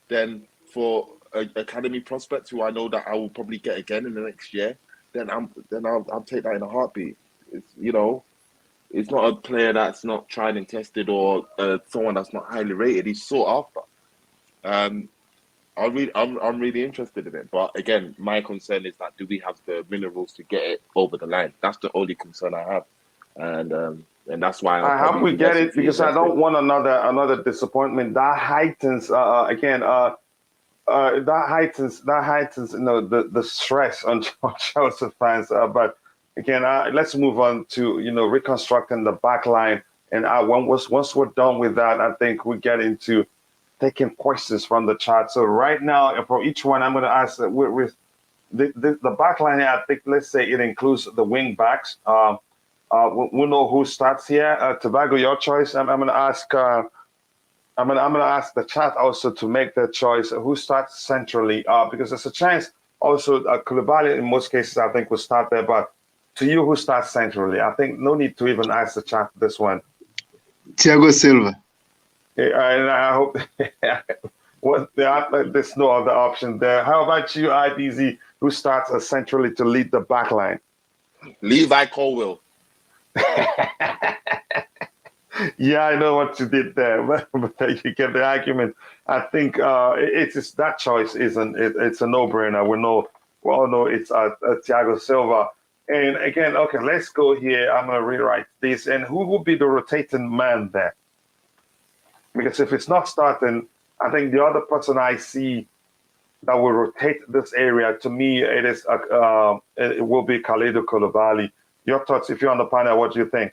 then for academy prospects who I know that I will probably get again in the next year, then I'll take that in a heartbeat. It's not a player that's not tried and tested or someone that's not highly rated. He's sought after. I'm really interested in it, but again, my concern is that do we have the minerals to get it over the line? That's the only concern I have, and that's why I hope we get it because I don't want another disappointment. That heightens that heightens the stress on Chelsea fans. But again, let's move on to reconstructing the back line. And once we're done with that, I think we get into taking questions from the chat. So right now, for each one, I'm going to ask with the back line. I think let's say it includes the wing backs. We'll know who starts here. Tobago, your choice. I'm going to ask. I'm gonna ask the chat also to make their choice. Who starts centrally? Because there's a chance also Koulibaly in most cases I think will start there. But to you, who starts centrally? I think no need to even ask the chat this one. Thiago Silva. Yeah, and I hope there's no other option there. How about you, IBZ? Who starts centrally to lead the back line? Levi Colwill. Yeah, I know what you did there, but you get the argument. I think it's that choice isn't it, it's a no-brainer. We all know it's Thiago Silva. And again, okay, let's go here. I'm gonna rewrite this. And who will be the rotating man there? Because if it's not starting, I think the other person I see that will rotate this area, to me, it will be Kalidou Koulibaly. Your thoughts, if you're on the panel, what do you think?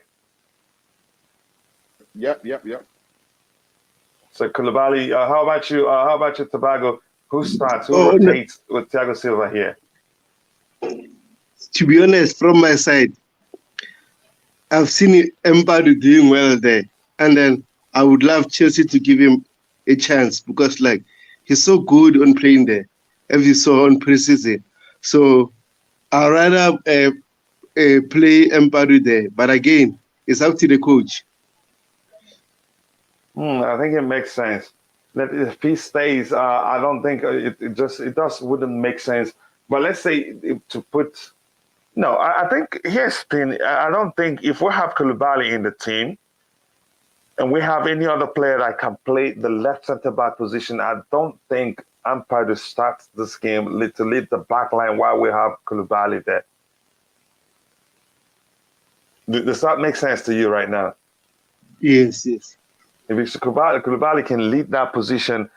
Yep. So Koulibaly, how about you? How about you, Tobago? Who starts? Who rotates with Thiago Silva here? To be honest, from my side, I've seen Mpadu doing well there, and then I would love Chelsea to give him a chance because, like, he's so good on playing there, as you saw on preseason. So I'd rather play Mpadu there, but again, it's up to the coach. I think it makes sense. That if he stays, I don't think wouldn't make sense. But let's say to put, no, I think here's the thing. I don't think if we have Koulibaly in the team, and we have any other player that can play the left centre back position, I don't think Ampadu starts this game to lead the back line while we have Koulibaly there. Does that make sense to you right now? Yes. If it's Koulibaly can lead that position,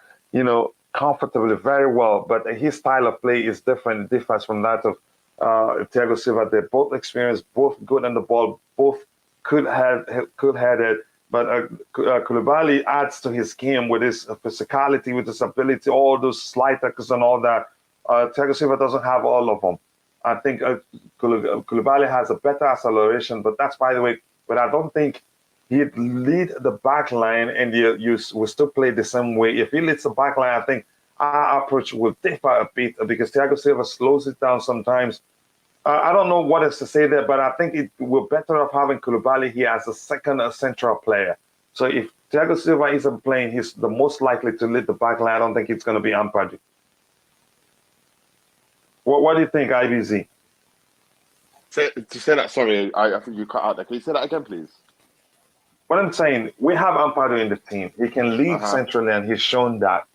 comfortably, very well. But his style of play is different. It differs from that of Thiago Silva. They're both experienced, both good on the ball, both could head it. But Koulibaly adds to his game with his physicality, with his ability, all those slight tackles and all that. Thiago Silva doesn't have all of them. I think Koulibaly has a better acceleration, but that's by the way. But I don't think he'd lead the back line and you will still play the same way. If he leads the back line, I think our approach will differ a bit because Thiago Silva slows it down sometimes. I don't know what else to say there, but I think we're better off having Koulibaly here as a second central player. So if Thiago Silva isn't playing, he's the most likely to lead the back line. I don't think it's going to be Ampadu. What do you think, IBZ? Say that. Sorry, I think you cut out there. Can you say that again, please? What I'm saying, we have Ampadu in the team. He can lead centrally, and he's shown that.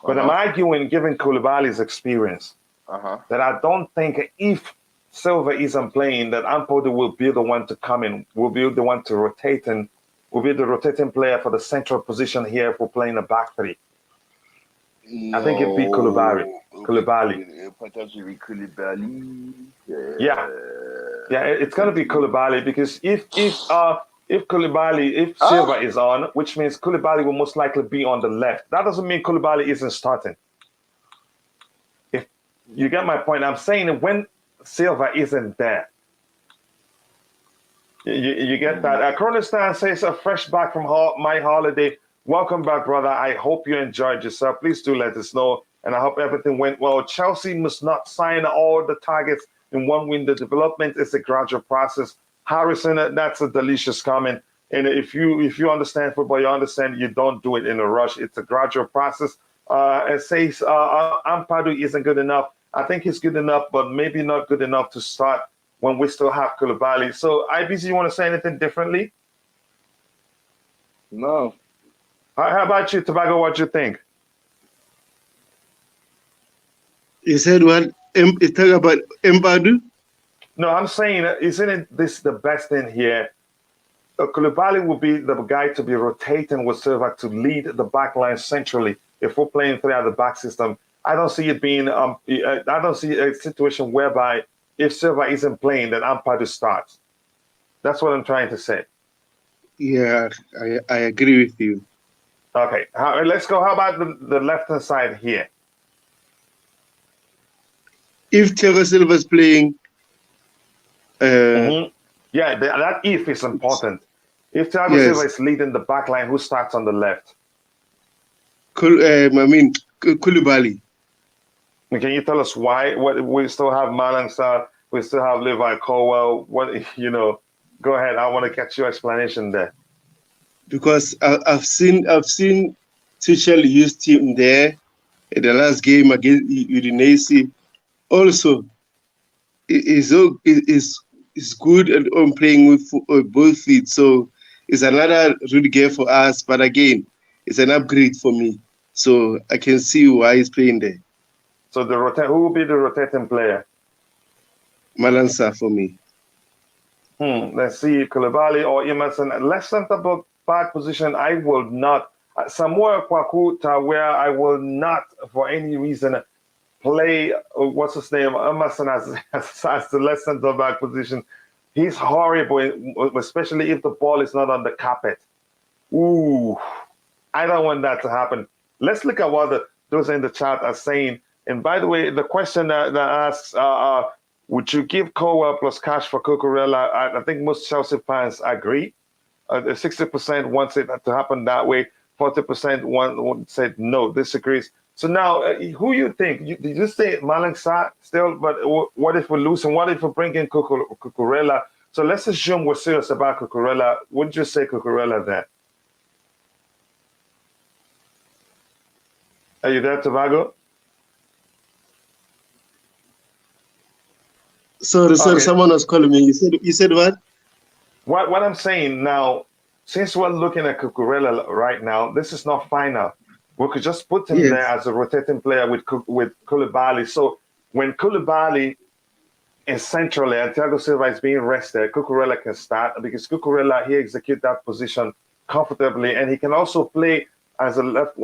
But I'm arguing, given Koulibaly's experience, that I don't think if Silva isn't playing, that Ampadu will be the one to come in, will be the one to rotate, and will be the rotating player for the central position here if we're playing a back three. No. I think it'd be Koulibaly. Potentially Koulibaly. Yeah, it's going to be Koulibaly because if Silva is on, which means Koulibaly will most likely be on the left. That doesn't mean Koulibaly isn't starting. If you get my point, I'm saying that when Silva isn't there, you get that. Kronistan says, a fresh back from my holiday. Welcome back, brother. I hope you enjoyed yourself. Please do let us know. And I hope everything went well. Chelsea must not sign all the targets in one window. Development is a gradual process. Harrison, that's a delicious comment. And if you understand football, you understand you don't do it in a rush. It's a gradual process. It says Ampadu isn't good enough. I think he's good enough, but maybe not good enough to start when we still have Koulibaly. So, IBC, you want to say anything differently? No. How about you, Tobago? What do you think? You said what? You talk about Mpadu? No, I'm saying, isn't this the best thing here? Koulibaly will be the guy to be rotating with Silva to lead the back line centrally. If we're playing three out of the back system, I don't see it being. I don't see a situation whereby if Silva isn't playing, then Ampadu starts. That's what I'm trying to say. Yeah, I agree with you. Okay, let's go. How about the left-hand side here? If Thiago Silva is playing, yeah, that if is important. If Thiago Silva is leading the back line, who starts on the left? Koulibaly. Can you tell us why? What we still have Malang Sarr, we still have Levi Colwill. What Go ahead. I want to catch your explanation there. Because I've seen Tuchel use him there in the last game against Udinese. Also, is good on playing with both feet. So it's another good game for us. But again, it's an upgrade for me. So I can see why he's playing there. So who will be the rotating player? Malang Sarr for me. Let's see, Koulibaly or Emerson. Left centre back position, I will not. Samuel Kwakuta, where I will not, for any reason, play, what's his name, Emerson as the left centre back position. He's horrible, especially if the ball is not on the carpet. Ooh, I don't want that to happen. Let's look at what those in the chat are saying. And by the way, the question that asks, would you give Colwill plus cash for Cucurella? I think most Chelsea fans agree. 60% wants it to happen that way. 40% said no, disagrees. So now, who you think? Did you say Malang Sarr still? But what if we lose? And what if we bring in Cucurella? So let's assume we're serious about Cucurella. Wouldn't you say Cucurella there? Are you there, Tobago? Sorry, someone was calling me. You said what? What I'm saying now, since we're looking at Cucurella right now, this is not final. We could just put him there as a rotating player with Koulibaly. So when Koulibaly is centrally and Thiago Silva is being rested, Cucurella can start because Cucurella, he executes that position comfortably, and he can also play as a left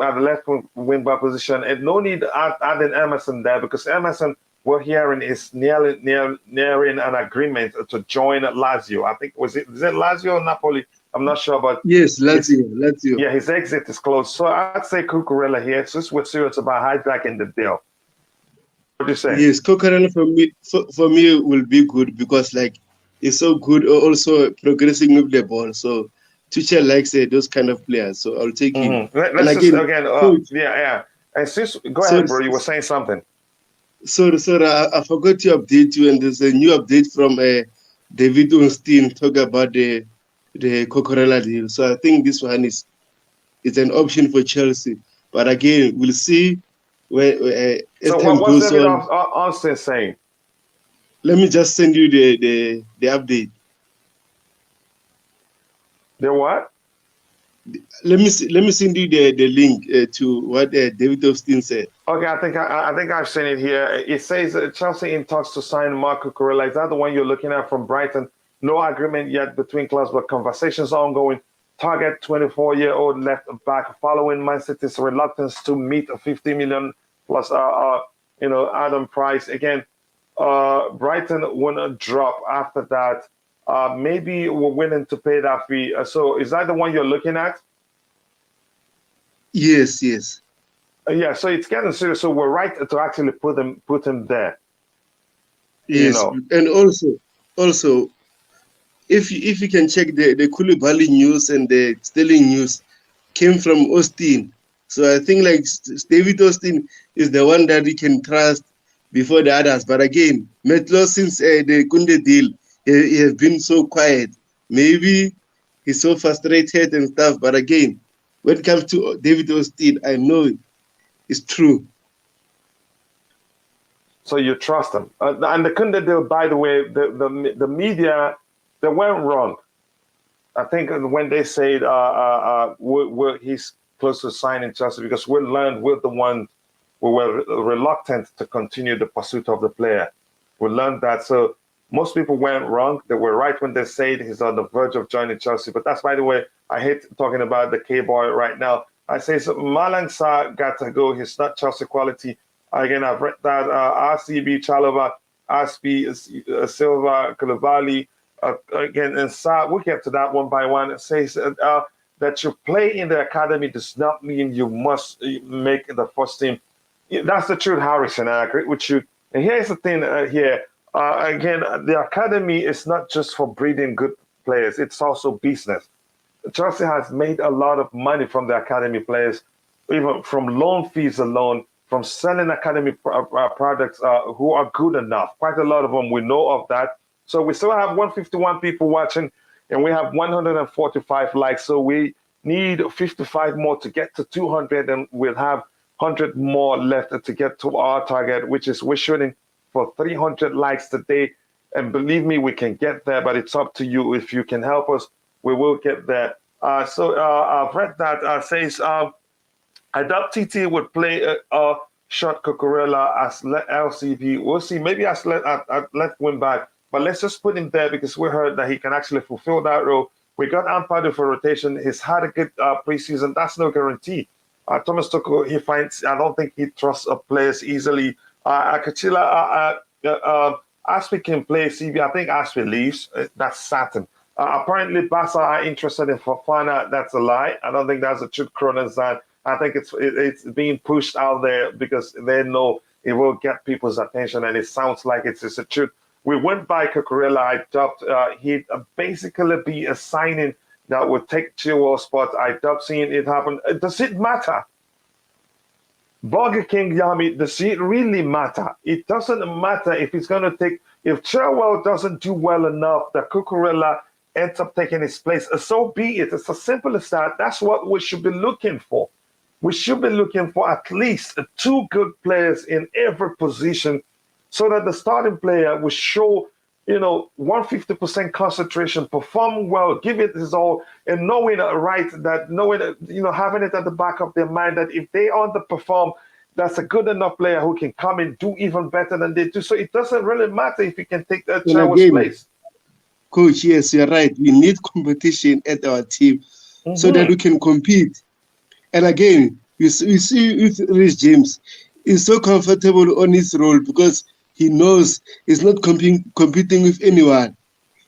wing back position. And no need adding Emerson there because Emerson, we're hearing, is nearing an agreement to join Lazio. I think is it Lazio or Napoli? I'm not sure, but yes, Lazio. Yeah, his exit is close. So I'd say Cucurella here, since we're serious about hijacking the deal. What do you say? Yes, Cucurella for me will be good because he's so good, also progressing with the ball. So Tuchel likes those kind of players. So I'll take him. Let's coach, yeah. And since go ahead, bro, you were saying something. Sorry, I forgot to update you, and there's a new update from David Ornstein talk about the Cucurella deal. So I think this one is an option for Chelsea. But again, we'll see where so what's David Ornstein saying? Let me just send you the update. The what? Let me send you the link to what David Ornstein said. Okay, I think I've seen it here. It says Chelsea in talks to sign Marc Cucurella. Is that the one you're looking at from Brighton? No agreement yet between clubs, but conversations ongoing. Target 24-year-old left back following Man City's reluctance to meet a 50 million plus Adam price. Again, Brighton wouldn't drop after that. Maybe we're willing to pay that fee. So is that the one you're looking at? Yes. Yeah, so it's getting serious. So we're right to actually put him there. Yes, and also, if you can check the Koulibaly news and the Sterling news came from Austin. So I think David Austin is the one that we can trust before the others. But again, Metlo, since the Kunde deal, he has been so quiet. Maybe he's so frustrated and stuff. But again, when it comes to David Austin, I know it's true. So you trust him. And the Kunde deal, by the way, the media, they went wrong. I think when they said he's close to signing Chelsea, because we learned we're the ones who were reluctant to continue the pursuit of the player. We learned that. So most people went wrong. They were right when they said he's on the verge of joining Chelsea. But that's, by the way, I hate talking about the K-boy right now. I say so. Malang Sarr got to go. He's not Chelsea quality. Again, I've read that RCB, Chalobah, RCB, Silva, Koulibaly, again, and Sarr. We'll get to that one by one. It says the that you play in the academy does not mean you must make the first team. That's the truth, Harrison. I agree with you. And here's the thing here. Again, the academy is not just for breeding good players. It's also business. Chelsea has made a lot of money from the academy players, even from loan fees alone, from selling academy products who are good enough. Quite a lot of them, we know of that. So we still have 151 people watching, and we have 145 likes. So we need 55 more to get to 200, and we'll have 100 more left to get to our target, which is we're shooting for 300 likes today. And believe me, we can get there, but it's up to you. If you can help us, we will get there. So I've read that says I doubt TT would play short Cucurella as LCB. We'll see. Maybe as left wing back, but let's just put him there because we heard that he can actually fulfill that role. We got Ampadu for rotation. He's had a good preseason. That's no guarantee. Thomas Tuchel, he finds. I don't think he trusts players easily. Coachila, Aspi can play CB. I think Aspi leaves. That's certain. Apparently, Barca are interested in Fofana. That's a lie. I don't think that's a truth, Cronenstein. I think it's being pushed out there because they know it will get people's attention, and it sounds like it's a truth. We went by Cucurella. I doubt he'd basically be a signing that would take Chilwell's spot. I doubt seeing it happen. Does it matter? Burger King Yami, does it really matter? It doesn't matter if it's going to take, if Chilwell doesn't do well enough, that Cucurella ends up taking his place. So be it. It's as simple as that. That's what we should be looking for. We should be looking for at least 2 good players in every position so that the starting player will show, 150% concentration, perform well, give it his all, and knowing having it at the back of their mind that if they underperform, that's a good enough player who can come and do even better than they do. So it doesn't really matter if you can take that Chilwell's place. Coach, yes, you're right. We need competition at our team so that we can compete. And again, we see with Reece James, he's so comfortable on his role because he knows he's not competing with anyone.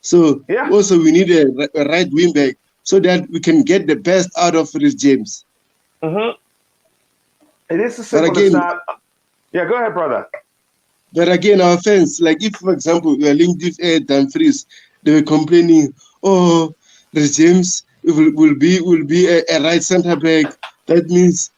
So also we need a right wing back so that we can get the best out of Reece James. It is as simple as that. Yeah, go ahead, brother. But again, our fans, like if, for example, we are linked with Dumfries, they were complaining, Reece James will be a right centre back. That means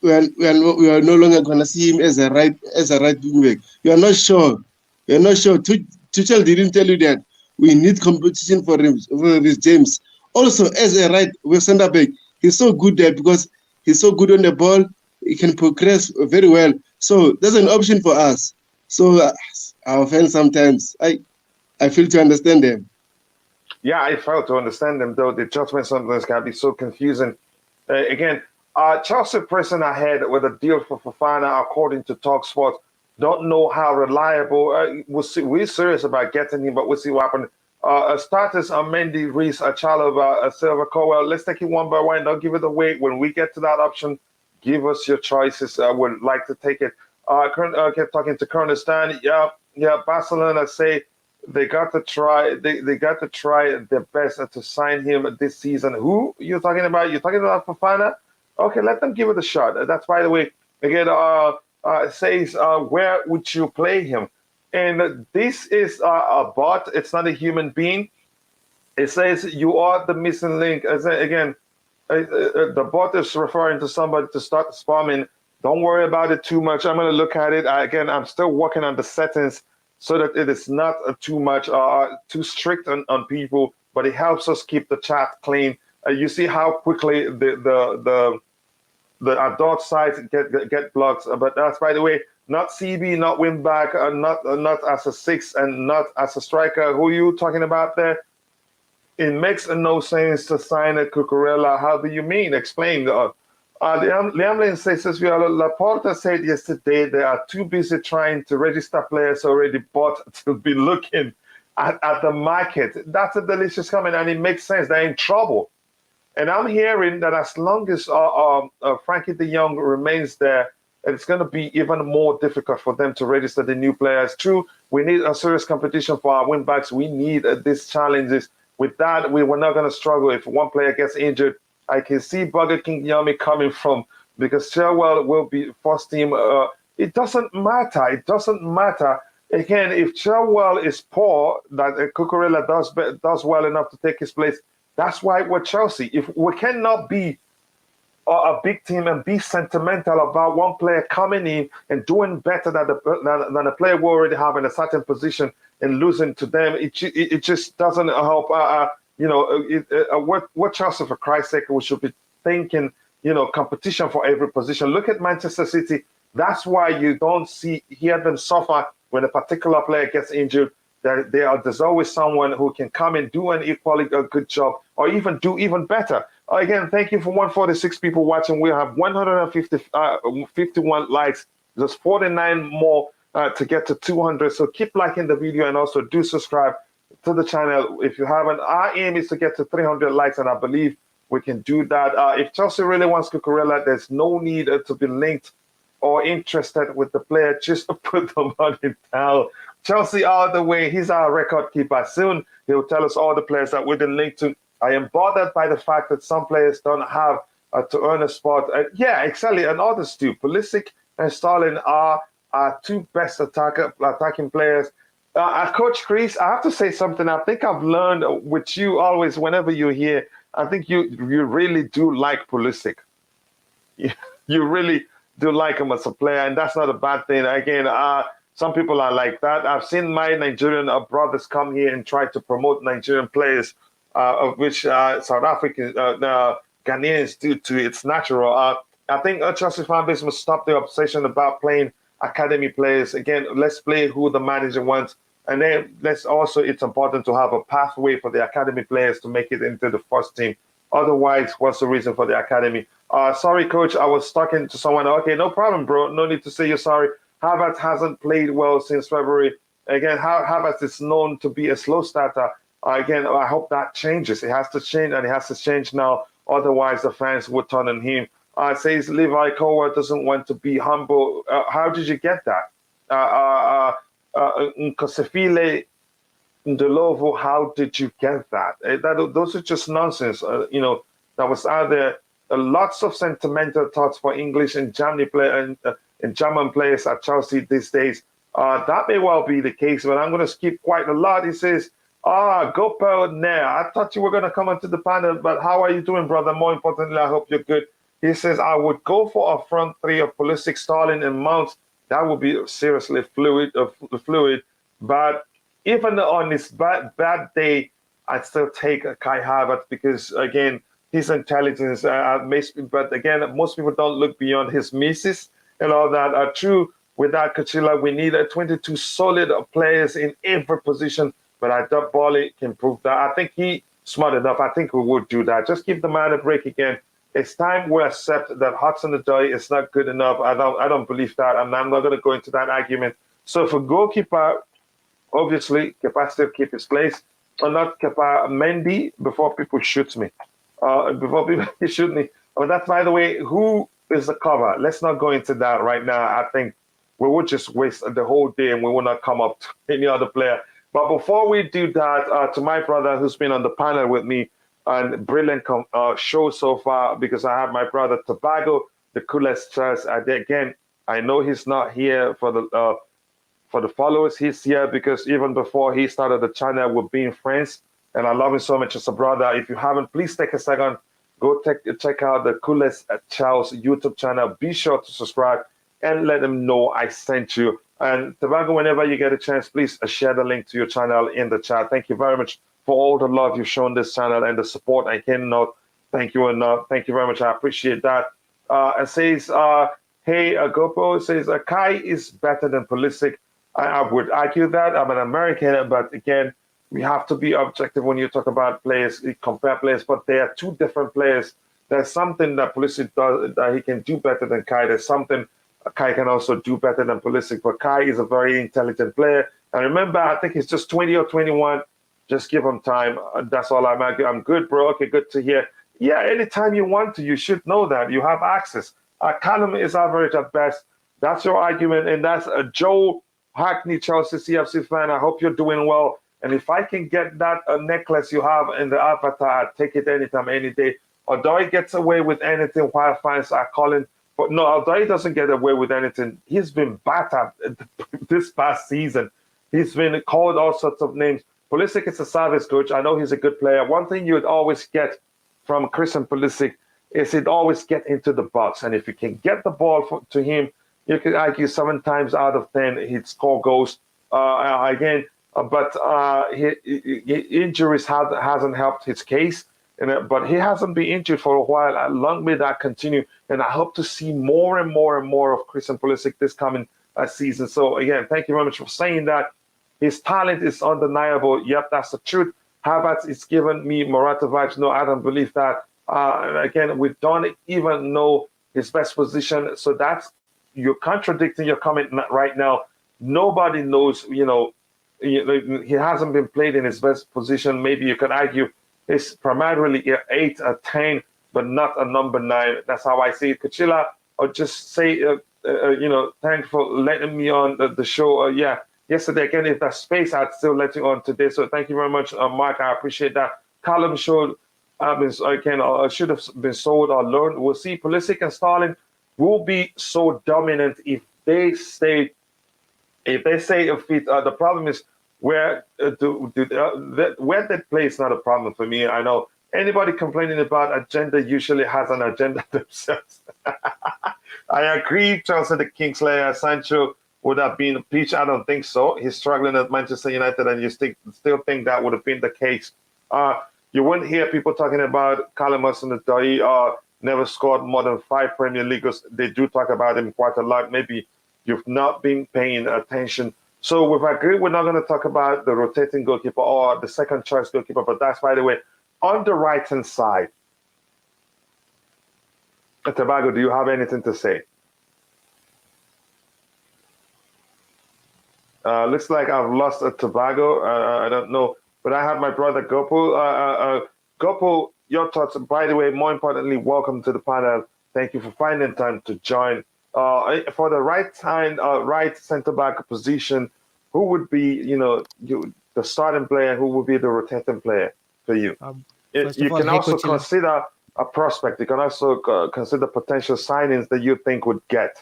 we are no longer going to see him as a right wing back. You are not sure. You're not sure. Tuchel didn't tell you that we need competition for Reece James. Also, as a right centre back, he's so good there because he's so good on the ball. He can progress very well. So that's an option for us. So our fans sometimes, I feel to understand them. Yeah, I fail to understand them, though. The judgment sometimes can be so confusing. Again, Chelsea pressing ahead with a deal for Fofana, according to TalkSport. Don't know how reliable. We'll see. We're serious about getting him, but we'll see what happens. Starters are Mendy, Reece, Chalobah, Trevor Chalobah. Let's take it one by one. Don't give it away. When we get to that option, give us your choices. I would like to take it. Kept talking to Cronenstein. Yeah. Barcelona say they got to try. They got to try their best to sign him this season. Who you're talking about? You're talking about Fofana? Okay, let them give it a shot. That's, by the way, again, says, where would you play him? And this is a bot. It's not a human being. It says you are the missing link. Again, the bot is referring to somebody to start spamming. Don't worry about it too much. I'm going to look at it. Again, I'm still working on the settings so that it is not too much, too strict on people, but it helps us keep the chat clean. You see how quickly the adult sites get blocked. But that's, by the way, not CB, not win back, not as a 6 and not as a striker. Who are you talking about there? It makes no sense to sign a Cucurella. How do you mean? Explain. Liam Lane says, Laporta said yesterday they are too busy trying to register players already bought to be looking at the market. That's a delicious comment, and it makes sense. They're in trouble. And I'm hearing that as long as Frankie de Jong remains there, it's going to be even more difficult for them to register the new players. True, we need a serious competition for our win-backs. We need these challenges. With that, we were not going to struggle. If one player gets injured, I can see Burger King Yummy coming from, because Chilwell will be first team. It doesn't matter. It doesn't matter. Again, if Chilwell is poor, that Cucurella does well enough to take his place. That's why we're Chelsea. If we cannot be a big team and be sentimental about one player coming in and doing better than the player we already have in a certain position and losing to them, it just doesn't help. What Chelsea, for Christ's sake, we should be thinking, competition for every position. Look at Manchester City. That's why you don't hear them suffer when a particular player gets injured. There's always someone who can come and do an equally good job, or even do even better. Again, thank you for 146 people watching. We have 151 likes. There's 49 more to get to 200. So keep liking the video, and also do subscribe to the channel if you haven't. Our aim is to get to 300 likes, and I believe we can do that. If Chelsea really wants Cucurella, there's no need to be linked or interested with the player. Just put the money down. Chelsea all the way. He's our record keeper. Soon he'll tell us all the players that we've been linked to. I am bothered by the fact that some players don't have to earn a spot. Yeah, exactly. And others do. Pulisic and Sterling are our two best attacking players. Coach Chris, I have to say something. I think I've learned with you always, whenever you're here, I think you really do like Pulisic. You really do like him as a player, and that's not a bad thing. Again, some people are like that. I've seen my Nigerian brothers come here and try to promote Nigerian players, of which South African Ghanaians do too. It's natural. I think Chelsea fan base must stop the obsession about playing academy players. Again, let's play who the manager wants. And then it's important to have a pathway for the academy players to make it into the first team. Otherwise, what's the reason for the academy? Sorry, coach, I was talking to someone. Okay, no problem, bro. No need to say you're sorry. Havertz hasn't played well since February. Again, Havertz is known to be a slow starter. Again, I hope that changes. It has to change, and it has to change now. Otherwise, the fans would turn on him. Says Levi Colwill doesn't want to be humble. How did you get that? Nkosefile Ndolovo, how did you get that? Those are just nonsense. That was out there. Lots of sentimental thoughts for English and German players at Chelsea these days. That may well be the case, but I'm going to skip quite a lot. He says, Goalkeeper now. I thought you were going to come onto the panel, but how are you doing, brother? More importantly, I hope you're good. He says, I would go for a front three of Pulisic, Sterling, and Mount. That would be seriously fluid. But even on his bad day, I'd still take Kai Havertz because, again, his intelligence. But again, most people don't look beyond his misses and all that. True, without Coachila, we need 22 solid players in every position. But I doubt Bolly can prove that. I think he's smart enough. I think we would do that. Just give the man a break again. It's time we accept that Hudson-Odoi is not good enough. I don't believe that. I'm not going to go into that argument. So for goalkeeper, obviously, Kepa still keep his place. Or not Kepa, Mendy, before people shoot me. Before people shoot me. But that's, by the way, who is the cover? Let's not go into that right now. I think we would just waste the whole day and we will not come up to any other player. But before we do that, to my brother who's been on the panel with me, and brilliant show so far, because I have my brother Tobago, the coolest chess. Again, I know he's not here for the followers. He's here because even before he started the channel, we're being friends, and I love him so much as a brother. If you haven't, please take a second, go check out the coolest Charles YouTube channel. Be sure to subscribe and let him know I sent you. And Tobago, whenever you get a chance, please share the link to your channel in the chat. Thank you very much for all the love you've shown this channel and the support. I cannot thank you enough. Thank you very much. I appreciate that. It says, hey, Gopo says, Kai is better than Pulisic. I would argue that. I'm an American, but again, we have to be objective when you talk about players, compare players, but they are two different players. There's something that Pulisic does that he can do better than Kai. There's something Kai can also do better than Pulisic, but Kai is a very intelligent player. And remember, I think he's just 20 or 21. Just give him time. That's all I'm good, bro. Okay, good to hear. Yeah, anytime you want to, you should know that. You have access. Callum is average at best. That's your argument. And that's Joe Hackney, Chelsea CFC fan. I hope you're doing well. And if I can get that necklace you have in the avatar, I'd take it anytime, any day. although he gets away with anything while fans are calling, but no, although he doesn't get away with anything, he's been battered this past season. He's been called all sorts of names. Pulisic is a service coach. I know he's a good player. One thing you'd always get from Christian Pulisic is he'd always get into the box. And if you can get the ball to him, you could argue 7 times out of 10 he'd score goals again. But injuries hasn't helped his case. But he hasn't been injured for a while. Long may that continue. And I hope to see more and more and more of Christian Pulisic this coming season. So, again, thank you very much for saying that. His talent is undeniable. Yep, that's the truth. Havertz is giving me Morata vibes. No, I don't believe that. Again, we don't even know his best position. So you're contradicting your comment right now. Nobody knows, he hasn't been played in his best position. Maybe you could argue it's primarily 8 or 10, but not a number 9. That's how I see it. Coachila, or just say, thanks for letting me on the show. Yesterday, again, if that space, I'd still let you on today. So thank you very much, Mark. I appreciate that. Callum should have been sold or learned. We'll see. Pulisic and Sterling will be so dominant if they stay. If they say the problem is where they play is not a problem for me. I know anybody complaining about agenda usually has an agenda themselves. I agree, Chelsea, the Kingslayer, Sancho would have been a peach. I don't think so. He's struggling at Manchester United, and you still think that would have been the case. You wouldn't hear people talking about Callum Hudson-Odoi never scored more than 5 Premier Leagues. They do talk about him quite a lot. Maybe you've not been paying attention. So we've agreed we're not going to talk about the rotating goalkeeper or the second choice goalkeeper, but that's, by the way, on the right-hand side. Tobago, do you have anything to say? Looks like I've lost a Tobago. I don't know. But I have my brother Gopal. Gopal, your thoughts. By the way, more importantly, welcome to the panel. Thank you for finding time to join. For the right centre-back position, who would be, the starting player, who would be the rotating player for you? You can also consider a prospect. You can also consider potential signings that you think would get.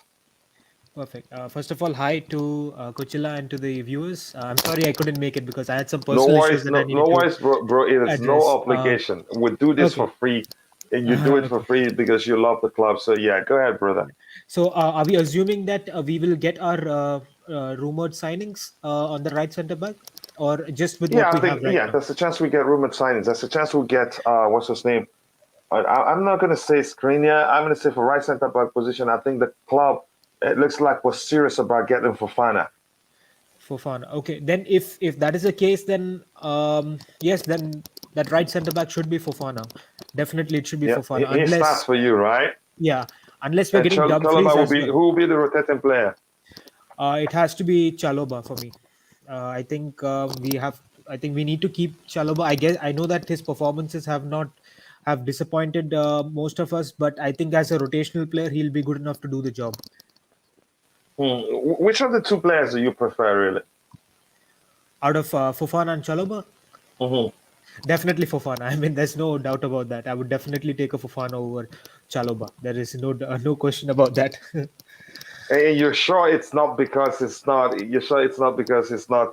Perfect. First of all, hi to Coachila and to the viewers. I'm sorry I couldn't make it because I had some personal issues that I needed to worries, bro. It is no obligation. We do this for free, and you do it for free because you love the club. So, yeah, go ahead, brother. So, are we assuming that we will get our rumored signings on the right centre-back? Or just with what we have right now? There's a chance we get rumored signings. There's a chance we'll get, what's his name? I'm not going to say Skriniar. I'm going to say for right centre-back position, I think the club, it looks like we're serious about getting Fofana. Okay. Then if that is the case, then yes, then that right centre-back should be Fofana. Definitely it should be Fofana. He starts for you, right? Yeah. Unless we're getting Dumfries who will be the rotating player? It has to be Chalobah for me. I think we need to keep Chalobah. I know that his performances have disappointed most of us, but I think as a rotational player, he'll be good enough to do the job. Which of the 2 players do you prefer, really? Out of Fofana and Chalobah? Definitely Fofana. I mean, there's no doubt about that. I would definitely take a Fofana over Chalobah. There is no question about that. And you're sure it's not because it's not? You're sure it's not because it's not?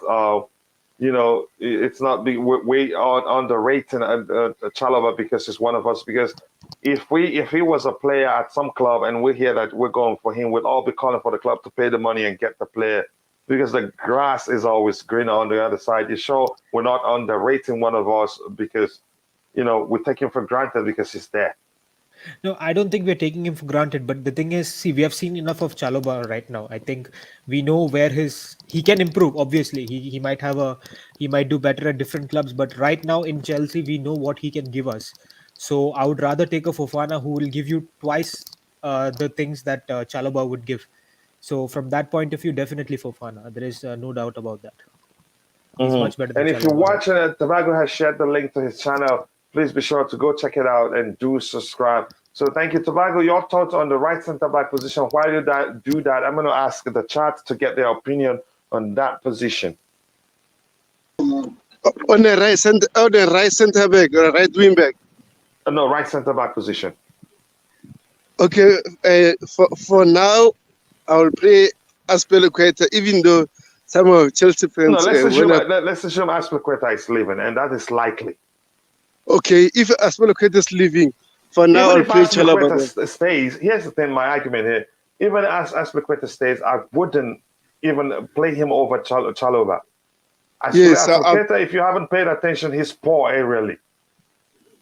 It's not way on the rating Chalobah because it's one of us. Because if he was a player at some club and we hear that we're going for him, we'll all be calling for the club to pay the money and get the player because the grass is always greener on the other side. You sure we're not underrating one of us because we take him for granted because he's there. No, I don't think we're taking him for granted. But the thing is, we have seen enough of Chalobah right now. I think we know where he can improve. Obviously, he might do better at different clubs. But right now in Chelsea, we know what he can give us. So I would rather take a Fofana who will give you twice the things that Chalobah would give. So from that point of view, definitely Fofana. There is no doubt about that. He's much better than And if Chalobah. you're watching it, Tobago has shared the link to his channel. Please be sure to go check it out and do subscribe. So thank you, Tobago. Your thoughts on the right centre-back position. Why did I do that? I'm going to ask the chat to get their opinion on that position. On the right centre-back or right wing-back? No, right centre back position. Okay, for now, I will play Azpilicueta, even though some of Chelsea No, fans let's assume Azpilicueta is leaving, and that is likely. okay, if Azpilicueta is leaving, for now Even I'll if play Chalobah. Azpilicueta stays, here's the thing, my argument here. Even as Azpilicueta stays, I wouldn't even play him over Chalobah. Yes, Azpilicueta, if you haven't paid attention, he's poor aerially.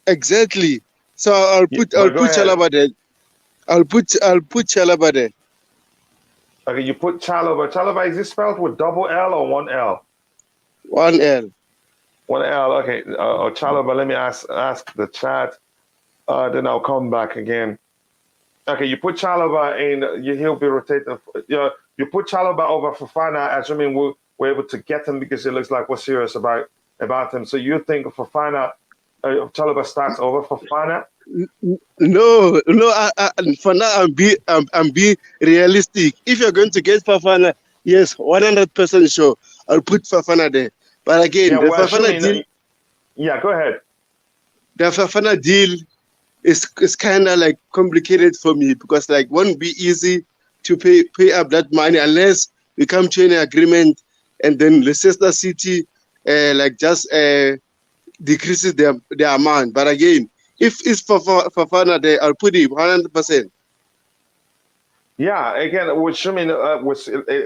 Exactly. So I'll put Chalobah there. I'll put Chalobah there. Okay, you put Chalobah. Chalobah, is it spelled with double L or one L? One L. One L. Okay. Chalobah. Let me ask the chat. Then I'll come back again. Okay, you put Chalobah in. He'll be rotating. You put Chalobah over Fofana, assuming we're able to get him because it looks like we're serious about him. So you think Fofana, Chalobah starts over Fofana? No. For now, I'm being realistic. If you're going to get Fofana, yes, 100% sure. I'll put Fofana there. But again, the Fofana deal. Yeah, go ahead. The Fofana deal is kind of like complicated for me because like won't be easy to pay up that money unless we come to an agreement and then Leicester City just decreases the amount. But again, if it's Fofana there, I'll put him 100%. Yeah, again,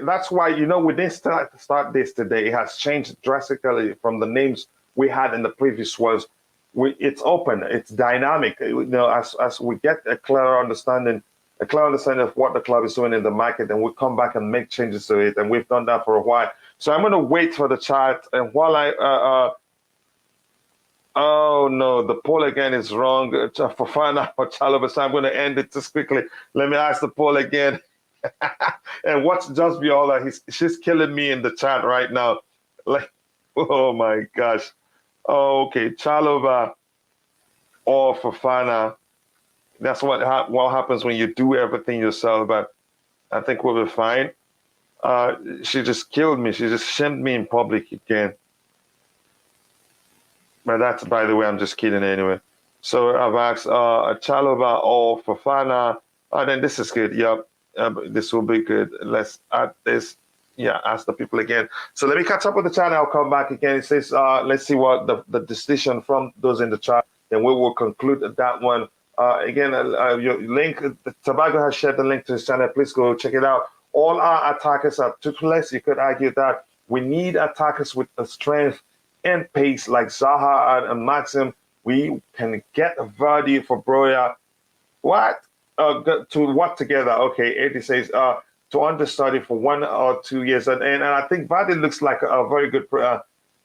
that's why, we didn't start this today. It has changed drastically from the names we had in the previous ones. It's open, it's dynamic. As we get a clear understanding of what the club is doing in the market, and we'll come back and make changes to it. And we've done that for a while. So I'm going to wait for the chat. And while oh no, the poll again is wrong. Fofana or Chalobah. So I'm going to end it just quickly. Let me ask the poll again. And what's just Viola? She's killing me in the chat right now. Like, oh my gosh. Okay, Chalobah or Fofana. That's what happens when you do everything yourself. But I think we'll be fine. She just killed me. She just shamed me in public again. But that's, by the way, I'm just kidding anyway. So I've asked Chalobah or Fofana. Then this is good. Yep, this will be good. Let's add this. Yeah, ask the people again. So let me catch up with the chat. I'll come back again. It says, let's see what the decision from those in the chat. Then we will conclude that one. Again, your link, Tobago has shared the link to his channel. Please go check it out. All our attackers are toothless. You could argue that we need attackers with the strength and pace like Zaha and Maxim. We can get Vardy for Broya. What? To what together? Okay, Eddie says to understudy for 1 or 2 years. And I think Vardy looks like a very good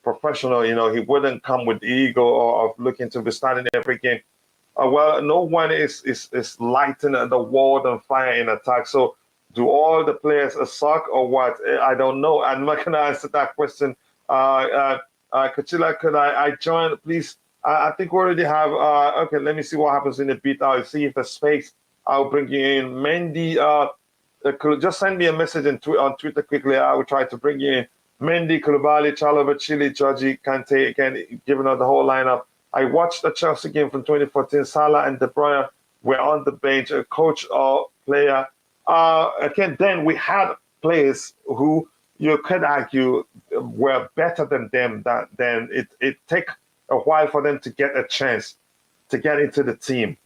professional. He wouldn't come with the ego of looking to be starting every game. Well, no one is lighting the world on fire in attack. So do all the players suck or what? I don't know. I'm not going to answer that question. Coachila, could I join, please? I think we already have. Okay, let me see what happens in a bit. I'll see if there's space. I'll bring you in. Mendy, just send me a message on Twitter quickly. I will try to bring you in. Mendy, Koulibaly, Chalobah, Chile, Georgie, Kante, again, giving out the whole lineup. I watched the Chelsea game from 2014. Salah and De Bruyne were on the bench, a coach or player. Again, then we had players who you could argue were better than them. Then it take a while for them to get a chance to get into the team.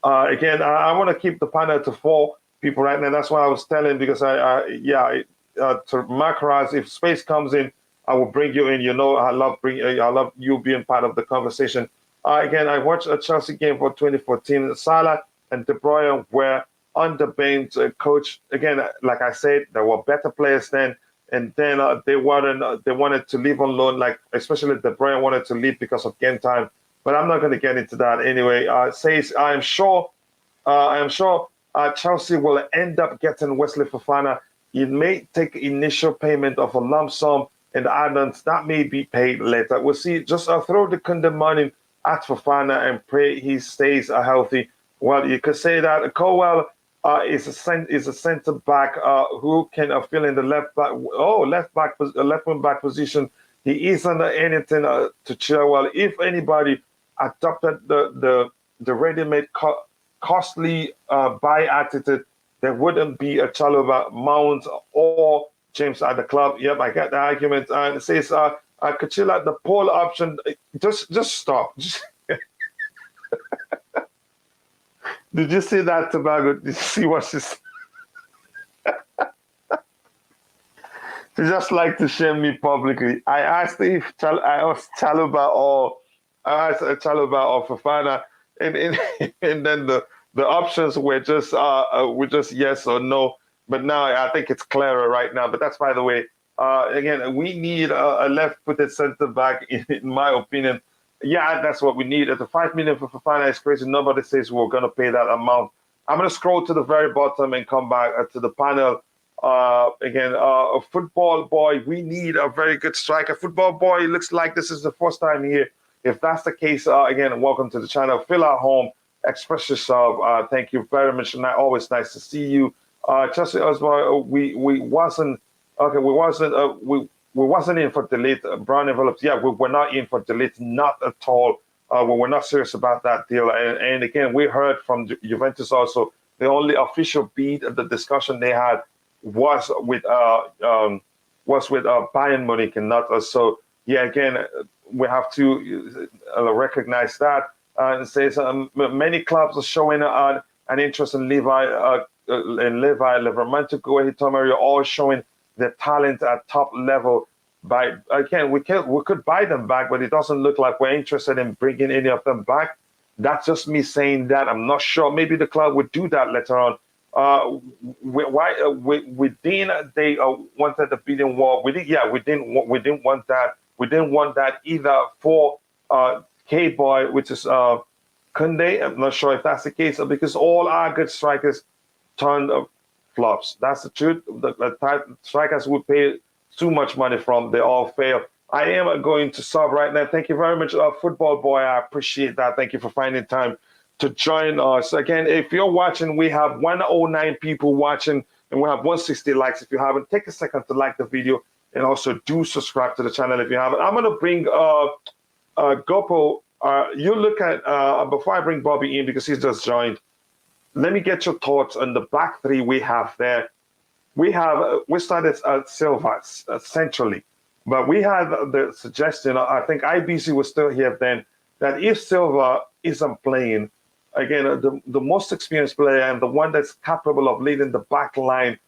Again, I want to keep the panel to 4 people right now. That's what I was telling, because to Mark Raz, if space comes in, I will bring you in. I love you being part of the conversation. Again, I watched a Chelsea game for 2014. Salah and De Bruyne were on the bench. Coach, again, like I said, there were better players then. And then they wanted to leave on loan, like especially De Bruyne wanted to leave because of game time. But I'm not going to get into that anyway. Says I am sure Chelsea will end up getting Wesley Fofana. It may take initial payment of a lump sum and add-ons that may be paid later. We'll see. Just throw the Kunde money at Fofana and pray he stays healthy. Well, you could say that Colwill is a centre back who can fill in the left wing back position. He isn't anything to Chilwell. If anybody adopted the the ready-made costly buy attitude, there wouldn't be a Chalobah, Mount, or James at the club. Yep, I get the argument. And it says, Coachila, the poll option, just stop. Did you see that, Tobago? Did you see what she said? She just like to shame me publicly. I asked if Chalobah or Fofana, and then the options were just yes or no. But now I think it's clearer right now. But that's, by the way, again, we need a left-footed centre back, in my opinion. Yeah, that's what we need. At the 5 million for Fofana is crazy. Nobody says we're going to pay that amount. I'm going to scroll to the very bottom and come back to the panel. Again, a football boy, we need a very good striker. Football boy, looks like this is the first time here. If that's the case, again, welcome to the channel. Feel at home, express yourself. Thank you very much. And always nice to see you. Chelsea Osborne, we wasn't in for delete. Brown envelopes. Yeah, we were not in for delete, not at all. We were not serious about that deal. And again, we heard from Juventus also. The only official beat of the discussion they had was with Bayern Munich and not us. So yeah, again, we have to recognize that. It says many clubs are showing an interest in Levi. Levermantico, Hitomari, all showing their talent at top level. By again, we could buy them back, but it doesn't look like we're interested in bringing any of them back. That's just me saying that. I'm not sure. Maybe the club would do that later on. Within they wanted the bidding war. We didn't want that. We didn't want that either for K-Boy, which is Kunde. I'm not sure if that's the case, because all our good strikers turned flops. That's the truth. The type strikers we pay too much money from, they all fail. I am going to sub right now. Thank you very much, Football Boy. I appreciate that. Thank you for finding time to join us. Again, if you're watching, we have 109 people watching and we have 160 likes. If you haven't, take a second to like the video and also do subscribe to the channel if you haven't. I'm going to bring Gopo. You look at, before I bring Bobby in because he's just joined, let me get your thoughts on the back three we have there. We started Silva centrally, but we had the suggestion, I think IBC was still here then, that if Silva isn't playing, again, the most experienced player and the one that's capable of leading the back line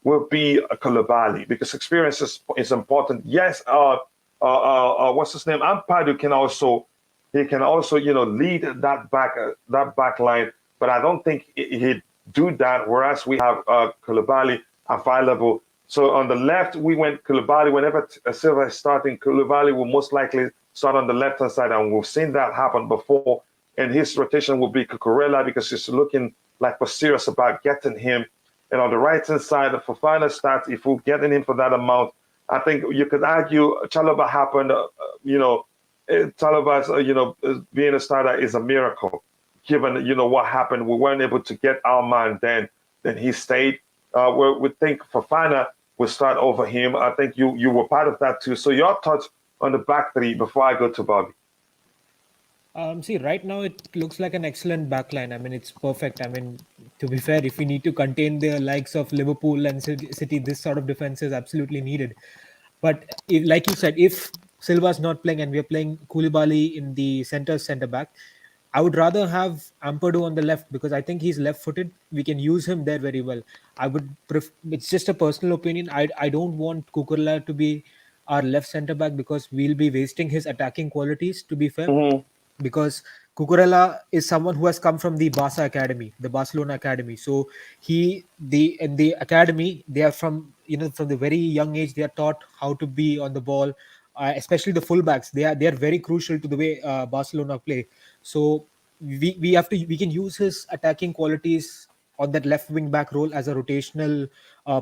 will be Koulibaly, because experience is important. Yes, what's his name? Ampadu can also lead that back line, but I don't think he'd do that. Whereas we have Koulibaly available. So on the left, we went Koulibaly. Whenever Silva is starting, Koulibaly will most likely start on the left-hand side, and we've seen that happen before. And his rotation will be Cucurella, because he's looking like we're serious about getting him. And on the right-hand side, for final stats, if we're getting him for that amount, I think you could argue Chalobah happened, Chalobah's, being a starter is a miracle. Given, what happened, we weren't able to get our man then he stayed. We think Fofana will start over him. I think you were part of that too. So your thoughts on the back three before I go to Bobby? See, right now it looks like an excellent backline. I mean, it's perfect. I mean, to be fair, if we need to contain the likes of Liverpool and City, this sort of defense is absolutely needed. But like you said, if Silva's not playing and we are playing Koulibaly in the centre back, I would rather have Ampadu on the left, because I think he's left-footed. We can use him there very well. I would it's just a personal opinion. I don't want Cucurella to be our left centre-back, because we'll be wasting his attacking qualities, to be fair. Mm-hmm. Because Cucurella is someone who has come from the Barcelona academy. So in the academy, they are from the very young age, they are taught how to be on the ball. Especially the fullbacks, they are very crucial to the way Barcelona play. So we can use his attacking qualities on that left wing back role as a rotational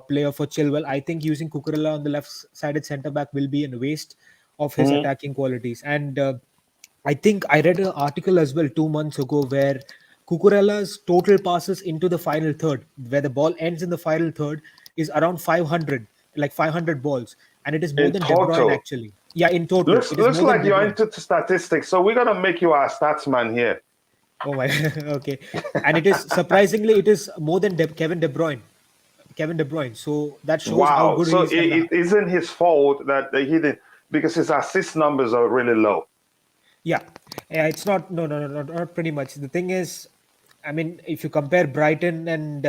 player for Chilwell. I think using Cucurella on the left-sided centre back will be a waste of his attacking qualities. And I think I read an article as well 2 months ago where Cucurella's total passes into the final third, where the ball ends in the final third, is around 500, like 500 balls. And it is more than De Bruyne, actually. Yeah, in total. Looks like you're into statistics, so we're going to make you our stats man here. Oh my. Okay. And it is surprisingly, it is more than Kevin De Bruyne. Kevin De Bruyne. So that shows how Wow. good he So is. it isn't his fault that he didn't, because his assist numbers are really low. Yeah, yeah, it's not. No, no, no, not pretty much. The thing is, I mean, if you compare Brighton and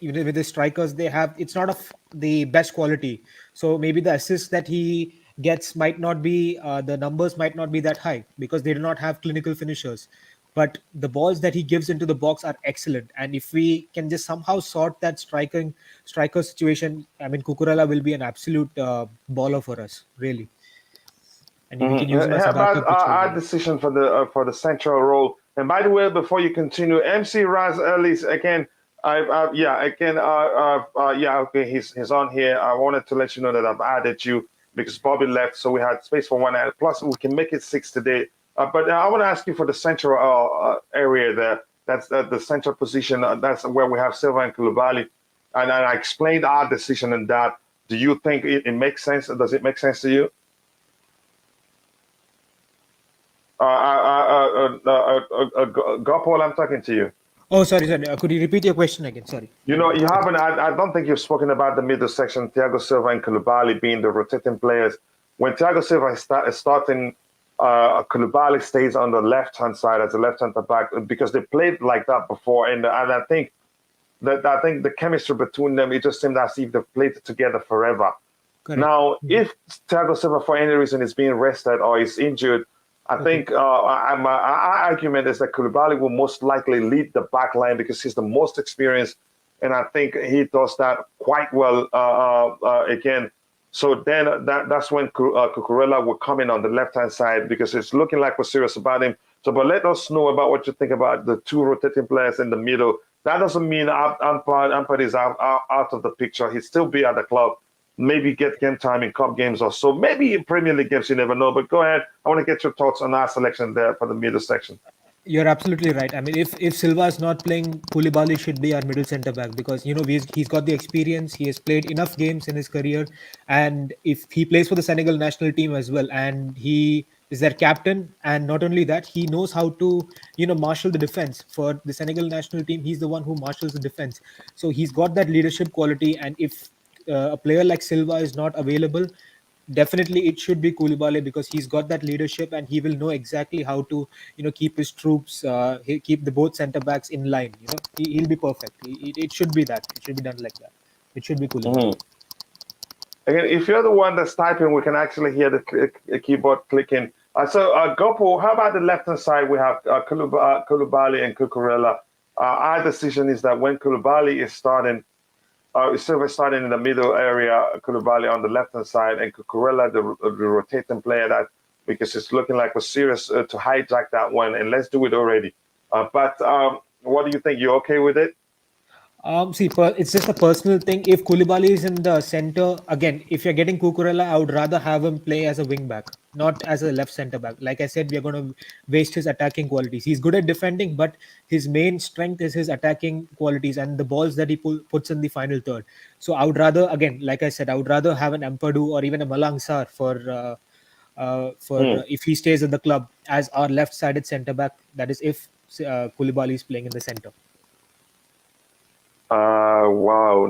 even with the strikers they have, it's not of the best quality. So maybe the assists that he gets might not be, the numbers might not be that high because they do not have clinical finishers. But the balls that he gives into the box are excellent. And if we can just somehow sort that striker situation, I mean, Cucurella will be an absolute baller for us, really. And we can use him as How a about backup to our Chilwell. decision for the central role? And by the way, before you continue, MC Raz Ellis again. Okay, he's on here. I wanted to let you know that I've added you because Bobby left, so we had space for one ad. Plus, we can make it 6 today. But I want to ask you for the central area there. That's the central position. That's where we have Silva and Koulibaly. And I explained our decision in that. Do you think it makes sense? Does it make sense to you? Gopal, I'm talking to you. Oh, sorry. Could you repeat your question again? Sorry. You know, you haven't. I don't think you've spoken about the middle section. Thiago Silva and Koulibaly being the rotating players. When Thiago Silva is starting, Koulibaly stays on the left-hand side as a left-hand back because they played like that before, and I think the chemistry between them, it just seemed as if they've played together forever. Correct. Now, if Thiago Silva for any reason is being rested or is injured, I think our argument is that Koulibaly will most likely lead the back line because he's the most experienced, and I think he does that quite well again. So then that's when Cucurella will come in on the left-hand side because it's looking like we're serious about him. So, but let us know about what you think about the two rotating players in the middle. That doesn't mean Ampad is out of the picture. He'll still be at the club. Maybe get game time in cup games or so. Maybe in Premier League games, you never know. But go ahead. I want to get your thoughts on our selection there for the middle section. You're absolutely right. I mean, if Silva is not playing, Koulibaly should be our middle centre back because he's got the experience. He has played enough games in his career, and if he plays for the Senegal national team as well, and he is their captain, and not only that, he knows how to marshal the defense for the Senegal national team. He's the one who marshals the defense, so he's got that leadership quality. And if a player like Silva is not available, definitely it should be Koulibaly because he's got that leadership and he will know exactly how to keep his troops, keep the both centre backs in line. He'll be perfect. It should be that. It should be done like that. It should be Koulibaly. Again, if you're the one that's typing, we can actually hear the keyboard clicking. Gopo, how about the left-hand side? We have Koulibaly and Cucurella. Our decision is that when Koulibaly is starting, Silva starting in the middle area, Koulibaly on the left-hand side, and Cucurella, the rotating player, that because it's looking like we're serious to hijack that one, and let's do it already. But what do you think? You okay with it? It's just a personal thing. If Koulibaly is in the center, again, if you're getting Cucurella, I would rather have him play as a wing back, not as a left center back. Like I said, we're going to waste his attacking qualities. He's good at defending, but his main strength is his attacking qualities and the balls that he puts in the final third. So I would rather, again, like I said, I would rather have an Ampadu or even a Malang Sarr if he stays at the club as our left-sided center back. That is if Koulibaly is playing in the center. Wow.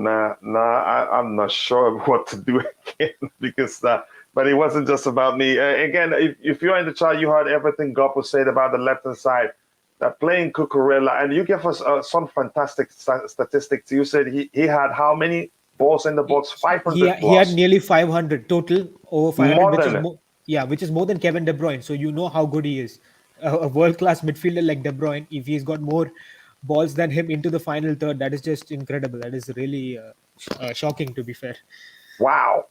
I'm not sure what to do again because, but it wasn't just about me. Again, if you're in the chat, you heard everything Gopo said about the left-hand side. That playing Cucurella, and you gave us some fantastic statistics. You said he had how many balls in the box? 500. He had nearly 500 total, over 500, which is more than Kevin De Bruyne. So you know how good he is. A world-class midfielder like De Bruyne, if he's got more balls than him into the final third, that is just incredible. That is really shocking, to be fair. Wow.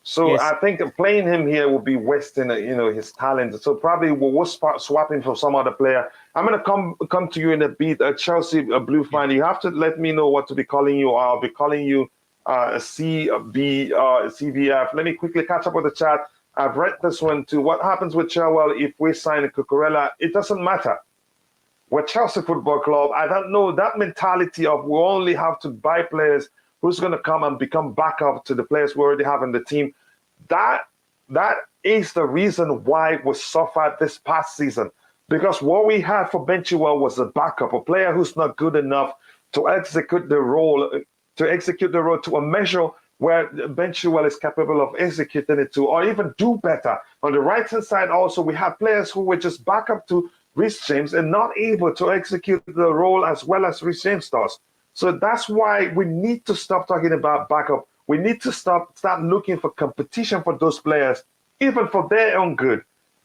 So yes. I think playing him here will be wasting, his talent. So probably we'll swap him for some other player. I'm gonna come to you in a bit. Chelsea Blue fan, you have to let me know what to be calling you. I'll be calling you CVF. Let me quickly catch up with the chat. I've read this one too. What happens with Chilwell if we sign a Cucurella? It doesn't matter. We're Chelsea Football Club. I don't know that mentality of we only have to buy players who's going to come and become backup to the players we already have in the team. That is the reason why we suffered this past season. Because what we had for Ben Chilwell was a backup, a player who's not good enough to execute the role, to a measure where Ben Chilwell is capable of executing it to, or even do better. On the right-hand side also, we have players who were just backup to Reece James and not able to execute the role as well as Reece James does. So that's why we need to stop talking about backup. We need to start looking for competition for those players, even for their own good.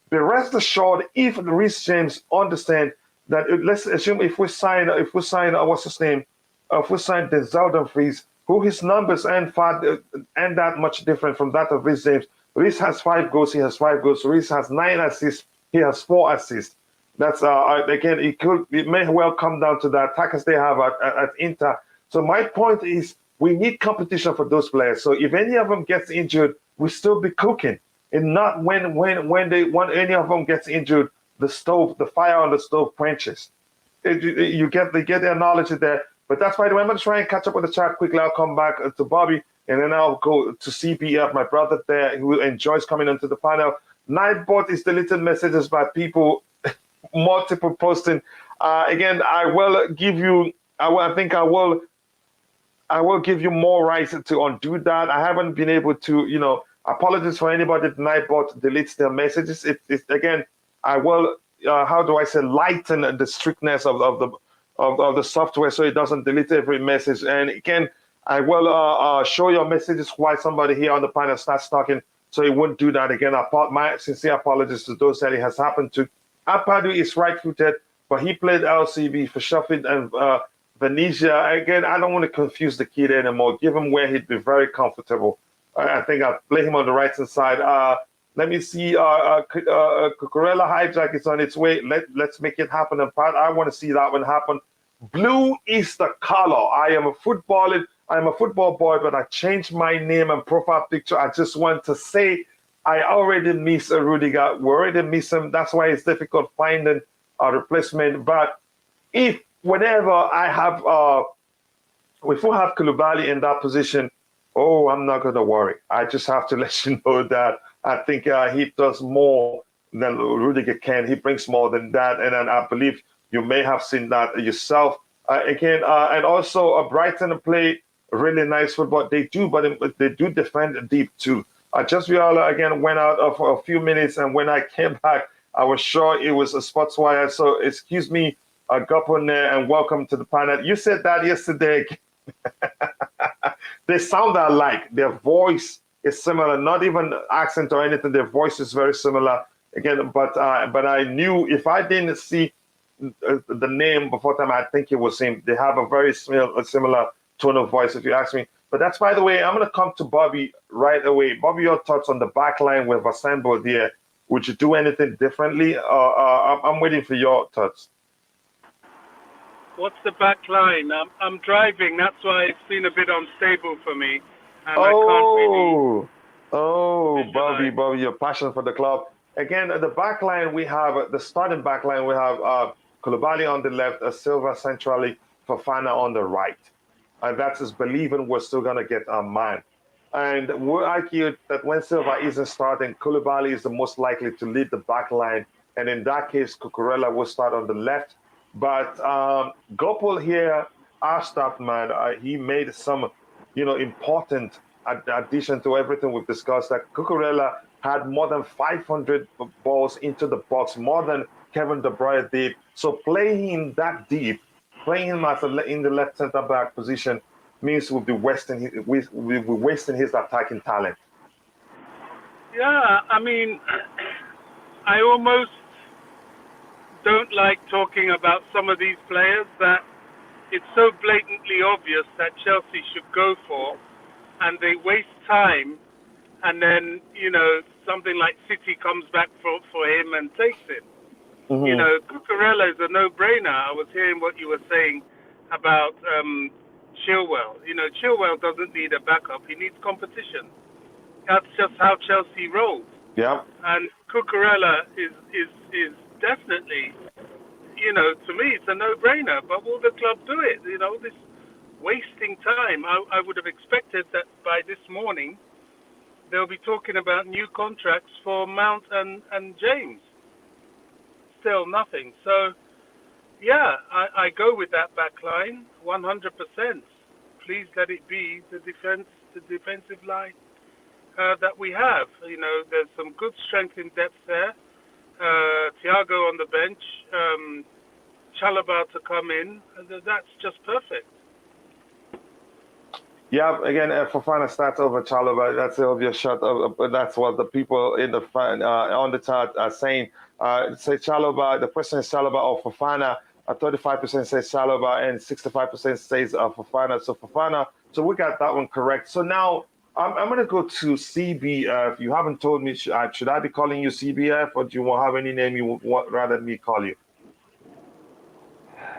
But rest assured, if Reece James understand that, let's assume if we sign what's his name, if we sign Denzel Dumfries, who his numbers and that much different from that of Reece James. Reece has 5 goals, he has 5 goals. Reece has 9 assists, he has 4 assists. That's again, it may well come down to the attackers they have at Inter. So my point is, we need competition for those players. So if any of them gets injured, we still be cooking. And not when any of them gets injured, the fire on the stove quenches. You get the analogy there. But that's why I'm going to try and catch up with the chat quickly. I'll come back to Bobby, and then I'll go to CPF, my brother there, who enjoys coming into the panel. Nightbot is deleting messages by people, multiple posting. Again, I will give you. I will give you more rights to undo that. I haven't been able to, apologies for anybody that Nightbot deletes their messages. Again, I will. How do I say, lighten the strictness of the software so it doesn't delete every message. And again, I will show your messages while somebody here on the panel starts talking, so it won't do that again. My sincere apologies to those that it has happened to. Apadu is right-footed, but he played LCB for Sheffield and Venezia. Again, I don't want to confuse the kid anymore. Give him where he'd be very comfortable. I think I'll play him on the right-hand side. Let me see. Cucurella hijack is on its way. Let's make it happen. And I want to see that one happen. Blue is the color. I am a football boy, but I changed my name and profile picture. I just want to say I already miss Rudiger. We already miss him. That's why it's difficult finding a replacement. But whenever I have, if we have Koulibaly in that position, I'm not going to worry. I just have to let you know that I think he does more than Rudiger can. He brings more than that. And I believe you may have seen that yourself. And also Brighton play really nice football. They do, but they do defend deep too. Just Viola again went out for a few minutes, and when I came back, I was sure it was a sports wire. So excuse me, Gopone, and welcome to the panel. You said that yesterday. They sound alike. Their voice is similar, not even accent or anything. Their voice is very similar. Again, but I knew if I didn't see the name before time, I think it was him. They have a very similar tone of voice, if you ask me. But that's, by the way, I'm going to come to Bobby right away. Bobby, your thoughts on the back line with assembled here. Would you do anything differently? I'm waiting for your thoughts. What's the back line? I'm driving. That's why it's been a bit unstable for me. And I can't really Bobby, your passion for the club. Again, the back line, we have the starting back line. We have Koulibaly on the left, Silva centrally, Fofana on the right. And that's his believing we're still going to get a man. And we argue that when Silva isn't starting, Koulibaly is the most likely to lead the back line. And in that case, Cucurella will start on the left. But Gopal here, our staff man, he made some, important addition to everything we've discussed. That Cucurella had more than 500 balls into the box, more than Kevin De Bruyne did. So playing him that deep, playing him in the left centre back position, means we'll be wasting his attacking talent. Yeah, I mean, I almost don't like talking about some of these players that it's so blatantly obvious that Chelsea should go for, and they waste time, and then, something like City comes back for him and takes him. Mm-hmm. Cucurella is a no-brainer. I was hearing what you were saying about Chilwell. Chilwell doesn't need a backup. He needs competition. That's just how Chelsea rolls. Yeah. And Cucurella is definitely, to me, it's a no-brainer. But will the club do it? This wasting time. I would have expected that by this morning they'll be talking about new contracts for Mount and James. still nothing. So, yeah, I go with that back line 100%. Please let it be the defensive line that we have. You know, there's some good strength in depth there. Thiago on the bench, Chalobah to come in. That's just perfect. Yeah, again, Fofana starts over Chalobah. That's the obvious shot. But that's what the people in the front, on the chart are saying. Say Chalobah. The question is Chalobah or Fofana. 35% says Chalobah and 65% says Fofana. So Fofana. So we got that one correct. So now I'm going to go to CBF. You haven't told me. Should I be calling you CBF, or do you have any name you would rather me call you?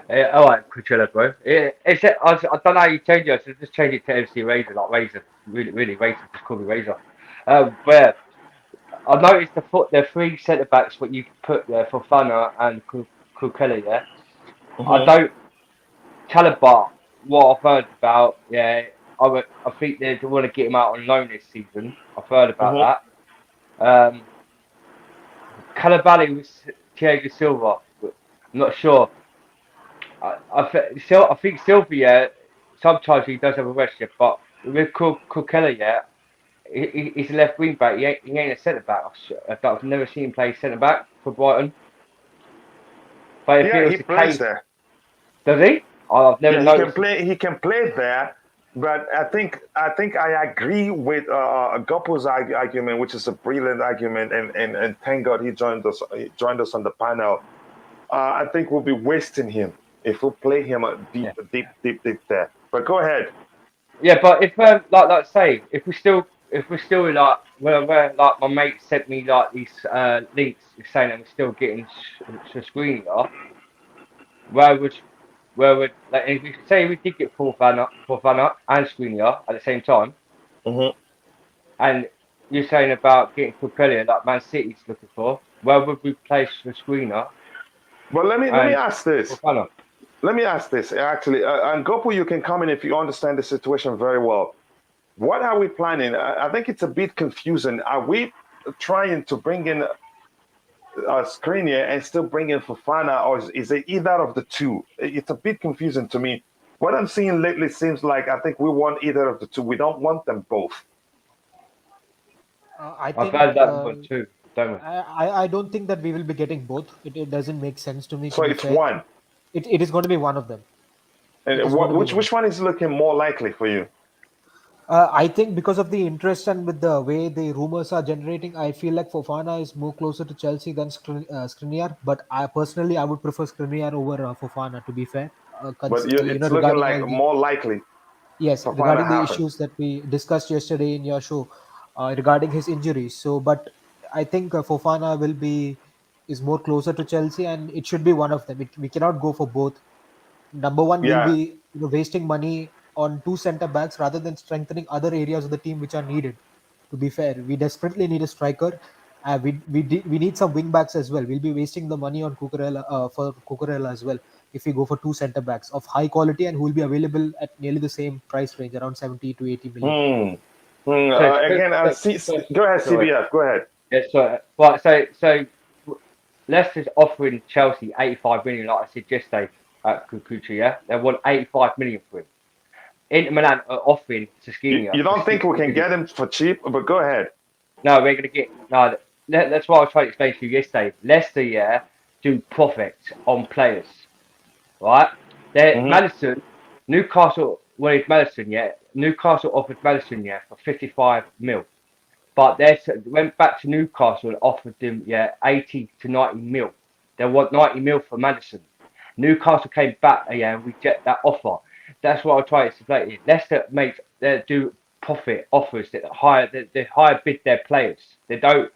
All right, Coachella, bro. I don't know how you change it. So just change it to MC Razor, like Razor. Really, Razor. Just call me Razor. But I noticed the three centre backs what you put there for Fofana and Cucurella. Yeah, I don't. Chalobah, what I've heard about, yeah, I think they want to get him out on loan this season. I've heard about that. Koulibaly was Thiago Silva. I'm not sure. I think Silva, yeah, sometimes he does have a rest, yeah, but with Cucurella, yeah, he's a left wing back. He ain't a centre back. I've never seen him play centre back for Brighton. But if it was he plays there. Does he? I've never noticed. He can play there, but I think I agree with Goppo's argument, which is a brilliant argument, and thank God he joined us on the panel. I think we'll be wasting him if we play him deep there. But go ahead. Yeah, but if like say if we're still like where like my mate sent me like these links saying that we're still getting Skriniar, where would like if we say we did get Fofana and Skriniar at the same time, and you're saying about getting Cucurella like Man City's looking for, where would we place Skriniar? Well, let me ask this. Fofana. Let me ask this, actually. And Gopu, you can come in if you understand the situation very well. What are we planning? I think it's a bit confusing. Are we trying to bring in Skriniar and still bring in Fofana, or is it either of the two? It's a bit confusing to me. What I'm seeing lately seems like I think we want either of the two. We don't want them both. I think, I've heard that one too. I don't think that we will be getting both. It doesn't make sense to me. So it's one. It is going to be one of them. And which one is looking more likely for you? I think because of the interest and with the way the rumors are generating, I feel like Fofana is more closer to Chelsea than Skriniar. But I personally would prefer Skriniar over Fofana, to be fair. But it's looking like more likely. Yes, Fofana regarding the happened. issues that we discussed yesterday in your show, regarding his injuries. So, but I think Fofana is more closer to Chelsea, and it should be one of them. We cannot go for both. Number one, we'll be wasting money on two centre backs rather than strengthening other areas of the team which are needed. To be fair, we desperately need a striker. We need some wing backs as well. We'll be wasting the money on Cucurella as well if we go for two centre backs of high quality and who will be available at nearly the same price range, around 70 to 80 million. Go ahead, CBF. Go ahead. Yeah, right. So Leicester's offering Chelsea 85 million, like I said yesterday at Cucurella. Yeah? They want 85 million for him. Inter Milan are offering to Skriniar. You don't think we can get him for cheap? But go ahead. No, we're going to get... No, that's what I was trying to explain to you yesterday. Leicester, do profit on players. Right? Madison, Newcastle wanted Madison, Newcastle offered Madison, for 55 mil. But they went back to Newcastle and offered them, 80 to 90 mil. They want 90 mil for Madison. Newcastle came back, and reject that offer. That's what I try to explain. Leicester do profit offers that they higher bid their players. They don't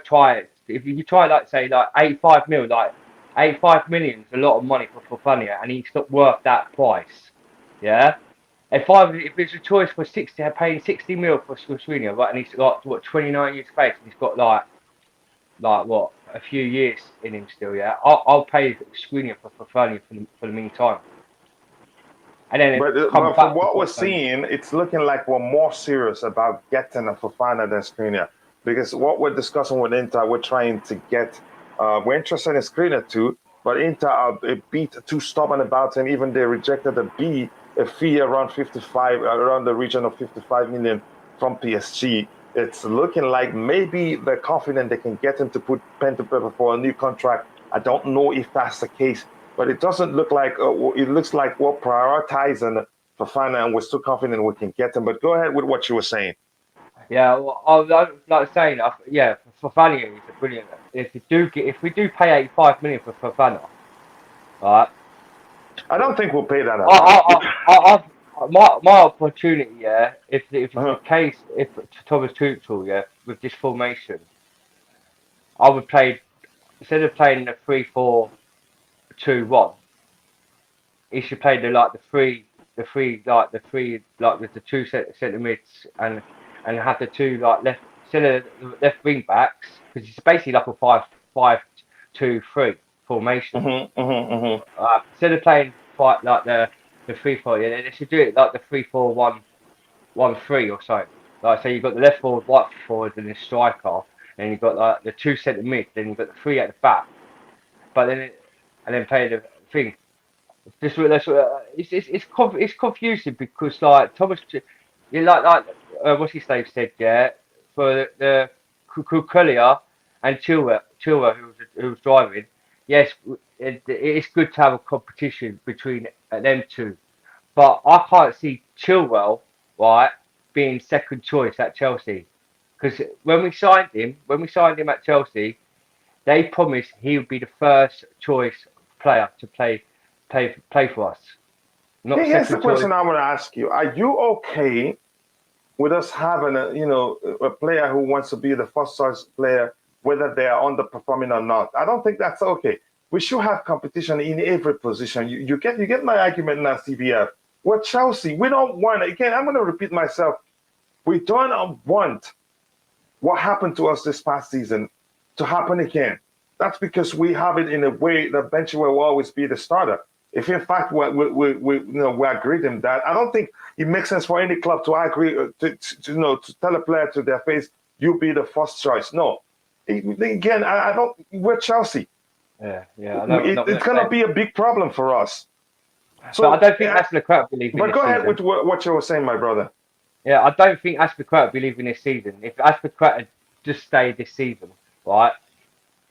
try. If you try like 85 mil, like 85 million is a lot of money for Fofana, and he's not worth that price. Yeah. If it's a choice for paying 60 mil for Skriniar, right, and he's got 29 years face, and he's got like what a few years in him still. Yeah, I'll pay Skriniar for Fofana for the meantime. And then but from what we're seeing, it's looking like we're more serious about getting a Fofana than Skriniar, because what we're discussing with Inter, we're trying to get We're interested in Skriniar too, but Inter are a bit too stubborn about him. Even they rejected a fee around 55, around the region of 55 million from PSG. It's looking like maybe they're confident they can get him to put pen to paper for a new contract. I don't know if that's the case, but it doesn't look like. It looks like we're prioritizing Fofana, and we're still confident we can get him. But go ahead with what you were saying. Yeah, well, I was like saying, yeah, Fofana is a brilliant. If we do pay 85 million for Fofana, right? I don't think we'll pay that. My opportunity, yeah. If it's the case, if Thomas Tuchel, yeah, with this formation, I would play instead of playing the 3-4-2-1. He should play the three with the two centre mids and have the two left wing backs, because it's basically like a 5-5-2-3 formation. Instead of playing the 3-4, yeah, they should do it like the 3-4-1-1-3 or so. Like, so you've got the left forward, right forward, and the striker, and you've got like the two centre mid, then you've got the three at the back. But then play the thing. It's confusing because like Thomas, what's his name said, yeah, for the Cucurella and Chilwell who was driving. Yes, it's good to have a competition between them two, but I can't see Chilwell being second choice at Chelsea, because when we signed him at Chelsea, they promised he would be the first choice player to play for us. Here's the question I want to ask you: are you okay with us having a player who wants to be the first choice player, whether they are underperforming or not? I don't think that's okay. We should have competition in every position. You get my argument now, CBF. We're Chelsea. We don't want, again, I'm going to repeat myself. We don't want what happened to us this past season to happen again. That's because we have it in a way that Benchwell will always be the starter. If in fact we agree in that, I don't think it makes sense for any club to agree to tell a player to their face, you be the first choice. No, again, I don't. We're Chelsea. Yeah. It's going to be a big problem for us. So but I don't think Aspilicueta believe in this season. But go ahead with what you were saying, my brother. Yeah, I don't think Aspilicueta believe in this season. If Aspilicueta just stayed this season, right,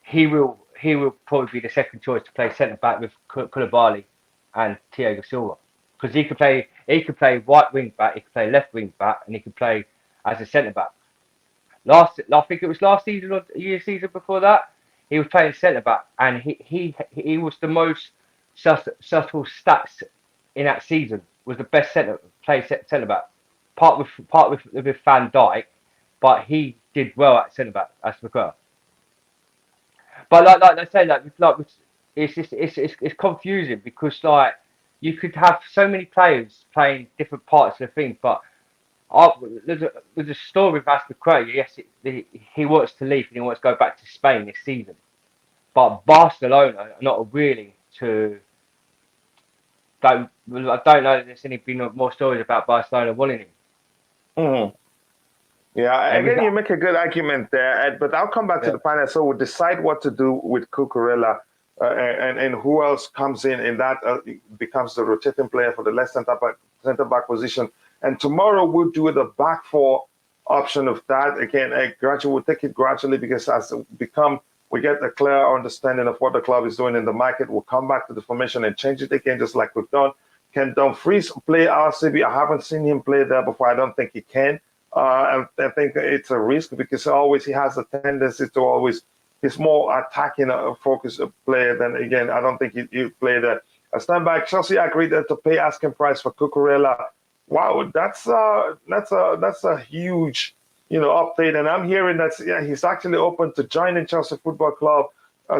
he will probably be the second choice to play centre back with Koulibaly and Thiago Silva, because he could play right wing back, he could play left wing back, and he could play as a centre back. I think it was last season or the season before that, he was playing centre back, and he was the most subtle stats in that season. Was the best centre back, part with Van Dijk, but he did well at centre back as Aspilicueta. But like they say, it's confusing because like you could have so many players playing different parts of the thing. But there's a story with Aspilicueta. Yes, he wants to leave and he wants to go back to Spain this season. But Barcelona are not willing to. I don't know if there's been more stories about Barcelona wanting him. Mm-hmm. Yeah, again, you make a good argument there, Ed, but I'll come back to the panel. So we'll decide what to do with Cucurella and who else comes in, and that becomes the rotating player for the left center back position. And tomorrow we'll do the back four option of that. Again, we'll take it gradually, because as we get a clear understanding of what the club is doing in the market, we'll come back to the formation and change it again, just like we've done. Can Dumfries play RCB? I haven't seen him play there before. I don't think he can. I think it's a risk, because he has a tendency to always, he's more attacking focused player than, again, I don't think he played a stand back. Chelsea agreed to pay asking price for Cucurella. Wow, that's a huge, update. And I'm hearing that he's actually open to joining Chelsea Football Club.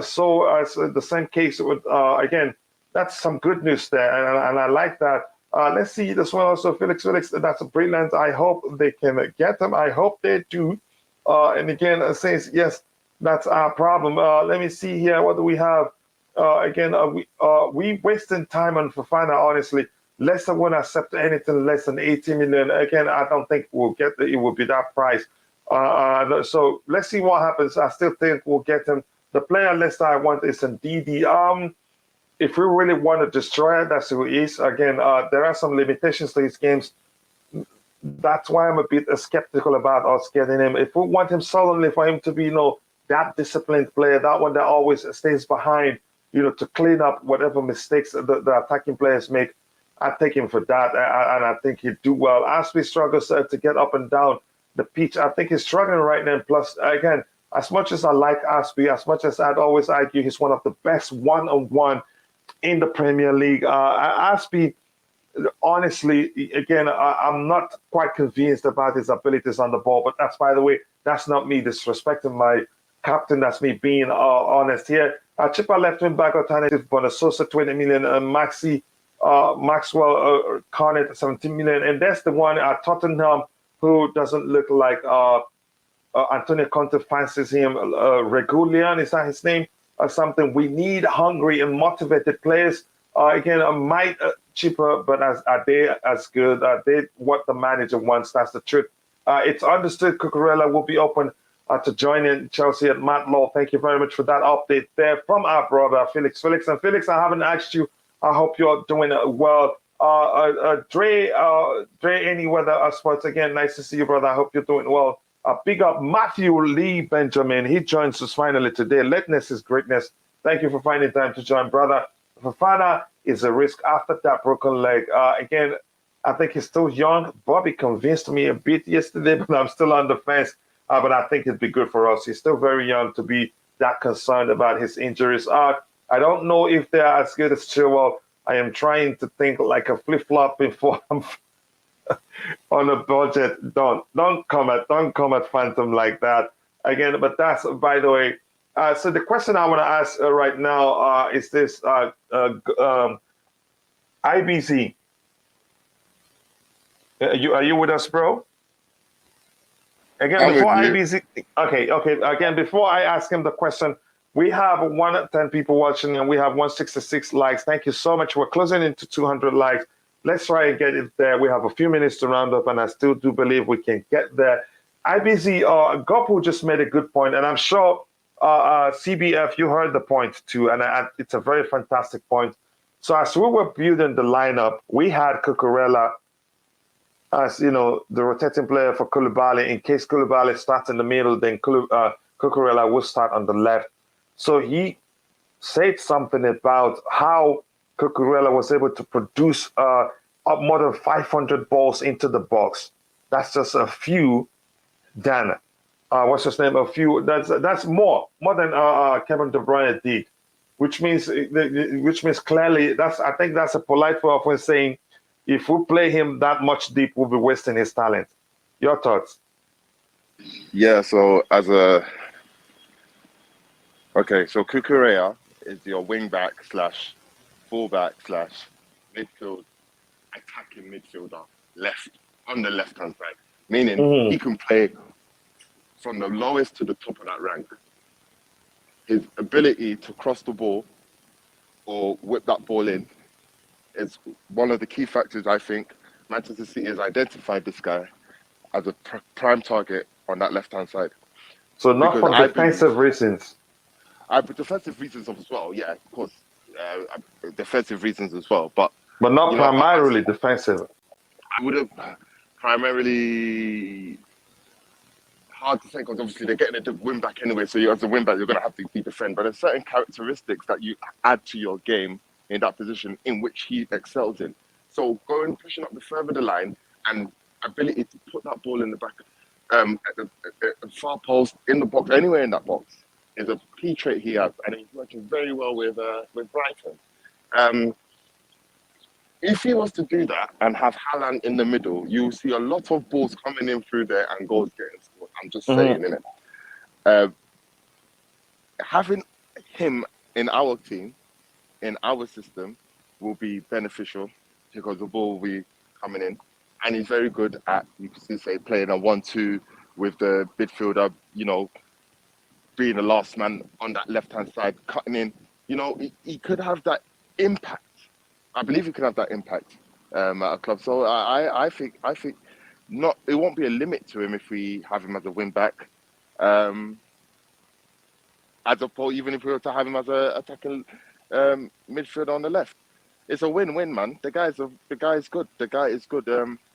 So as the same case with again, that's some good news there, and I like that. Let's see this one also, Felix, that's brilliant. I hope they can get them. I hope they do. And again, says, yes, that's our problem. Let me see here. What do we have? Again, we wasting time on Fofana, honestly. Leicester won't accept anything less than 80 million. Again, I don't think we'll get it will be that price. So let's see what happens. I still think we'll get him. The player list I want is Ndidi. If we really want to destroy it, that's who he is. Again, there are some limitations to his games. That's why I'm a bit skeptical about us getting him. If we want him solely for him to be, that disciplined player, that one that always stays behind, to clean up whatever mistakes the attacking players make, I take him for that, and I think he'd do well. Aspie struggles to get up and down the pitch. I think he's struggling right now. Plus, again, as much as I like Aspie, as much as I'd always argue he's one of the best one-on-one in the Premier League, Aspie, honestly, again, I'm not quite convinced about his abilities on the ball. But that's, by the way, that's not me disrespecting my captain. That's me being honest here. Chipper left wing back alternative, Bonasosa 20 million, Maxwell Carnet 17 million, and that's the one at Tottenham who doesn't look like Antonio Conte fancies him. Regulian, is that his name or something? We need hungry and motivated players. Again, might cheaper, but are they as good? Are they what the manager wants? That's the truth. It's understood Cucurella will be open to joining Chelsea at Matt Law. Thank you very much for that update there from our brother Felix. And Felix, I haven't asked you. I hope you're doing well. Dre, any weather sports again. Nice to see you, brother. I hope you're doing well. Big up Matthew Lee Benjamin. He joins us finally today. Lateness is greatness. Thank you for finding time to join, brother. Fofana is a risk after that broken leg. Again, I think he's still young. Bobby convinced me a bit yesterday, but I'm still on the fence. But I think it'd be good for us. He's still very young to be that concerned about his injuries. I don't know if they're as good as Chilwell. I am trying to think like a flip-flop before I'm on a budget. Don't come at Phantom like that again. But that's, by the way. So the question I want to ask right now is this: IBZ. Are you with us, bro? Again, before IBZ. Okay. Again, before I ask him the question. We have 110 people watching and we have 166 likes. Thank you so much. We're closing into 200 likes. Let's try and get it there. We have a few minutes to round up and I still do believe we can get there. IBZ, Gopu just made a good point, and I'm sure CBF, you heard the point too, and it's a very fantastic point. So as we were building the lineup, we had Cucurella as, the rotating player for Koulibaly. In case Koulibaly starts in the middle, then Cucurella will start on the left. So he said something about how Cucurella was able to produce more than 500 balls into the box. That's just a few. Dan, what's his name? A few. That's more than Kevin De Bruyne did, which means clearly I think that's a polite way of saying if we play him that much deep, we'll be wasting his talent. Your thoughts? Yeah. So so Cucurella is your wing-back / full-back / midfield, attacking midfielder, on the left-hand side. Meaning he can play from the lowest to the top of that rank. His ability to cross the ball or whip that ball in is one of the key factors. I think Manchester City has identified this guy as a prime target on that left-hand side. So not for defensive reasons. Defensive reasons as well, yeah, of course. Defensive reasons as well, but not primarily defensive. I would have primarily hard to say because obviously they're getting a win back anyway. So as a win back, you're going to have to be defend. But there's certain characteristics that you add to your game in that position in which he excels in. So pushing up the further the line and ability to put that ball in the back, at the far post, in the box, anywhere in that box, is a key trait he has, and he's working very well with Brighton. If he was to do that and have Haaland in the middle, you'll see a lot of balls coming in through there and goals getting scored. I'm just saying, innit? Having him in our team, in our system, will be beneficial because the ball will be coming in. And he's very good at, you can say, playing a 1-2 with the midfielder, being the last man on that left-hand side, cutting in. He could have that impact. I believe he could have that impact at a club. So I think not. It won't be a limit to him if we have him as a win back. I as opposed, even if we were to have him as a attacking midfielder on the left. It's a win-win, man. The guy is good. The guy is good.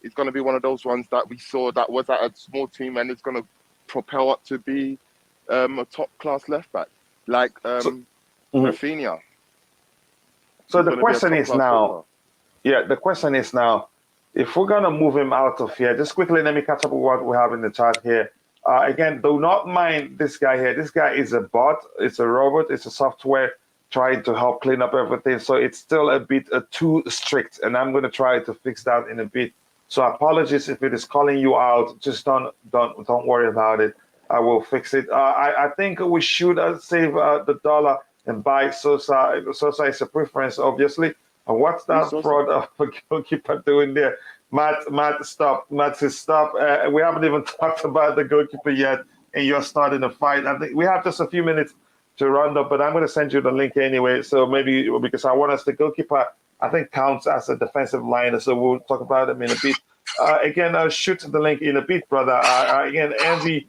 He's going to be one of those ones that we saw that was at a small team and it's going to propel up to be a top-class left-back, like Rafinha. So the question is now, the question is now, if we're going to move him out of here, just quickly, let me catch up with what we have in the chat here. Again, do not mind this guy here. This guy is a bot. It's a robot. It's a software trying to help clean up everything. So it's still a bit too strict, and I'm going to try to fix that in a bit. So apologies if it is calling you out. Just don't worry about it. I will fix it. I think we should save the dollar and buy Sosa. Sosa is a preference, obviously. And what's that fraud of a goalkeeper doing there? Matt, stop. Matt says stop. We haven't even talked about the goalkeeper yet, and you're starting a fight. I think we have just a few minutes to round up, but I'm going to send you the link anyway. So maybe because I want us, the goalkeeper, I think counts as a defensive liner. So we'll talk about him in a bit. Again, I'll shoot the link in a bit, brother. Again, Andy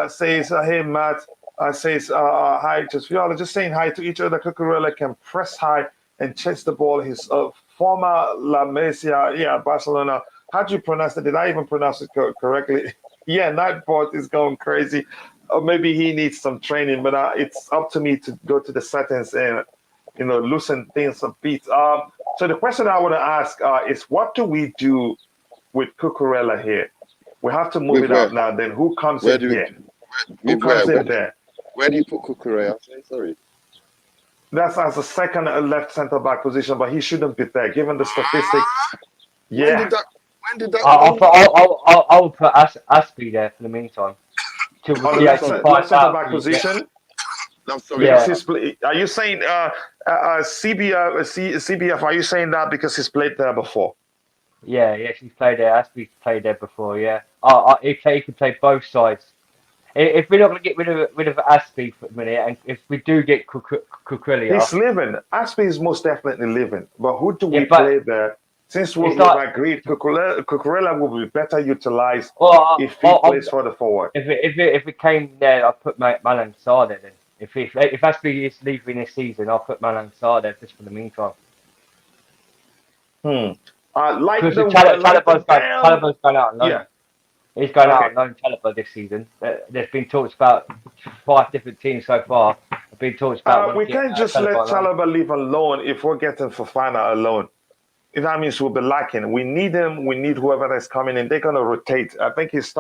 says, hey, Matt, says, hi, just saying hi to each other. Cucurella can press high and chase the ball. His former La Masia, Barcelona. How do you pronounce it? Did I even pronounce it correctly? Yeah, Nightbot is going crazy. Or maybe he needs some training, but it's up to me to go to the settings and, loosen things a bit. So the question I want to ask is, what do we do with Cucurella here? We have to move it out now. Then who comes in here? Who comes in there? Where do you put Cucurella? Sorry. That's as a second left centre back position, but he shouldn't be there, given the statistics. Yeah. When did that? I'll put Aspie there for the meantime. Left centre back position. I'm sorry. Yeah. Are you saying CBF? Are you saying that because he's played there before? Yeah, he's played there. Aspie's played there before. Yeah. He can play both sides. If we're not going to get rid of Aspie for a minute, and if we do get Cucurella, he's living. Aspie is most definitely living. But who do we play there? Since we've agreed, Cucurella will be better utilized if he plays further forward. If it came there, I'll put Malang Sarr there. Then if Aspie is leaving this season, I'll put Malang Sarr there just for the meantime. Chalobah's going out on loan. Yeah. He's going out on loan, Chalobah, this season. There's been talks about 5 different teams so far. Have been talks about. We can't just let Chalobah leave alone if we're getting Fofana alone. That means we'll be lacking. We need him. We need whoever that's coming in. They're going to rotate. I think he's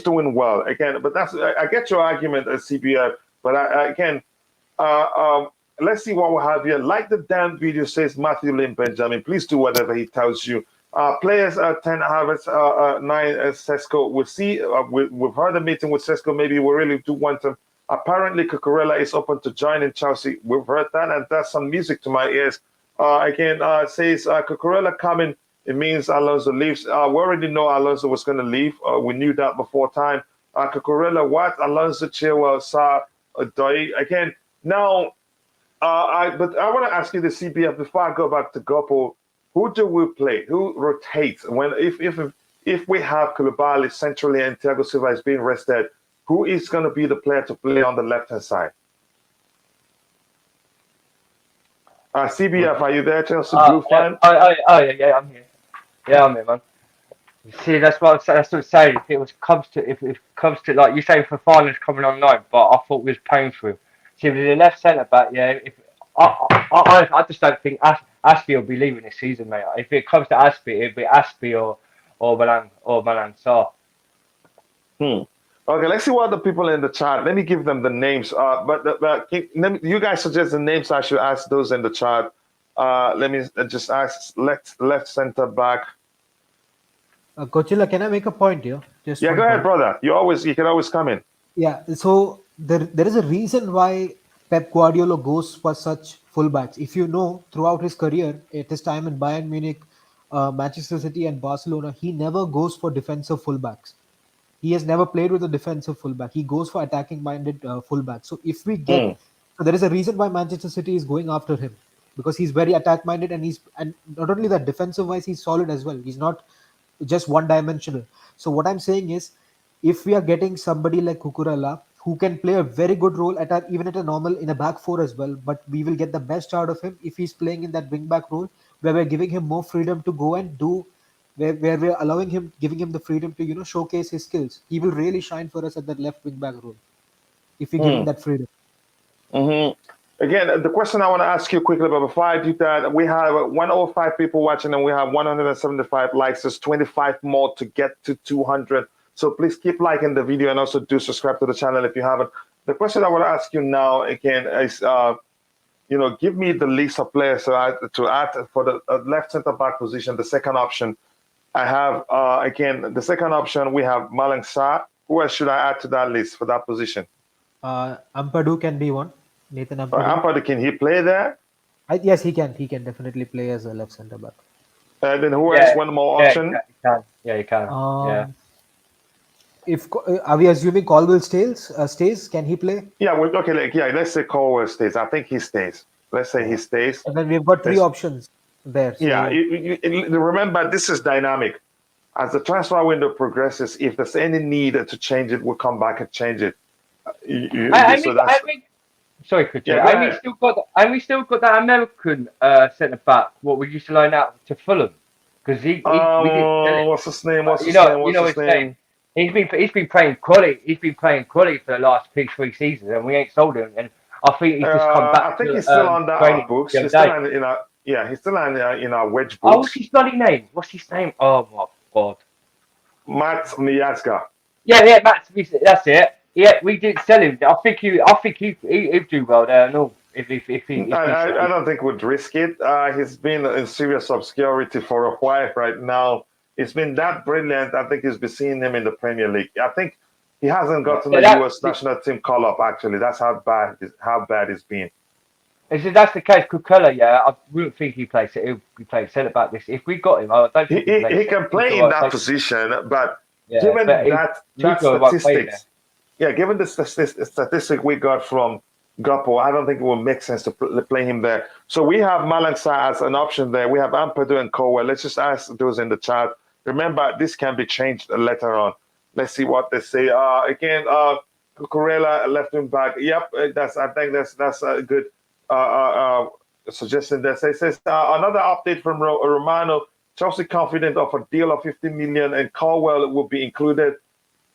doing well again. But I get your argument at CBF. But let's see what we have here. Like the damn video says, Matthew Lynn Benjamin. Please do whatever he tells you. Players 10 Havertz, 9 Sesko. We'll see. We've heard a meeting with Sesko. Maybe we really do want him. Apparently, Cucurella is open to joining Chelsea. We've heard that, and that's some music to my ears. Says Cucurella coming, it means Alonso leaves. We already know Alonso was going to leave. We knew that before time. Cucurella, what? Alonso, Chilwell, Sarr, Doi. Again, now, but I want to ask you the CBF before I go back to Gopo. Who do we play? Who rotates? If we have Koulibaly centrally and Thiago Silva is being rested, who is going to be the player to play on the left-hand side? CBF, are you there, Chelsea Blue fan? Yeah, I'm here. Yeah, I'm here, man. See, that's what I'm saying. If it comes to like you say, Fofana's coming on loan, but I thought we was paying for him. See, with the left centre back, yeah. I just don't think Aspie will be leaving this season, mate. If it comes to Aspie, it'll be Aspie or Malang Sarr. Okay, let's see what the people in the chat. Let me give them the names. You guys suggest the names. I should ask those in the chat. Let me just ask left center back. Coachila, can I make a point here? Go ahead, brother. You can always come in. Yeah. So there is a reason why Pep Guardiola goes for such fullbacks. If you know, throughout his career, at his time in Bayern Munich, Manchester City, and Barcelona, he never goes for defensive fullbacks. He has never played with a defensive fullback. He goes for attacking-minded fullback. So if we get, so there is a reason why Manchester City is going after him, because he's very attack-minded, and not only that, defensive-wise he's solid as well. He's not just one-dimensional. So what I'm saying is, if we are getting somebody like Cucurella, who can play a very good role even at a normal in a back four as well. But we will get the best out of him if he's playing in that wing back role, where we're giving him more freedom to go and do, where we're allowing him, giving him the freedom to showcase his skills. He will really shine for us at that left wing back role if we give him that freedom. Again, the question I want to ask you quickly, but before I do that, we have 105 people watching and we have 175 likes. There's 25 more to get to 200. So please keep liking the video and also do subscribe to the channel if you haven't. The question I want to ask you now again is, give me the list of players to add for the left center back position, the second option. I have, the second option, we have Malang Sarr. Who else should I add to that list for that position? Ampadu can be one. Nathan Ampadu. Ampadu, can he play there? Yes, he can. He can definitely play as a left centre back. And then who else? One more option? He can. Are we assuming Colwill stays? Can he play? Yeah. Let's say Colwill stays. I think he stays. Let's say he stays. And then we've got three options there. So. Yeah. Remember, this is dynamic. As the transfer window progresses, if there's any need to change it, we'll come back and change it. Sorry, Cucurella. And we still got that American centre back. What we used to line out to Fulham, because we didn't. What's his name? What's his name? He's been playing quality. He's been playing quality for the last 2-3 seasons, and we ain't sold him. And I think he's just come back. I think he's still on our books. He's still in our wedge books. Oh, what's his bloody name? What's his name? Oh my God. Matt Miazga. Yeah, Matt. That's it. Yeah, we didn't sell him. I think he'd do well there. No, if I don't think we'd risk it. He's been in serious obscurity for a while right now. He's been that brilliant. I think he's been seeing him in the Premier League. I think he hasn't gotten the US national team call up. Actually, that's how bad it's been. If that's the case, Cucurella, I wouldn't think he plays centre back this. If we got him, I don't think he can play in that position. But given that statistics. Yeah, given the statistic we got from Gakpo, I don't think it will make sense to play him there. So we have Malang Sarr as an option there. We have Ampadu and Colwill. Let's just ask those in the chat. Remember, this can be changed later on. Let's see what they say. Cucurella, left wing back. Yep, I think that's a good suggestion there. Says another update from Romano. Chelsea confident of a deal of 50 million and Colwill will be included.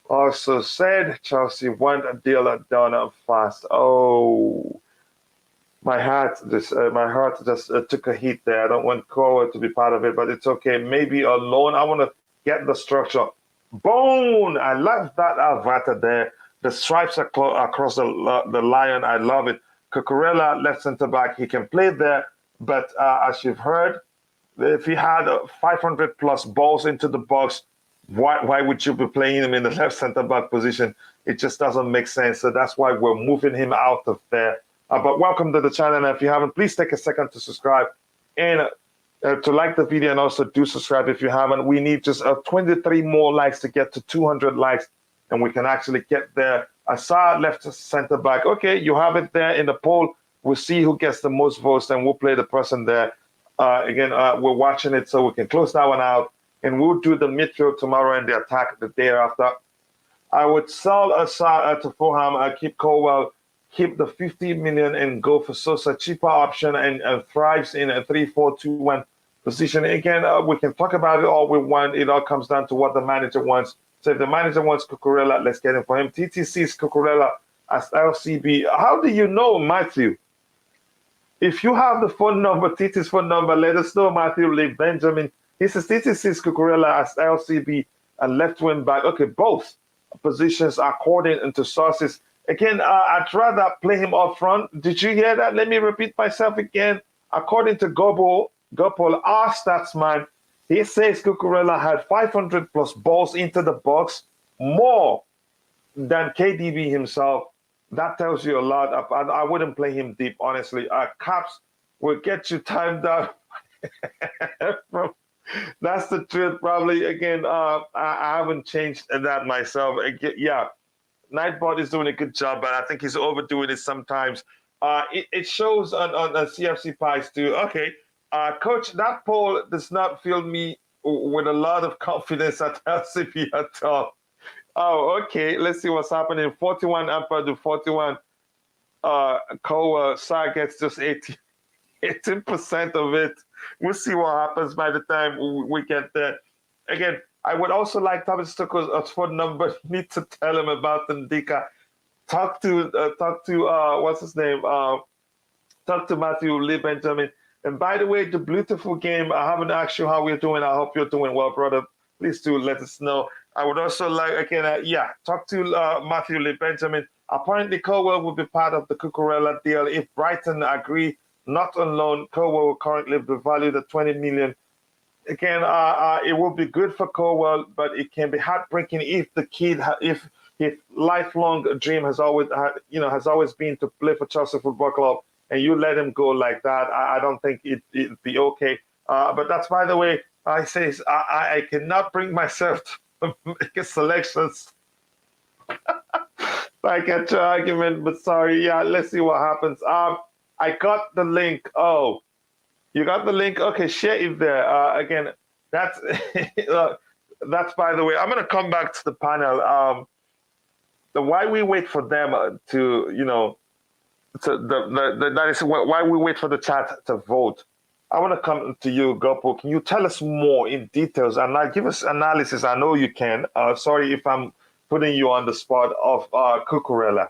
Also said Chelsea want a deal done fast. Oh, my heart just took a hit there. I don't want Colwill to be part of it, but it's okay. Maybe a loan. I want to get the structure. Bone. I love that Alvata there. The stripes across the lion. I love it. Cucurella, left centre back. He can play there, but as you've heard, if he had 500 plus balls into the box, why would you be playing him in the left centre back position? It just doesn't make sense. So that's why we're moving him out of there. But welcome to the channel. And if you haven't, please take a second to subscribe and to like the video, and also do subscribe if you haven't. We need just 23 more likes to get to 200 likes, and we can actually get there. I saw left centre back. Okay, you have it there in the poll. We'll see who gets the most votes, and we'll play the person there. We're watching it so we can close that one out. And we'll do the midfield tomorrow and the attack the day after. I would sell Sarr to Fulham, keep Colwill, keep the 50 million and go for Sosa, cheaper option, and thrives in a 3-4-2-1 position. Again, we can talk about it all we want. It all comes down to what the manager wants. So if the manager wants Cucurella, let's get him for him. TTC's Cucurella as LCB. How do you know, Matthew? If you have the phone number, TT's phone number, let us know, Matthew Lee Benjamin. He says TTC's Cucurella as LCB and left wing back. Okay, both positions are according to sources. Again, I'd rather play him up front. Did you hear that? Let me repeat myself again. According to Gopal, our statsman, he says Cucurella had 500 plus balls into the box, more than KDB himself. That tells you a lot. I wouldn't play him deep, honestly. Caps will get you timed out. That's the truth, probably. Again, I haven't changed that myself. Yeah, Nightbot is doing a good job, but I think he's overdoing it sometimes. It shows on CFC Pies too. Okay, Coach, that poll does not fill me with a lot of confidence at LCP at all. Oh, okay. Let's see what's happening. 41 Amper to 41. Koa Sarr gets just 18% of it. We'll see what happens by the time we get there. Again, I would also like Thomas Tuchel's phone number. Need to tell him about Ndika. Talk to what's his name? Talk to Matthew Lee Benjamin. And by the way, the beautiful game. I haven't asked you how we're doing. I hope you're doing well, brother. Please do let us know. I would also like again, talk to Matthew Lee Benjamin. Apparently, Colwill will be part of the Cucurella deal if Brighton agree not on loan. Colwill will currently be valued at 20 million. Again, it will be good for Colwill, but it can be heartbreaking if the kid, if his lifelong dream has always been to play for Chelsea Football Club, and you let him go like that. I don't think it'd be okay. But that's, by the way, I cannot bring myself to make selections. I get your argument, but sorry. Yeah, let's see what happens. I got the link. Oh, you got the link? Okay, share it there. Again, that's that's, by the way. I'm gonna come back to the panel. Why we wait for them that is why we wait for the chat to vote. I want to come to you, Gopo. Can you tell us more in details and give us analysis? I know you can. Sorry if I'm putting you on the spot of Cucurella.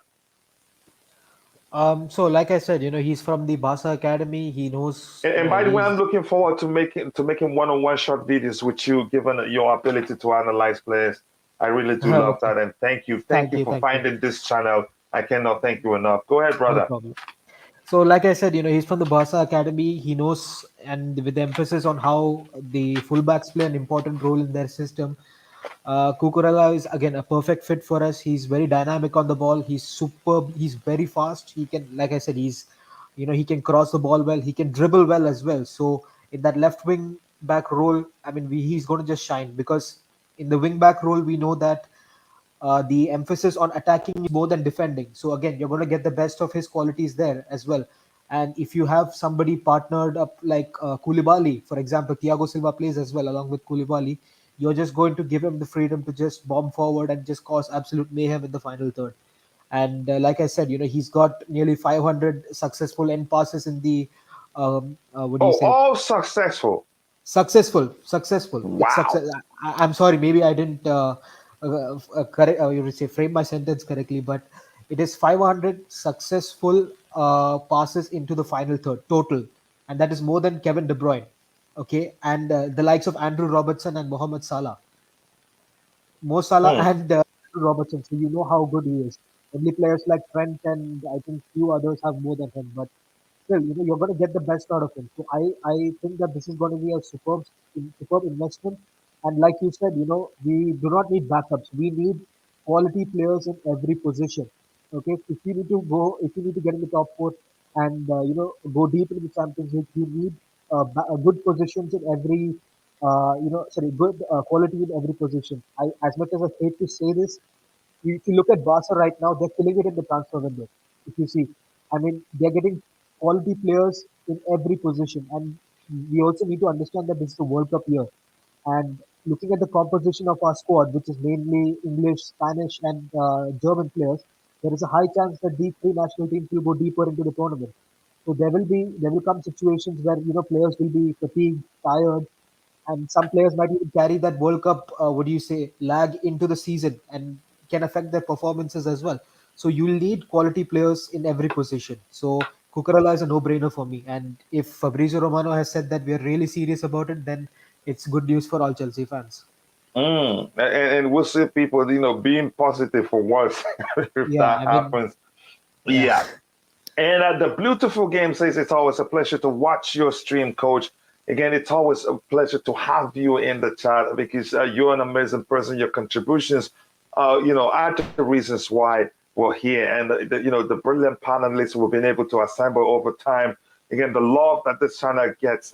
So like I said, he's from the Barca Academy. He knows. And by the way, I'm looking forward to making one-on-one short videos with you, given your ability to analyze players. I really do love that, and thank you for finding this channel. I cannot thank you enough. Go ahead, brother. No problem. So like I said, he's from the Barca Academy. He knows, and with the emphasis on how the fullbacks play an important role in their system. Cucurella is again a perfect fit for us. He's very dynamic on the ball. He's superb. He's very fast. He can, like I said, he can cross the ball well. He can dribble well as well. So in that left wing back role, I mean, he's going to just shine, because in the wing back role, we know that the emphasis on attacking is more than defending. So again, you're going to get the best of his qualities there as well. And if you have somebody partnered up like Koulibaly, for example, Thiago Silva plays as well along with Koulibaly, you're just going to give him the freedom to just bomb forward and just cause absolute mayhem in the final third. And like I said, he's got nearly 500 successful end passes in the all successful. Successful. Wow. I'm sorry, maybe I didn't frame my sentence correctly, but it is 500 successful passes into the final third total, and that is more than Kevin De Bruyne. Okay, and the likes of Andrew Robertson and Mohamed Salah. Mo Salah and Andrew Robertson, so you know how good he is. Only players like Trent and I think few others have more than him, but still, you're going to get the best out of him. So I think that this is going to be a superb investment. And like you said, we do not need backups. We need quality players in every position. Okay, if you need to get in the top four and go deep into the Champions League, you need good positions in every good quality in every position. As much as I hate to say this, if you look at Barca right now, they're killing it in the transfer window. If you see, I mean, they're getting quality players in every position, and we also need to understand that this is a World Cup year. And looking at the composition of our squad, which is mainly English, Spanish, and German players, there is a high chance that these three national teams will go deeper into the tournament. So there will come situations where players will be fatigued, tired, and some players might even carry that World Cup lag into the season and can affect their performances as well. So you'll need quality players in every position. So Cucurella is a no-brainer for me. And if Fabrizio Romano has said that we are really serious about it, then it's good news for all Chelsea fans. And we'll see people, being positive for once if that happens. Yeah. And the beautiful game says it's always a pleasure to watch your stream, Coach. Again, it's always a pleasure to have you in the chat because you're an amazing person. Your contributions, are the reasons why we're here. And, the brilliant panelists we've been able to assemble over time. Again, the love that this channel gets,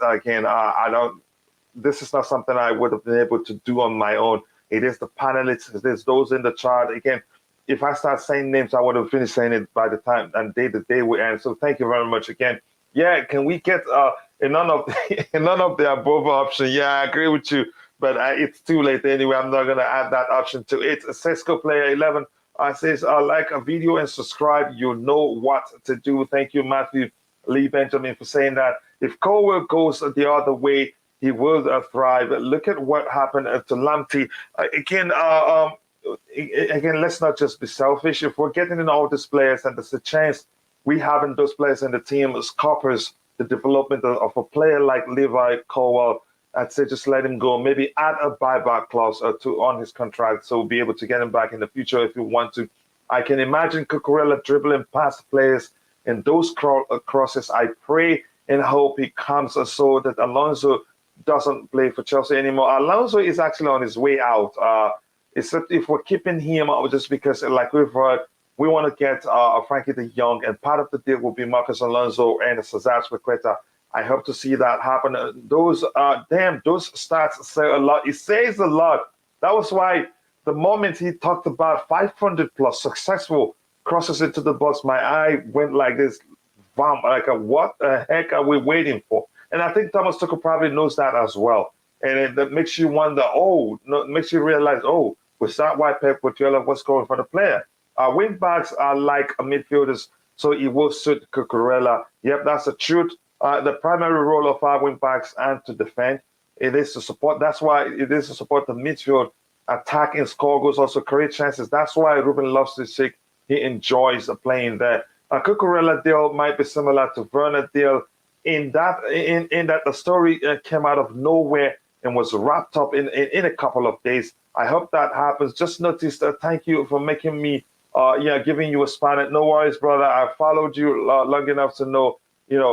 this is not something I would have been able to do on my own. It is the panelists, it is those in the chat. Again, if I start saying names, I would have finished saying it by the time and the day we end. So thank you very much again. Yeah, can we get none of the above option? Yeah, I agree with you. but it's too late anyway. I'm not going to add that option to it. Sesco Player 11 says, like a video and subscribe. You know what to do. Thank you, Matthew Lee Benjamin, for saying that. If Colwill goes the other way, he will thrive. Look at what happened to Lamptey. Again, let's not just be selfish. If we're getting in all these players and there's a chance we having those players in the team scoffers the development of a player like Levi Colwill, I'd say just let him go. Maybe add a buyback clause on his contract so we'll be able to get him back in the future if you want to. I can imagine Cucurella dribbling past players in those crosses. I pray and hope he comes so that Alonso doesn't play for Chelsea anymore. Alonso is actually on his way out. Except if we're keeping him just because, like we've heard, we want to get Frankie de Jong, and part of the deal will be Marcos Alonso and Cesar Azpilicueta. I hope to see that happen. Those stats say a lot. It says a lot. That was why the moment he talked about 500 plus successful crosses into the box, my eye went like this. Like, what the heck are we waiting for? And I think Thomas Tuchel probably knows that as well. And that makes you wonder, makes you realize, was that why Pep Guardiola was going for the player? Wing backs are like midfielders, so it will suit Cucurella. Yep, that's the truth. The primary role of our wing backs and to defend. It is to support. That's why it is to support the midfield, attack and score goals, also create chances. That's why Ruben Loftus-Cheek, he enjoys playing there. Cucurella deal might be similar to Werner deal in that the story came out of nowhere and was wrapped up in a couple of days. I hope that happens. Just noticed. Thank you for making me, giving you a span. No worries, brother. I followed you long enough to know,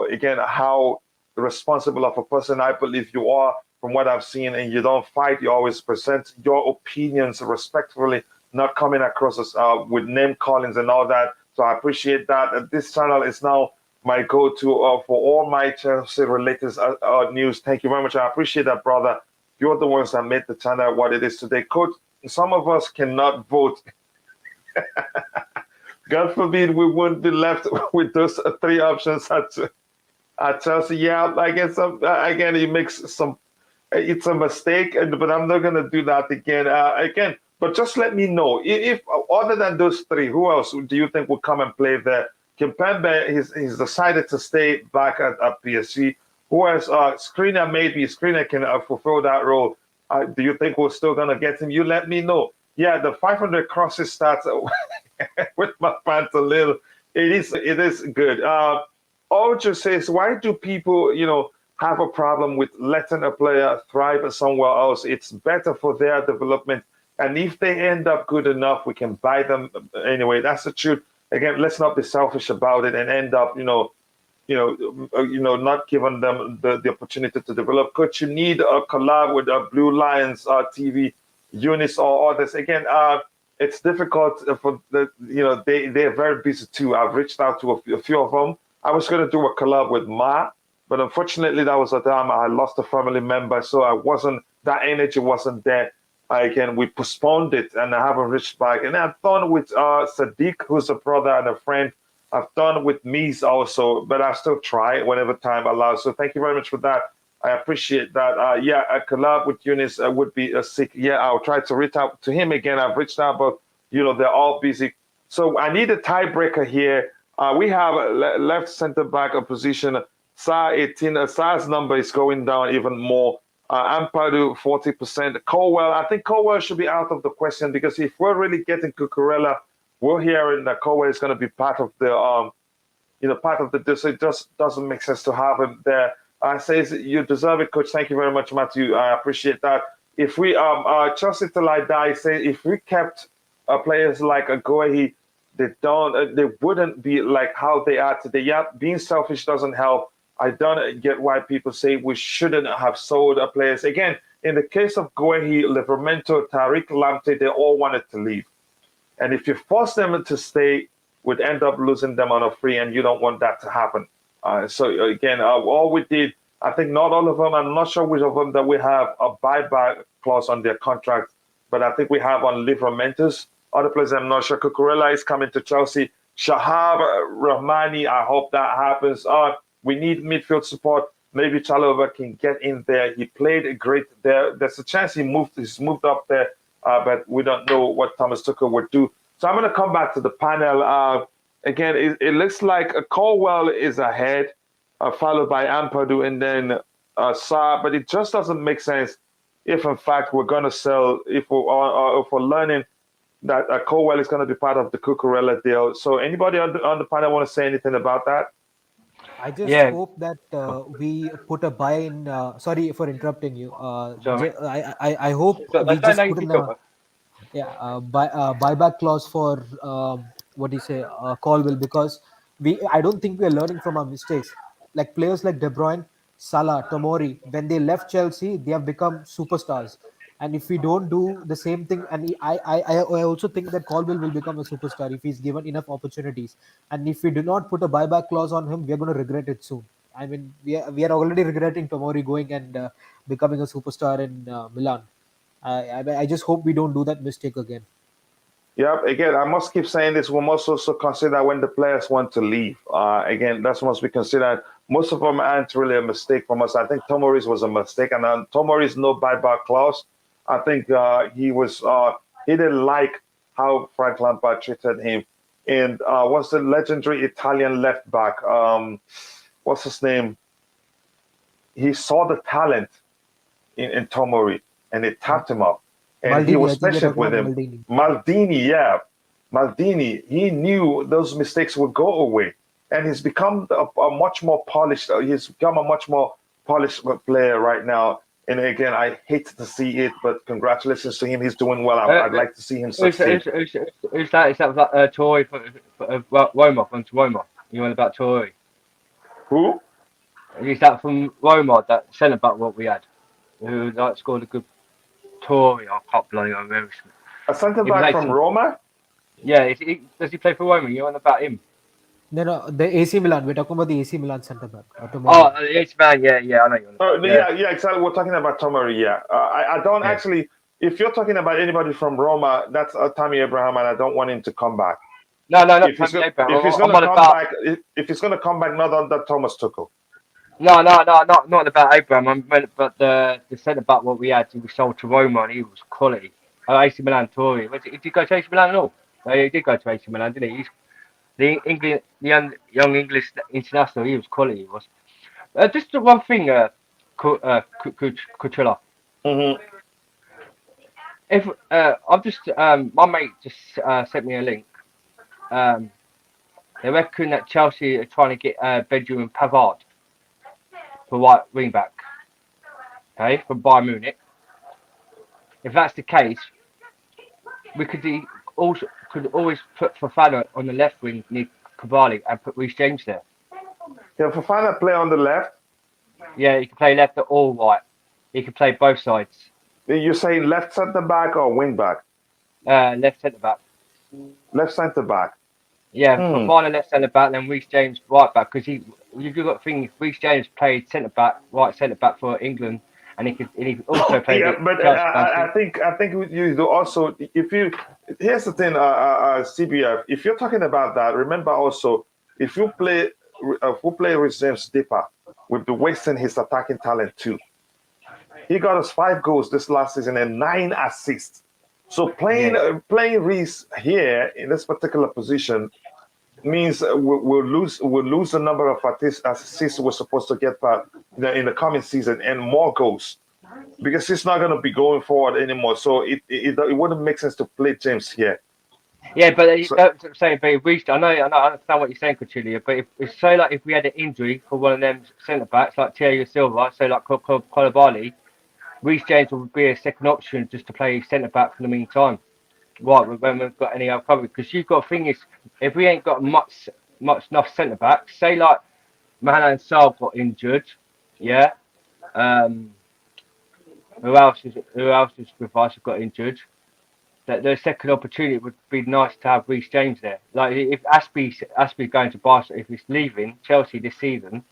again, how responsible of a person I believe you are from what I've seen. And you don't fight. You always present your opinions respectfully, not coming across as with name callings and all that. So I appreciate that. This channel is now my go-to for all my Chelsea-related news. Thank you very much. I appreciate that, brother. You're the ones that made the channel what it is today. Coach, some of us cannot vote. God forbid we wouldn't be left with those three options at Chelsea. Yeah, I guess, again, it's a mistake, but I'm not going to do that again. But just let me know, if other than those three, who else do you think will come and play there? Kimpembe, he's decided to stay back at PSG. Who else? Skriniar, maybe. Skriniar can fulfill that role. Do you think we're still going to get him? You let me know. Yeah, the 500 crosses starts with my pants a little. It is good. Ojo says, why do people, have a problem with letting a player thrive somewhere else? It's better for their development. And if they end up good enough, we can buy them anyway. That's the truth. Again, let's not be selfish about it and end up, not giving them the opportunity to develop. Coach, you need a collab with Blue Lions TV units or others. Again, it's difficult for they're very busy too. I've reached out to a few of them. I was going to do a collab with Ma, but unfortunately that was a time I lost a family member, so that energy wasn't there. Again, we postponed it, and I haven't reached back. And I've done with Sadiq, who's a brother and a friend. I've done with Mies also, but I still try whenever time allows. So thank you very much for that. I appreciate that. A collab with Eunice would be sick. Yeah, I'll try to reach out to him again. I've reached out, but they're all busy. So I need a tiebreaker here. We have a left center back a position. Sarr 18. Sarr's number is going down even more. Ampadu 40%. Colwill, I think Colwill should be out of the question, because if we're really getting Cucurella, we're hearing that Colwill is going to be part of the part of the deal. So it just doesn't make sense to have him there. Says you deserve it, Coach. Thank you very much, Matthew. I appreciate that. If we Chelsea till I die, say if we kept players like Aguahi, they wouldn't be like how they are today. Yeah, being selfish doesn't help. I don't get why people say we shouldn't have sold players. Again, in the case of Guehi, Livramento, Tariq Lamptey, they all wanted to leave. And if you force them to stay, we'd end up losing them on a free, and you don't want that to happen. So again, all we did, I think not all of them, I'm not sure which of them that we have a buyback clause on their contract, but I think we have on Livramento's. Other players, I'm not sure. Cucurella is coming to Chelsea. Shahab Rahmani, I hope that happens. We need midfield support. maybe Chalobah can get in there. He played a great there. There's a chance he's moved up there, but we don't know what Thomas Tuchel would do. So I'm going to come back to the panel. Again, it looks like Colwill is ahead, followed by Ampadu and then Sarr, but it just doesn't make sense if, in fact, we're going to sell, if we're learning that Colwill is going to be part of the Cucurella deal. So anybody on the panel want to say anything about that? I just Yeah. hope that we put a buy in. Sorry for interrupting you. Sorry. I hope we just put in a buyback clause for what do you say, Colwill, because I don't think we are learning from our mistakes. Like players like De Bruyne, Salah, Tomori, when they left Chelsea, they have become superstars. And if we don't do the same thing, and I also think that Colwill will become a superstar if he's given enough opportunities. And if we do not put a buyback clause on him, we are going to regret it soon. I mean, we are already regretting Tomori going and becoming a superstar in Milan. I just hope we don't do that mistake again. Yep. Again, I must keep saying this. We must also consider when the players want to leave. Again, that must be considered. Most of them aren't really a mistake from us. I think Tomori's was a mistake, and Tomori's no buyback clause. I think he didn't like how Frank Lampard treated him. And what's the legendary Italian left back? What's his name? He saw the talent in Tomori, and it tapped him up. And Maldini, he was patient with him. Maldini, he knew those mistakes would go away. And he's become a much more polished, he's become a much more polished player right now. And again, I hate to see it, but congratulations to him. He's doing well. I'd like to see him succeed. Who's that? Is that like Tory for Roma, from Roma? You want about Tory? Who? Is that from Roma, that centre back what we had? Who scored a good Tory? I can't bloody remember. A centre back from Roma? Yeah, does he play for Roma? You want about him? No, the AC Milan. We're talking about the AC Milan centre back. The AC Milan, yeah, I know you want. Yeah, exactly. We're talking about Tomori, yeah. I don't actually, if you're talking about anybody from Roma, that's Tammy Abraham, and I don't want him to come back. No, if he's going to come back, not under Thomas Tuchel. No, not about Abraham. I meant about the centre back what we had. We sold to Roma, and he was quality. AC Milan, Tory. Did he go to AC Milan at all? No, he did go to AC Milan, didn't he? The young English international, he was quality. He was. Just one thing, Coachila. Mm-hmm. If I've just my mate just sent me a link. They reckon that Chelsea are trying to get Benjamin Pavard for right wing back. Okay, from Bayern Munich. If that's the case, we could always put Fofana on the left wing near Koulibaly and put Reece James there. Can Fofana play on the left? Yeah, he can play left or right. He can play both sides. You're saying left centre back or wing back? Left centre back. Left centre back. Yeah, Fofana left centre back, then Reece James right back. Because you've got to think Reece James played centre back, right centre back for England, and he also played. Yeah, but I think you do also. Here's the thing, CBF. If you're talking about that, remember also if you play Reece James deeper, we'll be wasting his attacking talent too. He got us 5 goals this last season and 9 assists. So playing Reece here in this particular position means we'll lose the number of assists we're supposed to get in the coming season and more goals, because he's not going to be going forward anymore. So it wouldn't make sense to play James here. Yeah, but Reece, I understand what you're saying, Coachila, but if we had an injury for one of them centre backs like Thiago Silva, so like Koulibaly, Reece James would be a second option just to play centre back for the meantime. Right, when we've got any other cover, because you've got to think is if we ain't got much enough centre backs, say like Malang Sarr got injured, yeah. Who else is with us who got injured? That the second opportunity would be nice to have Reece James there. Like if Aspie's going to Barcelona, if he's leaving Chelsea this season,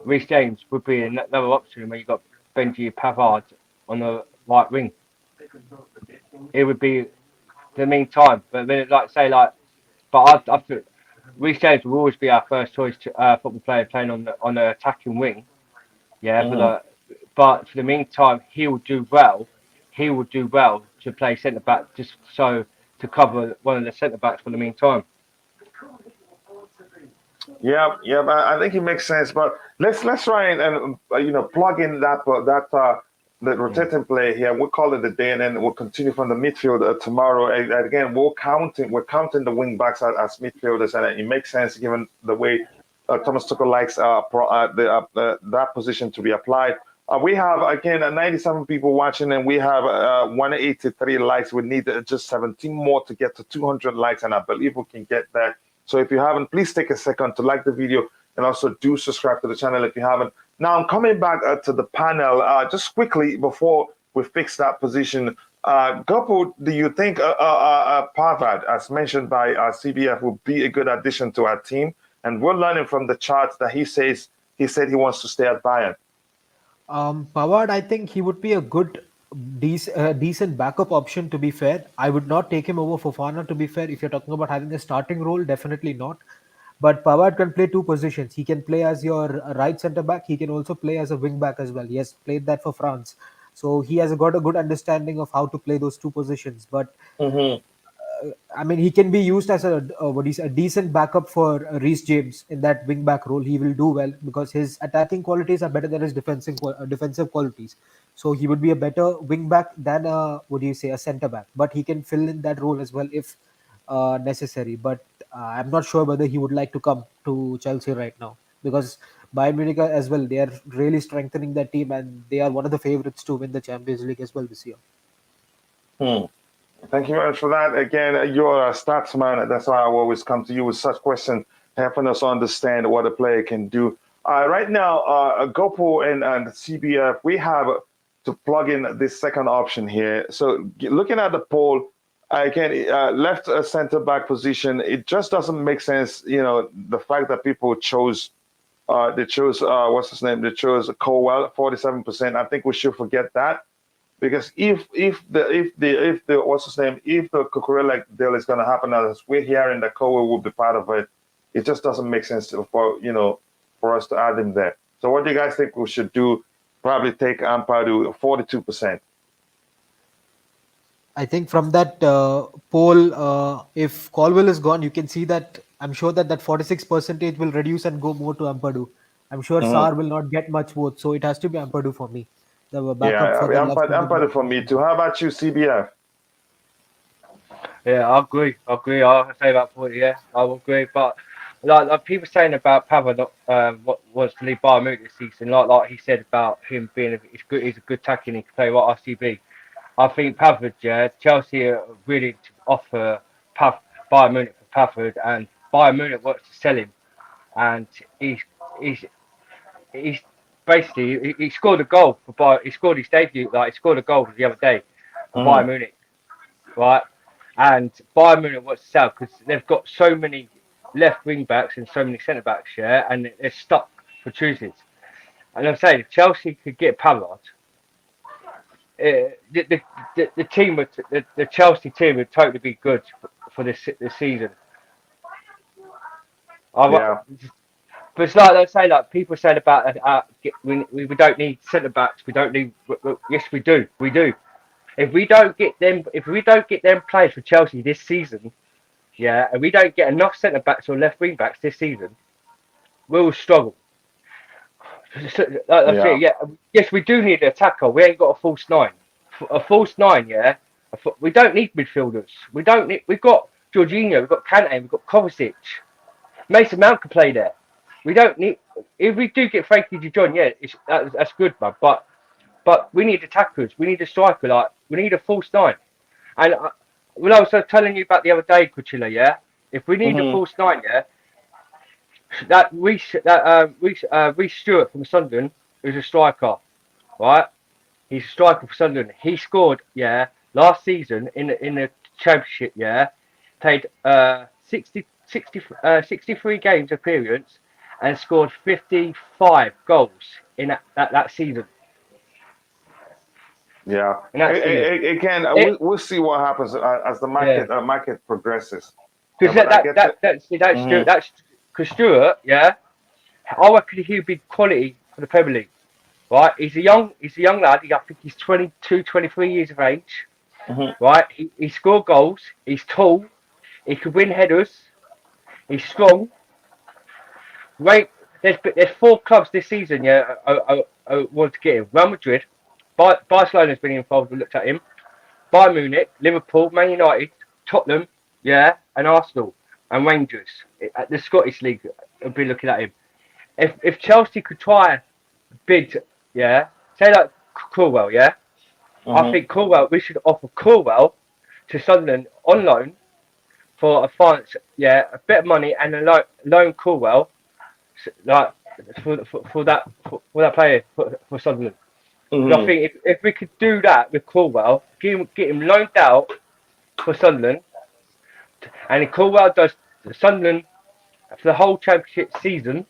Reece James would be another option when you got Benji Pavard on the right wing. It would be the meantime, but then I feel Reece James will always be our first choice football player playing on the attacking wing. Yeah, but for the meantime, he will do well. He will do well to play centre back, just so to cover one of the centre backs for the meantime. Yeah, yeah, but I think it makes sense. But let's try and plug in that rotating play here. We'll call it a day, and then we'll continue from the midfield tomorrow. And again, we're counting the wing backs as midfielders, and it makes sense given the way Thomas Tuchel likes that position to be applied. We have again 97 people watching, and we have 183 likes. We need just 17 more to get to 200 likes, and I believe we can get that. So if you haven't, please take a second to like the video and also do subscribe to the channel if you haven't. Now I'm coming back to the panel just quickly before we fix that position. Gopo, do you think Pavard, as mentioned by CBF, will be a good addition to our team? And we're learning from the charts that he said he wants to stay at Bayern. Pavard, I think he would be a good, decent backup option, to be fair. I would not take him over Fofana, to be fair. If you're talking about having a starting role, definitely not. But Pavard can play two positions. He can play as your right centre back. He can also play as a wing back as well. He has played that for France. So he has got a good understanding of how to play those two positions. But I mean, he can be used as a decent backup for Reece James in that wing back role. He will do well because his attacking qualities are better than his defensive qualities. So he would be a better wing back than a centre back. But he can fill in that role as well if necessary. But I'm not sure whether he would like to come to Chelsea right now because Bayern Munich as well, they are really strengthening their team and they are one of the favourites to win the Champions League as well this year. Thank you very much for that. Again, you're a stats man. That's why I always come to you with such questions, helping us understand what a player can do. Right now, Gopo and CBF, we have to plug in this second option here. So looking at the poll, again, left center back position, it just doesn't make sense. You know, the fact that people chose, what's his name? They chose Colwill, 47%. I think we should forget that. Because if the Cucurella deal is going to happen, as we're hearing that Colwill will be part of it, it just doesn't make sense for us to add him there. So what do you guys think we should do? Probably take Ampadu 42%. I think from that poll, if Colwill is gone, you can see that I'm sure that 46% will reduce and go more to Ampadu. I'm sure Sarr will not get much vote, so it has to be Ampadu for me. Ampadu for me too. How about you, CBF? Yeah, I agree. I'll say about 40. Yeah, I will agree. But like people saying about Pavard, what was to leave Bayern Munich this season, like he said about him being he's a good tackling, he can play what RCB. I think Pavard, Chelsea are willing to offer Bayern Munich for Pavard, and Bayern Munich wants to sell him, and he's basically he scored a goal for Bayern. He scored his debut, he scored a goal the other day for Bayern Munich, right? And Bayern Munich wants to sell because they've got so many left wing backs and so many centre backs, and they're stuck for choosers. And I'm saying if Chelsea could get Pavard, the team would the Chelsea team would totally be good for this season. But it's like they say, like people said about we don't need centre backs. We don't need. Yes, we do. We do. If we don't get them players for Chelsea this season, and we don't get enough centre backs or left wing backs this season, we'll struggle. Yes, we do need an attacker. We ain't got a false nine. A false nine, we don't need midfielders. We've got Jorginho, we've got Kante, we've got Kovacic. Mason Mount can play there. We don't need. If we do get Frankie de Jong, that's good, man. But we need attackers. We need a striker. We need a false nine. And when I was telling you about the other day, Coachila, if we need a false nine, that Reece Stewart from Sunderland is a striker, right? He's a striker for Sunderland. He scored, last season in the championship, played 63 games appearance and scored 55 goals in that season. Yeah. Again, we'll see what happens as the market progresses. Because that's because Stewart, I reckon he'd be quality for the Premier League. right? He's a young lad. I think he's 22, 23 years of age, right? He scored goals. He's tall. He could win headers. He's strong. Right? There's 4 clubs this season. Yeah, I want to get him. Real Madrid, Barcelona's been involved. We looked at him. Bayern Munich, Liverpool, Man United, Tottenham, yeah, and Arsenal and Rangers. At the Scottish League, I'll be looking at him. If Chelsea could try bid, yeah, say like Chilwell, yeah, I think Chilwell. We should offer Chilwell to Sunderland on loan for a finance, yeah, a bit of money and a loan Chilwell, like for that player for Sunderland. I think if we could do that with Chilwell, get him loaned out for Sunderland, and if Chilwell does Sunderland for the whole championship season,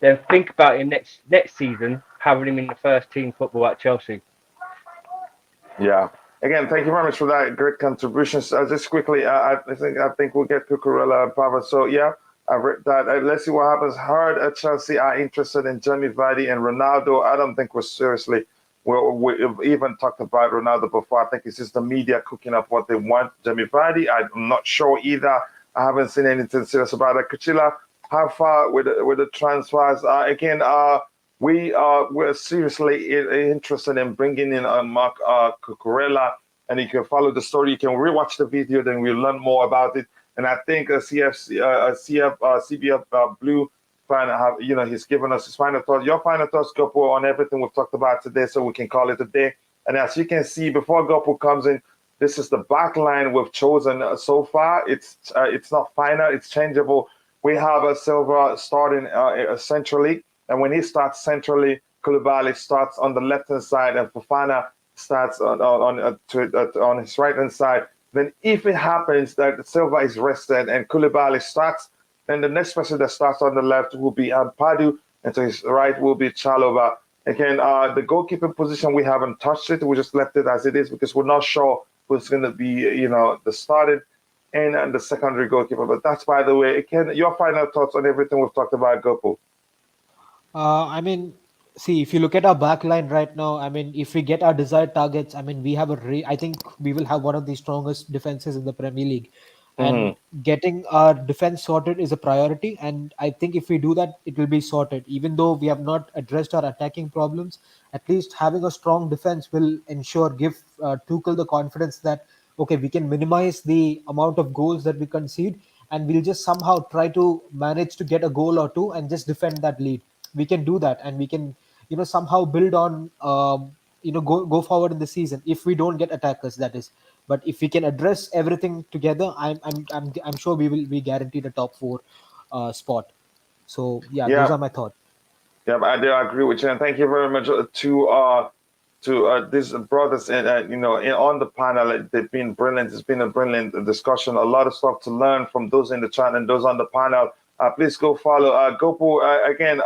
then think about him next season having him in the first team football at Chelsea. Yeah. Again, thank you very much for that great contributions. Just quickly, I think we'll get Cucurella and Pavard. So yeah, I read that. Let's see what happens. Heard Chelsea are interested in Jamie Vardy and Ronaldo. I don't think we've even talked about Ronaldo before. I think it's just the media cooking up what they want. Jamie Vardy, I'm not sure either. I haven't seen anything serious about it. Coachila, how far with the transfers? We're seriously interested in bringing in Mark Cucurella, and you can follow the story. You can rewatch the video, then we'll learn more about it. And I think CBF Blue fan he's given us his final thoughts. Your final thoughts, Gopo, on everything we've talked about today, so we can call it a day. And as you can see, before Gopo comes in, this is the back line we've chosen so far. It's not final; it's changeable. We have Silva starting centrally. And when he starts centrally, Koulibaly starts on the left-hand side and Fofana starts on his right-hand side. Then if it happens that Silva is rested and Koulibaly starts, then the next person that starts on the left will be Ampadu, and to his right will be Chalobah. Again, the goalkeeper position, we haven't touched it. We just left it as it is because we're not sure who's going to be, the starting and the secondary goalkeeper. But that's, by the way, again, your final thoughts on everything we've talked about, Gopo. I mean, see, if you look at our back line right now, I mean, if we get our desired targets, I mean, we have I think we will have one of the strongest defenses in the Premier League. And getting our defense sorted is a priority. And I think if we do that, it will be sorted. Even though we have not addressed our attacking problems, at least having a strong defense will give Tuchel the confidence that, okay, we can minimize the amount of goals that we concede, and we'll just somehow try to manage to get a goal or two and just defend that lead. We can do that, and we can, somehow build on, go forward in the season if we don't get attackers, that is. But if we can address everything together, I'm sure we will be guaranteed a top 4 spot. So those are my thoughts. Yeah, I do agree with you, and thank you very much to these brothers and on the panel. They've been brilliant. It's been a brilliant discussion. A lot of stuff to learn from those in the chat and those on the panel. Please go follow Gopo. Again,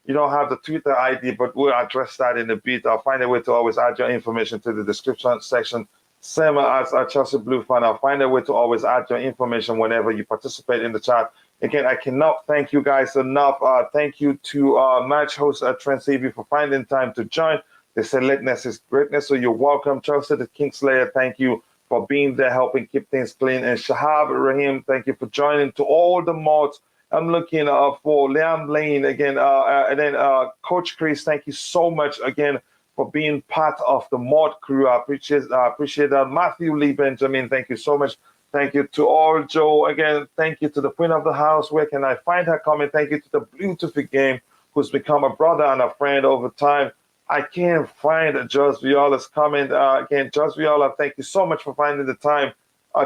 you don't have the Twitter ID, but we'll address that in a bit. I'll find a way to always add your information to the description section. Same as Chelsea Blue fan, I'll find a way to always add your information whenever you participate in the chat. Again, I cannot thank you guys enough. Thank you to match host Trent Savvy for finding time to join. They said lateness is greatness, so you're welcome. Chelsea the Kingslayer, thank you for being there, helping keep things clean. And Shahab Rahim, thank you for joining. To all the mods, I'm looking for Liam Lane again, and then Coach Chris, thank you so much again for being part of the mod crew. I appreciate that. Matthew Lee Benjamin, thank you so much. Thank you to all Joe. Again, thank you to the Queen of the House. Where can I find her comment? Thank you to the Beautiful Game, who's become a brother and a friend over time. I can't find Jos Viola's comment. Again, Jos Viola, thank you so much for finding the time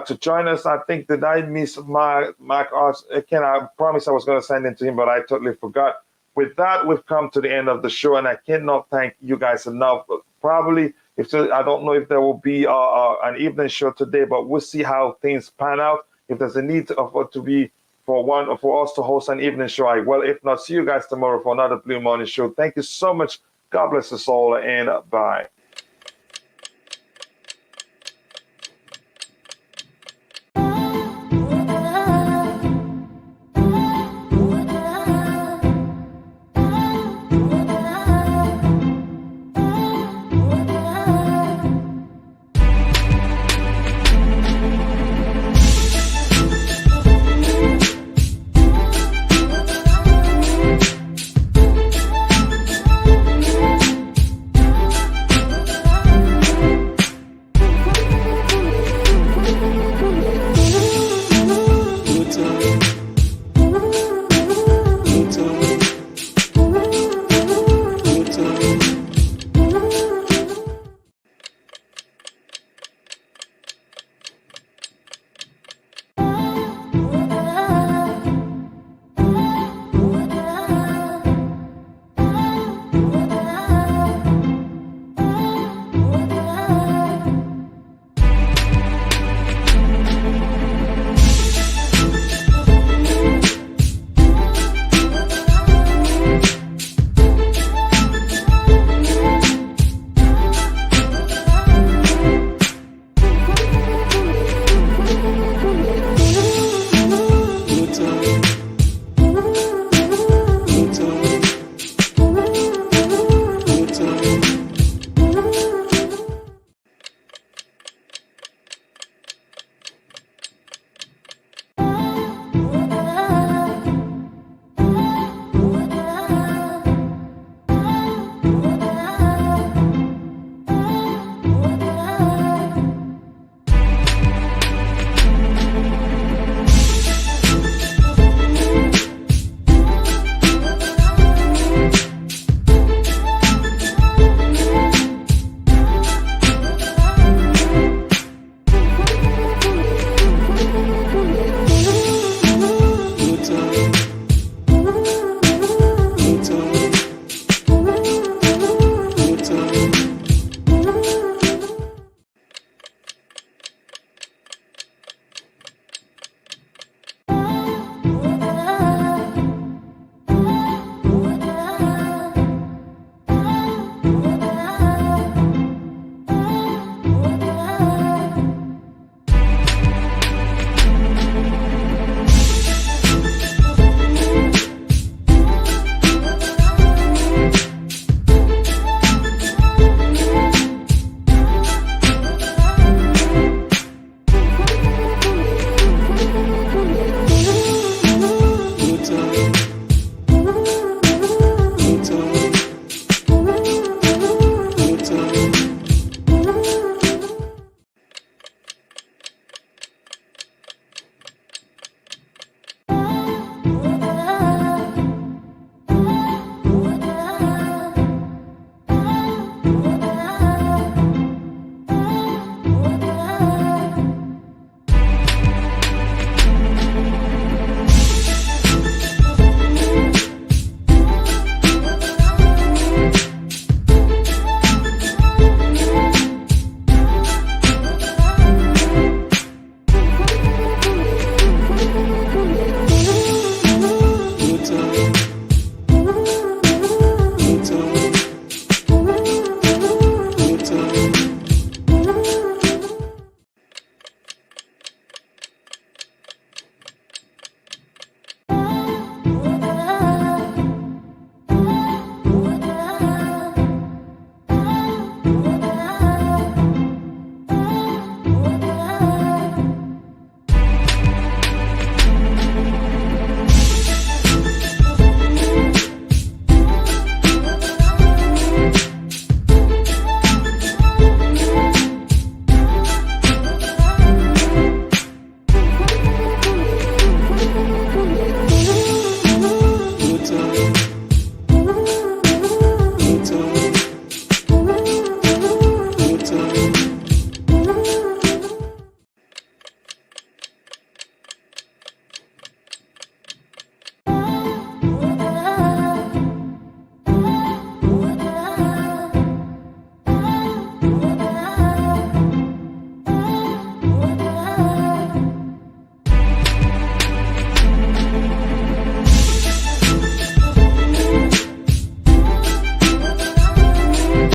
to join us. I think that I missed Mark Arts. Again, I promised I was going to send it to him, but I totally forgot. With that, we've come to the end of the show, and I cannot thank you guys enough. Probably, I don't know if there will be an evening show today, but we'll see how things pan out. If there's a need for us to host an evening show, I will. If not, see you guys tomorrow for another Blue Morning Show. Thank you so much. God bless us all, and bye.